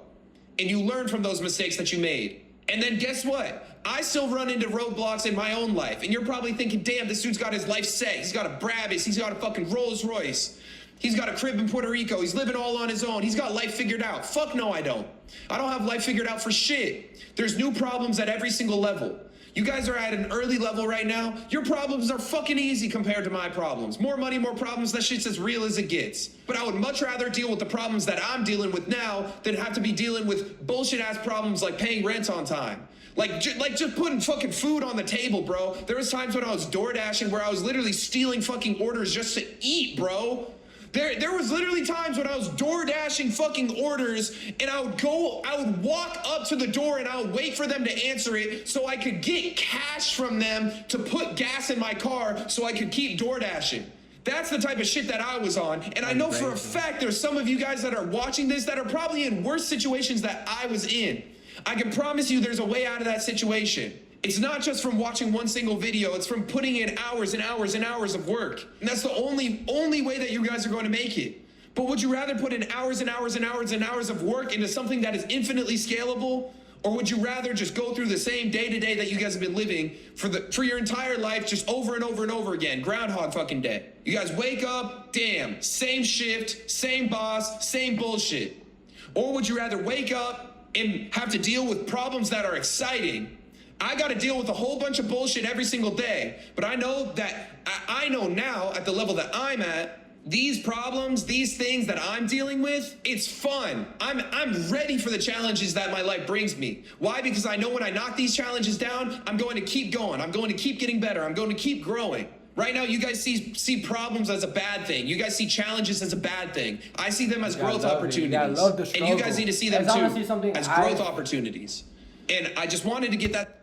And you learn from those mistakes that you made. And then guess what? I still run into roadblocks in my own life. And you're probably thinking, damn, this dude's got his life set. He's got a Brabus, he's got a fucking Rolls Royce. He's got a crib in Puerto Rico. He's living all on his own. He's got life figured out. Fuck no, I don't. I don't have life figured out for shit. There's new problems at every single level. You guys are at an early level right now. Your problems are fucking easy compared to my problems. More money, more problems. That shit's as real as it gets. But I would much rather deal with the problems that I'm dealing with now than have to be dealing with bullshit ass problems like paying rent on time. Like just putting fucking food on the table, bro. There was times when I was door dashing where I was literally stealing fucking orders just to eat, bro. There was literally times when I was door dashing fucking orders and I would walk up to the door and I would wait for them to answer it so I could get cash from them to put gas in my car so I could keep door dashing. That's the type of shit that I was on. And I know for a fact there's some of you guys that are watching this that are probably in worse situations that I was in. I can promise you there's a way out of that situation. It's not just from watching one single video, it's from putting in hours and hours and hours of work. And that's the only way that you guys are going to make it. But would you rather put in hours and hours and hours and hours of work into something that is infinitely scalable? Or would you rather just go through the same day-to-day that you guys have been living for your entire life, just over and over and over again, Groundhog fucking Day? You guys wake up, damn, same shift, same boss, same bullshit. Or would you rather wake up and have to deal with problems that are exciting? I got to deal with a whole bunch of bullshit every single day, but I know that I know now at the level that I'm at, these problems, these things that I'm dealing with, it's fun. I'm ready for the challenges that my life brings me. Why? Because I know when I knock these challenges down, I'm going to keep going. I'm going to keep getting better. I'm going to keep growing. Right now, you guys see problems as a bad thing. You guys see challenges as a bad thing. I see them as growth opportunities. And you guys need to see them too as growth opportunities. And I just wanted to get that.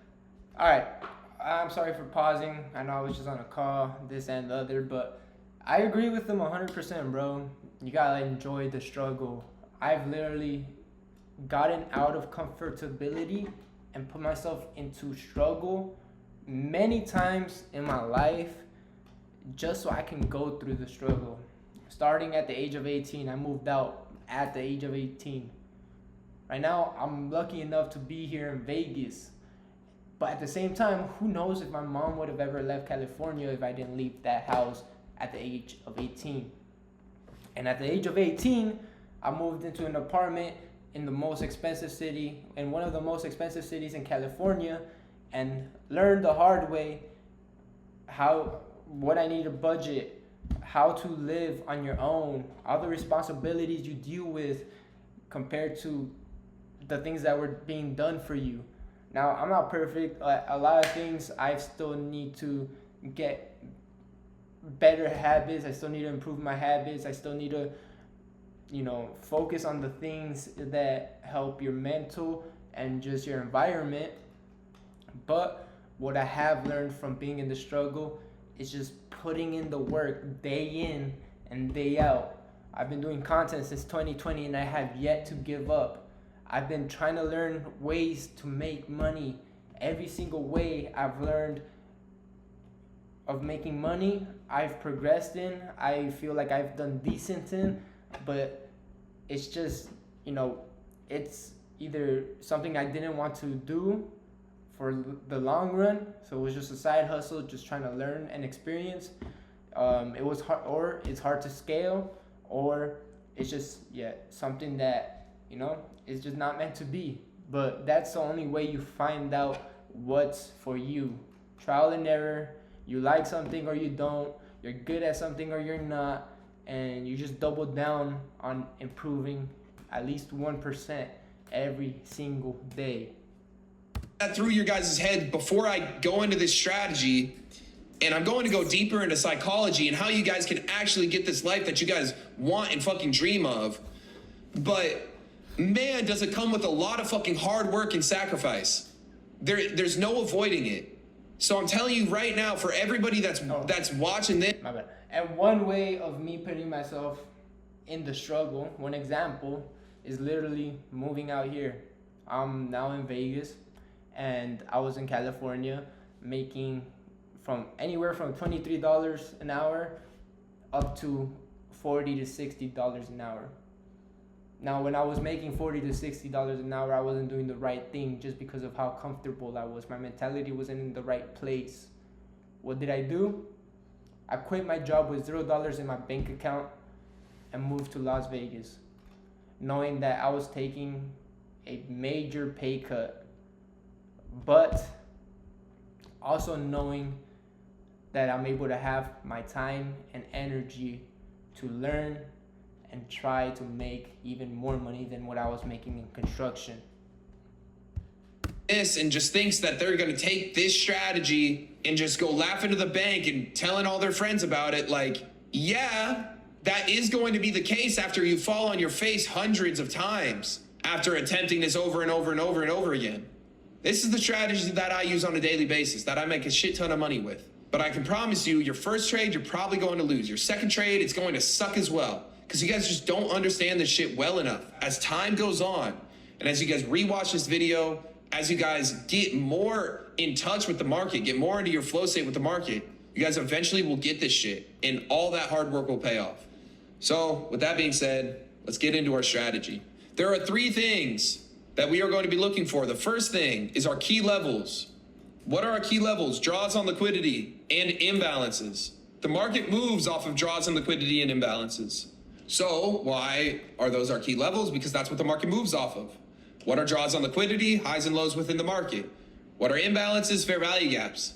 All right, I'm sorry for pausing. I know I was just on a call, this and the other, but I agree with them 100%, bro. You gotta enjoy the struggle. I've literally gotten out of comfortability and put myself into struggle many times in my life just so I can go through the struggle. Starting at the age of 18, I moved out at the age of 18. Right now, I'm lucky enough to be here in Vegas. But at the same time, who knows if my mom would have ever left California if I didn't leave that house at the age of 18. And at the age of 18, I moved into an apartment in the most expensive city, in one of the most expensive cities in California, and learned the hard way what I need to budget, how to live on your own, all the responsibilities you deal with compared to the things that were being done for you. Now, I'm not perfect. A lot of things I still need to get better habits. I still need to improve my habits. I still need to, focus on the things that help your mental and just your environment. But what I have learned from being in the struggle is just putting in the work day in and day out. I've been doing content since 2020 and I have yet to give up. I've been trying to learn ways to make money. Every single way I've learned of making money, I've progressed in. I feel like I've done decent in, but it's just, it's either something I didn't want to do for the long run, so it was just a side hustle, just trying to learn and experience. It was hard, or it's hard to scale, or it's just something that is just not meant to be. But that's the only way you find out what's for you. Trial and error. You like something or you don't. You're good at something or you're not, and you just double down on improving at least 1% every single day. That through your guys' head before I go into this strategy, and I'm going to go deeper into psychology and how you guys can actually get this life that you guys want and fucking dream of. But man, does it come with a lot of fucking hard work and sacrifice. There's no avoiding it. So I'm telling you right now, for everybody that's watching this. My bad. And one way of me putting myself in the struggle, one example, is literally moving out here. I'm now in Vegas, and I was in California making from anywhere from $23 an hour up to $40 to $60 an hour. Now, when I was making $40 to $60 an hour, I wasn't doing the right thing just because of how comfortable I was. My mentality wasn't in the right place. What did I do? I quit my job with $0 in my bank account and moved to Las Vegas, knowing that I was taking a major pay cut, but also knowing that I'm able to have my time and energy to learn and try to make even more money than what I was making in construction. This and just thinks that they're going to take this strategy and just go laughing to the bank and telling all their friends about it. Like, yeah, that is going to be the case after you fall on your face hundreds of times after attempting this over and over and over and over again. This is the strategy that I use on a daily basis, that I make a shit ton of money with. But I can promise you, your first trade, you're probably going to lose. Your second trade, it's going to suck as well. Because you guys just don't understand this shit well enough. As time goes on, and as you guys rewatch this video, as you guys get more in touch with the market, get more into your flow state with the market, you guys eventually will get this shit, and all that hard work will pay off. So, with that being said, let's get into our strategy. There are 3 things that we are going to be looking for. The first thing is our key levels. What are our key levels? Draws on liquidity and imbalances. The market moves off of draws on liquidity and imbalances. So why are those our key levels? Because that's what the market moves off of. What are draws on liquidity? Highs and lows within the market. What are imbalances? Fair value gaps.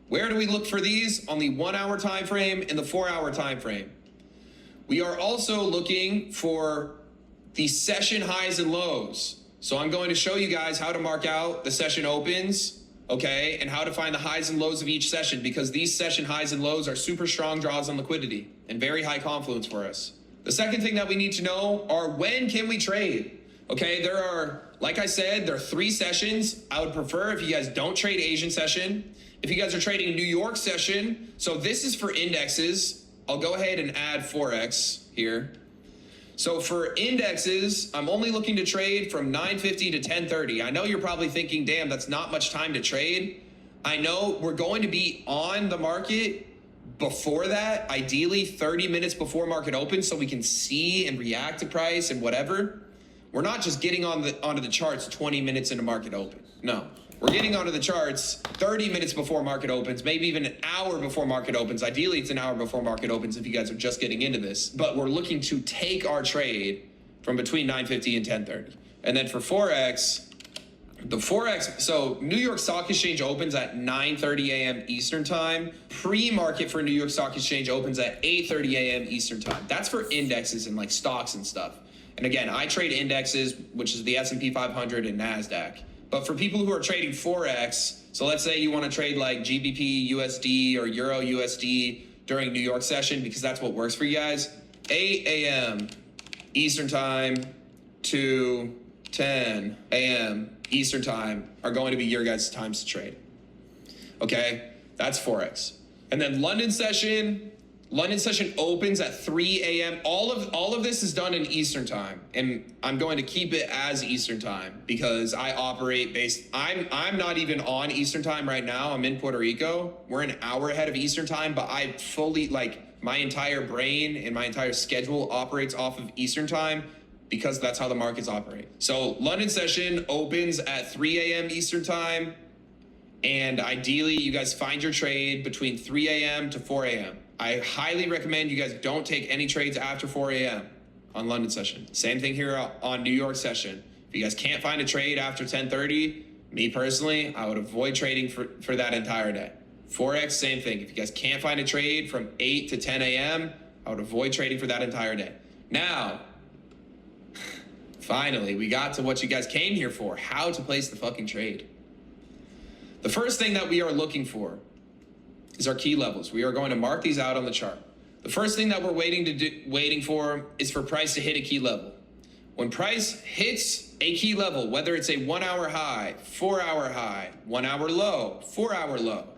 Where do we look for these? On the 1 hour time frame and the 4 hour time frame. We are also looking for the session highs and lows. So I'm going to show you guys how to mark out the session opens, okay, and how to find the highs and lows of each session, because these session highs and lows are super strong draws on liquidity and very high confluence for us. The second thing that we need to know are when can we trade? Okay, there are, like I said, there are 3 sessions. I would prefer if you guys don't trade Asian session. If you guys are trading New York session, so this is for indexes. I'll go ahead and add Forex here. So for indexes, I'm only looking to trade from 9:50 to 10:30. I know you're probably thinking, damn, that's not much time to trade. I know we're going to be on the market before that, ideally 30 minutes before market open, so we can see and react to price and whatever. We're not just getting onto the charts 20 minutes into market open. No, we're getting onto the charts 30 minutes before market opens, maybe even an hour before market opens. Ideally, it's an hour before market opens if you guys are just getting into this. But we're looking to take our trade from between 9:50 and 10:30. And then for Forex, the Forex, so New York Stock Exchange opens at 9:30 a.m. Eastern time. Pre-market for New York Stock Exchange opens at 8:30 a.m. Eastern time. That's for indexes and like stocks and stuff. And again, I trade indexes, which is the S&P 500 and NASDAQ. But for people who are trading Forex, so let's say you want to trade like GBP USD or Euro USD during New York session, because that's what works for you guys, 8 a.m. Eastern time to 10 a.m. Eastern time are going to be your guys' times to trade. Okay, that's Forex. And then London session opens at 3 a.m. All of this is done in Eastern time, and I'm going to keep it as Eastern time because I operate based. I'm not even on Eastern time right now. I'm in Puerto Rico. We're an hour ahead of Eastern time, but I fully, like, my entire brain and my entire schedule operates off of Eastern time, because that's how the markets operate. So London session opens at 3 a.m. Eastern time. And ideally, you guys find your trade between 3 a.m. to 4 a.m. I highly recommend you guys don't take any trades after 4 a.m. on London session. Same thing here on New York session. If you guys can't find a trade after 10:30, me personally, I would avoid trading for that entire day. Forex, same thing. If you guys can't find a trade from 8 to 10 a.m., I would avoid trading for that entire day. Now, finally, we got to what you guys came here for, how to place the fucking trade. The first thing that we are looking for is our key levels. We are going to mark these out on the chart. The first thing that we're waiting for is for price to hit a key level. When price hits a key level, whether it's a 1 hour high, 4 hour high, 1 hour low, 4 hour low,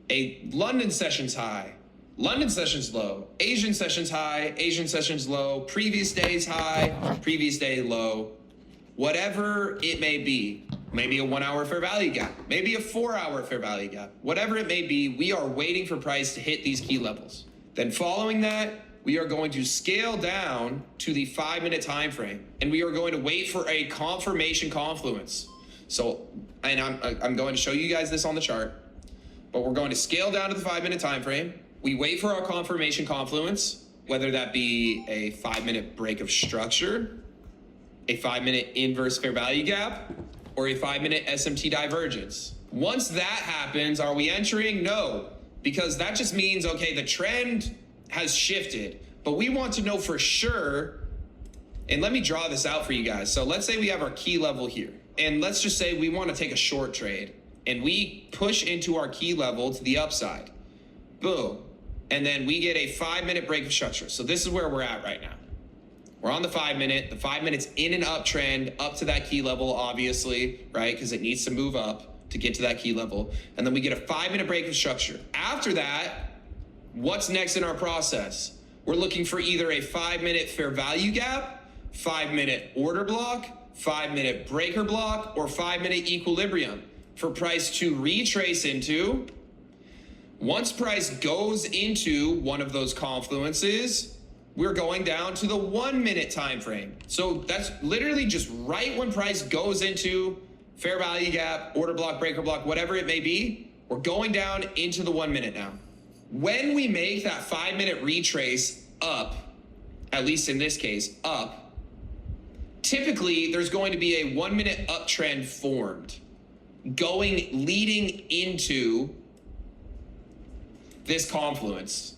a London sessions high, London sessions low, Asian sessions high, Asian sessions low, previous days high, previous day low, whatever it may be, maybe a 1 hour fair value gap, maybe a 4 hour fair value gap, whatever it may be, we are waiting for price to hit these key levels. Then following that, we are going to scale down to the 5-minute time frame, and we are going to wait for a confirmation confluence. So, and I'm going to show you guys this on the chart, but we're going to scale down to the 5-minute time frame. We wait for our confirmation confluence, whether that be a 5-minute break of structure, a 5-minute inverse fair value gap, or a 5-minute SMT divergence. Once that happens, are we entering? No, because that just means, okay, the trend has shifted, but we want to know for sure. And let me draw this out for you guys. So let's say we have our key level here, and let's just say we want to take a short trade, and we push into our key level to the upside. Boom. And then we get a 5-minute break of structure. So this is where we're at right now. We're on the 5-minute. The 5 minutes in an uptrend up to that key level, obviously, right? Because it needs to move up to get to that key level. And then we get a 5-minute break of structure. After that, what's next in our process? We're looking for either a 5-minute fair value gap, 5-minute order block, 5-minute breaker block, or 5-minute equilibrium for price to retrace into. Once price goes into one of those confluences, we're going down to the 1-minute time frame. So that's literally just right when price goes into fair value gap, order block, breaker block, whatever it may be, we're going down into the 1 minute now. When we make that 5-minute retrace up, at least in this case, up, typically there's going to be a 1-minute uptrend formed, leading into this confluence,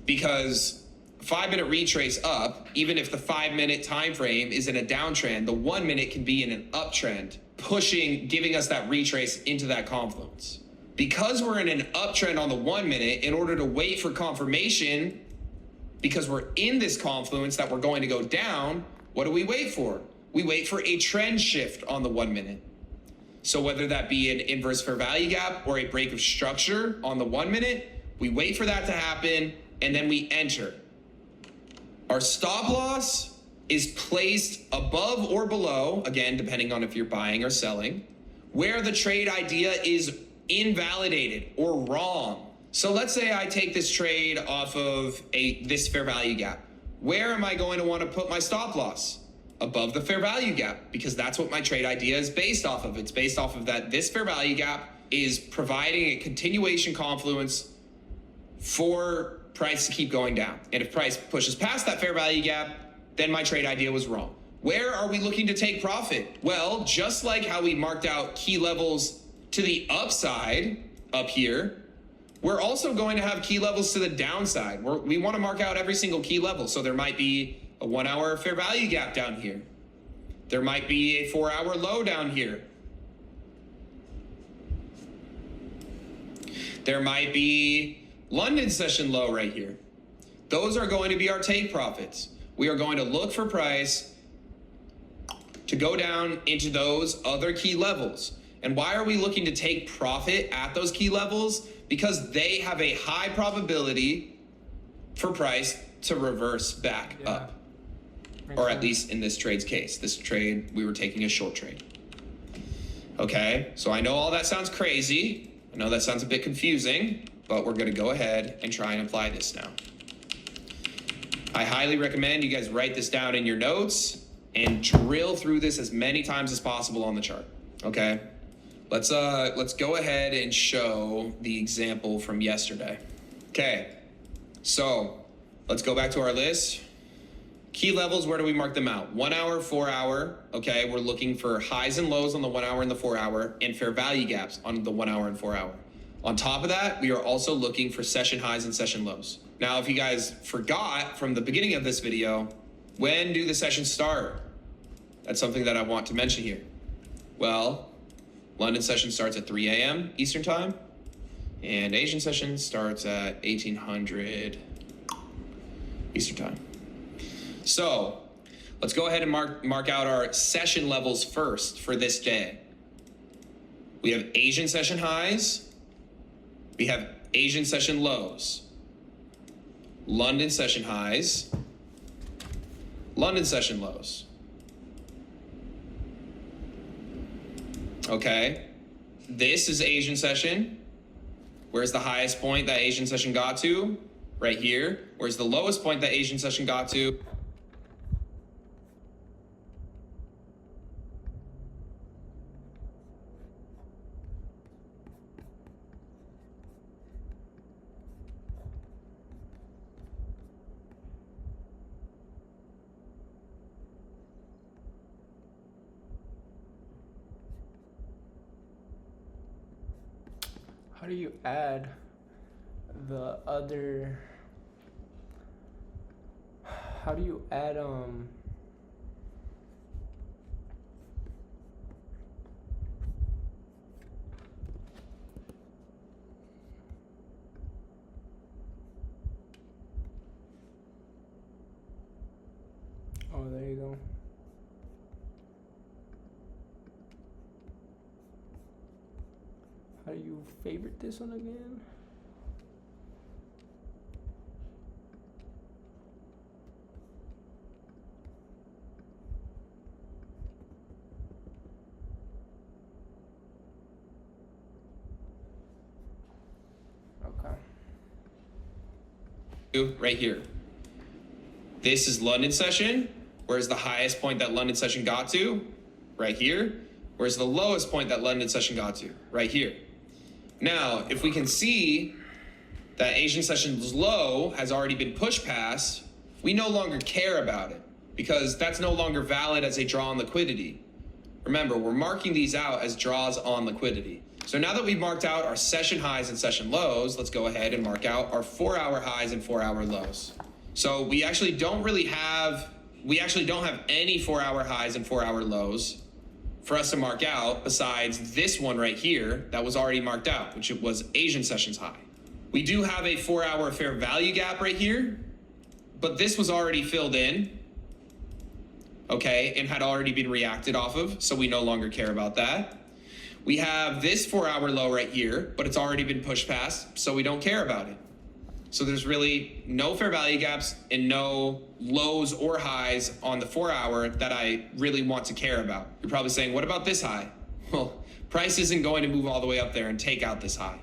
because 5-minute retrace up, even if the 5-minute time frame is in a downtrend, the 1 minute can be in an uptrend, pushing, giving us that retrace into that confluence. Because we're in an uptrend on the 1 minute, in order to wait for confirmation, because we're in this confluence that we're going to go down, what do we wait for? We wait for a trend shift on the 1 minute. So whether that be an inverse fair value gap or a break of structure on the 1 minute, we wait for that to happen, and then we enter. Our stop loss is placed above or below, again, depending on if you're buying or selling, where the trade idea is invalidated or wrong. So let's say I take this trade off of this fair value gap. Where am I going to want to put my stop loss? above the fair value gap, because that's what my trade idea is based off of. It's based off of that this fair value gap is providing a continuation confluence for price to keep going down. And if price pushes past that fair value gap, then my trade idea was wrong. Where are we looking to take profit? Well, just like how we marked out key levels to the upside up here, we're also going to have key levels to the downside. We want to mark out every single key level. So there might be a 1 hour fair value gap down here. There might be a 4 hour low down here. There might be London session low right here. Those are going to be our take profits. We are going to look for price to go down into those other key levels. And why are we looking to take profit at those key levels? Because they have a high probability for price to reverse back up. Or at least in this trade's case. This trade, we were taking a short trade. Okay, so I know all that sounds crazy. I know that sounds a bit confusing, but we're gonna go ahead and try and apply this now. I highly recommend you guys write this down in your notes and drill through this as many times as possible on the chart, okay? Let's go ahead and show the example from yesterday. Okay, so let's go back to our list. Key levels, where do we mark them out? 1 hour, 4 hour, okay? We're looking for highs and lows on the 1 hour and the 4 hour, and fair value gaps on the 1 hour and 4 hour. On top of that, we are also looking for session highs and session lows. Now, if you guys forgot from the beginning of this video, when do the sessions start? That's something that I want to mention here. Well, London session starts at 3 a.m. Eastern time, and Asian session starts at 1800 Eastern time. So let's go ahead and mark out our session levels first for this day. We have Asian session highs. We have Asian session lows. London session highs. London session lows. Okay, this is Asian session. Where's the highest point that Asian session got to? Right here. Where's the lowest point that Asian session got to? How do you add the other? How do you add Oh, there you go. How do you favorite this one again? Okay. Right here. This is London session. Where's the highest point that London session got to? Right here. Where's the lowest point that London session got to? Right here. Now, if we can see that Asian session's low has already been pushed past, we no longer care about it because that's no longer valid as a draw on liquidity. Remember, we're marking these out as draws on liquidity. So now that we've marked out our session highs and session lows, let's go ahead and mark out our 4 hour highs and 4 hour lows. So we actually don't have any 4 hour highs and 4 hour lows for us to mark out besides this one right here that was already marked out, which was Asian sessions high. We do have a 4 hour fair value gap right here, but this was already filled in, okay, and had already been reacted off of, so we no longer care about that. We have this 4 hour low right here, but it's already been pushed past, so we don't care about it. So there's really no fair value gaps and no lows or highs on the 4 hour that I really want to care about. You're probably saying, what about this high? Well, price isn't going to move all the way up there and take out this high.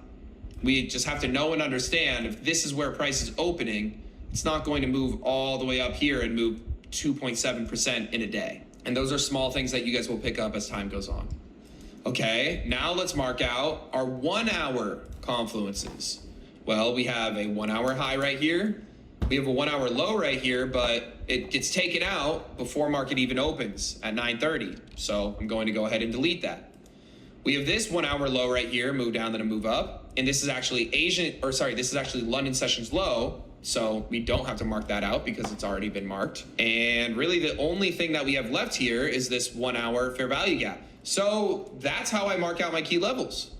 We just have to know and understand if this is where price is opening, it's not going to move all the way up here and move 2.7% in a day. And those are small things that you guys will pick up as time goes on. Okay, now let's mark out our 1 hour confluences. Well, we have a 1 hour high right here. We have a 1 hour low right here, but it gets taken out before market even opens at 9:30. So I'm going to go ahead and delete that. We have this 1 hour low right here, move down, then a move up. And this is actually this is actually London sessions low. So we don't have to mark that out because it's already been marked. And really the only thing that we have left here is this 1 hour fair value gap. So that's how I mark out my key levels.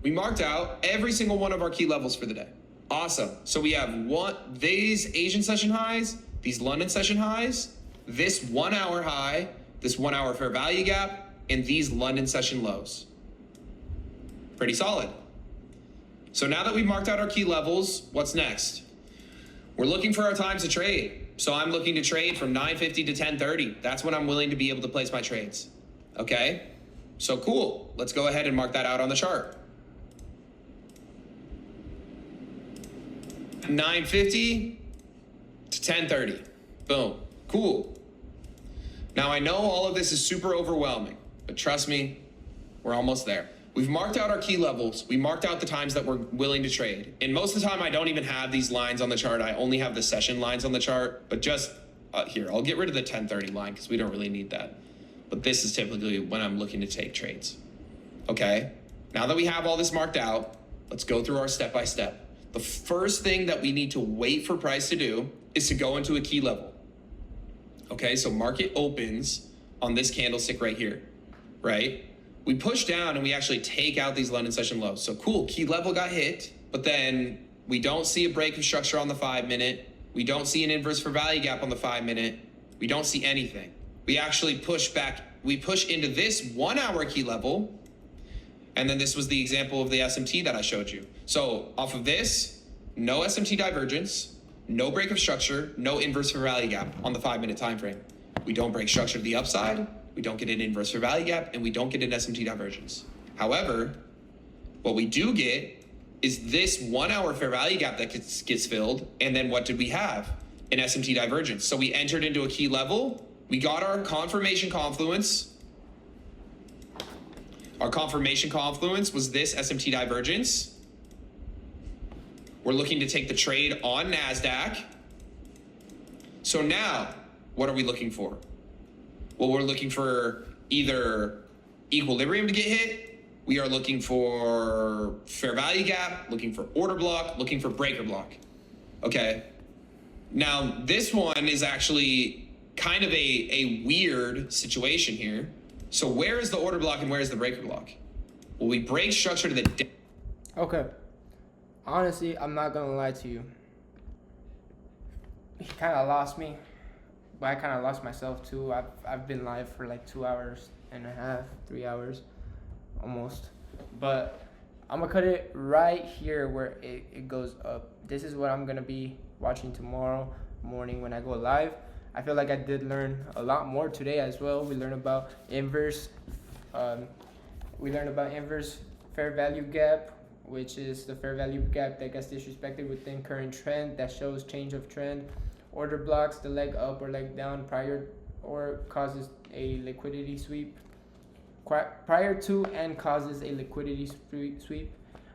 We marked out every single one of our key levels for the day. Awesome. So we have these Asian session highs, these London session highs, this 1 hour high, this 1 hour fair value gap, and these London session lows. Pretty solid. So now that we've marked out our key levels, what's next? We're looking for our times to trade. So I'm looking to trade from 9:50 to 10:30. That's when I'm willing to be able to place my trades. Okay? So cool. Let's go ahead and mark that out on the chart. 9:50 to 10:30. Boom. Cool. Now I know all of this is super overwhelming, but trust me, we're almost there. We've marked out our key levels. We marked out the times that we're willing to trade. And most of the time I don't even have these lines on the chart. I only have the session lines on the chart, but just here, I'll get rid of the 10:30 line because we don't really need that. But this is typically when I'm looking to take trades. Okay. Now that we have all this marked out, let's go through our step by step. The first thing that we need to wait for price to do is to go into a key level. Okay, so market opens on this candlestick right here, right? We push down and we actually take out these London session lows. So cool, key level got hit, but then we don't see a break of structure on the 5 minute. We don't see an inverse for value gap on the 5 minute. We don't see anything. We actually push back, we push into this 1 hour key level. And then this was the example of the SMT that I showed you. So off of this, no SMT divergence, no break of structure, no inverse for value gap on the 5 minute time frame. We don't break structure to the upside, we don't get an inverse for value gap, and we don't get an SMT divergence. However, what we do get is this 1 hour fair value gap that gets filled. And then what did we have? An SMT divergence. So we entered into a key level. We got our confirmation confluence. Our confirmation confluence was this SMT divergence. We're looking to take the trade on NASDAQ. So now, what are we looking for? Well, we're looking for either equilibrium to get hit. We are looking for fair value gap, looking for order block, looking for breaker block. Okay. Now, this one is actually kind of a weird situation here. So where is the order block and where is the breaker block? Well, we break structure to the... Okay. Honestly, I'm not going to lie to you. He kind of lost me. But I kind of lost myself too. I've been live for like 2 hours and a half, 3 hours almost. But I'm going to cut it right here where it goes up. This is what I'm going to be watching tomorrow morning when I go live. I feel like I did learn a lot more today as well. We learned about inverse. We learned about inverse fair value gap, which is the fair value gap that gets disrespected within current trend that shows change of trend. Order blocks the leg up or leg down prior or causes a liquidity sweep. Prior to and causes a liquidity sweep.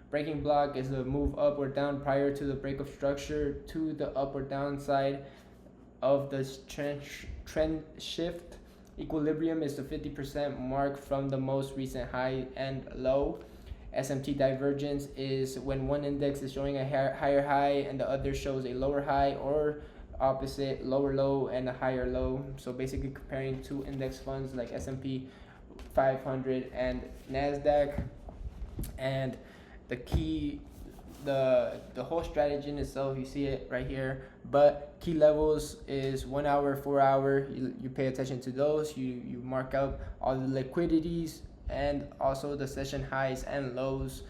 Breaking block is a move up or down prior to the break of structure to the up or down side of the trend shift. Equilibrium is the 50% mark from the most recent high and low. SMT divergence is when one index is showing a higher high and the other shows a lower high, or opposite, lower low and a higher low. So basically comparing two index funds like S&P 500 and NASDAQ. And the key, the whole strategy in itself, you see it right here, but key levels is 1 hour, 4 hour. You pay attention to those. You mark out all the liquidities and also the session highs and lows.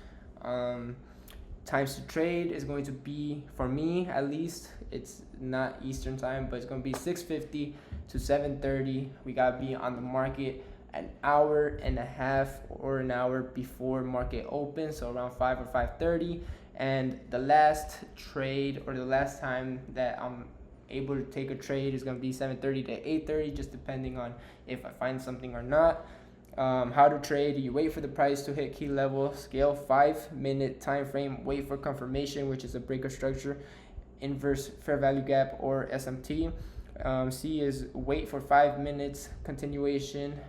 Times to trade is going to be, for me at least, it's not Eastern time, but it's going to be 6:50 to 7:30. We got to be on the market an hour and a half or an hour before market opens, so around 5 or 5:30. And the last trade or the last time that I'm able to take a trade is going to be 7:30 to 8:30, just depending on if I find something or not. How to trade: you wait for the price to hit key level, scale 5-minute time frame, wait for confirmation, which is a break of structure, inverse fair value gap or SMT. C is wait for 5 minutes, continuation.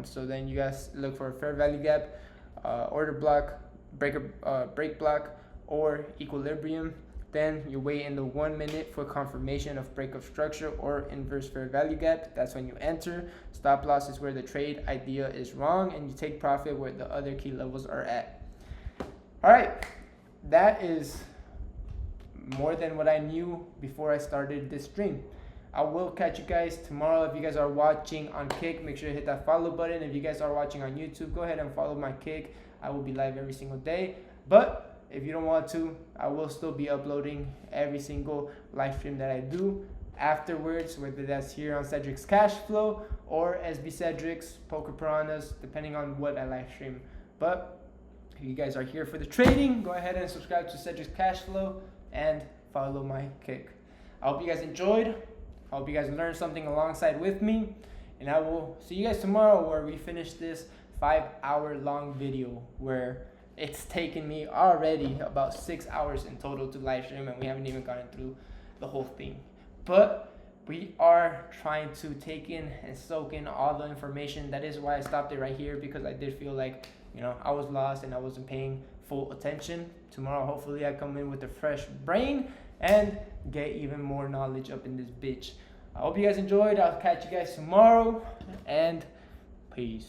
So then you guys look for a fair value gap, order block, break block, or equilibrium. Then you wait in the 1 minute for confirmation of break of structure or inverse fair value gap. That's when you enter. Stop loss is where the trade idea is wrong, and you take profit where the other key levels are at. All right, that is more than what I knew before I started this stream. I will catch you guys tomorrow. If you guys are watching on Kick, make sure to hit that follow button. If you guys are watching on YouTube, go ahead and follow my Kick. I will be live every single day. But if you don't want to, I will still be uploading every single live stream that I do afterwards, whether that's here on Cedrix Cashflow or SBCedrix, Poker Piranhas, depending on what I live stream. But if you guys are here for the trading, go ahead and subscribe to Cedrix Cashflow and follow my Kick. I hope you guys enjoyed. I hope you guys learned something alongside with me. And I will see you guys tomorrow, where we finish this 5-hour-long video, where it's taken me already about 6 hours in total to live stream, and we haven't even gotten through the whole thing. But we are trying to take in and soak in all the information. That is why I stopped it right here, because I did feel like, I was lost and I wasn't paying full attention. Tomorrow, hopefully I come in with a fresh brain and get even more knowledge up in this bitch. I hope you guys enjoyed. I'll catch you guys tomorrow, and peace.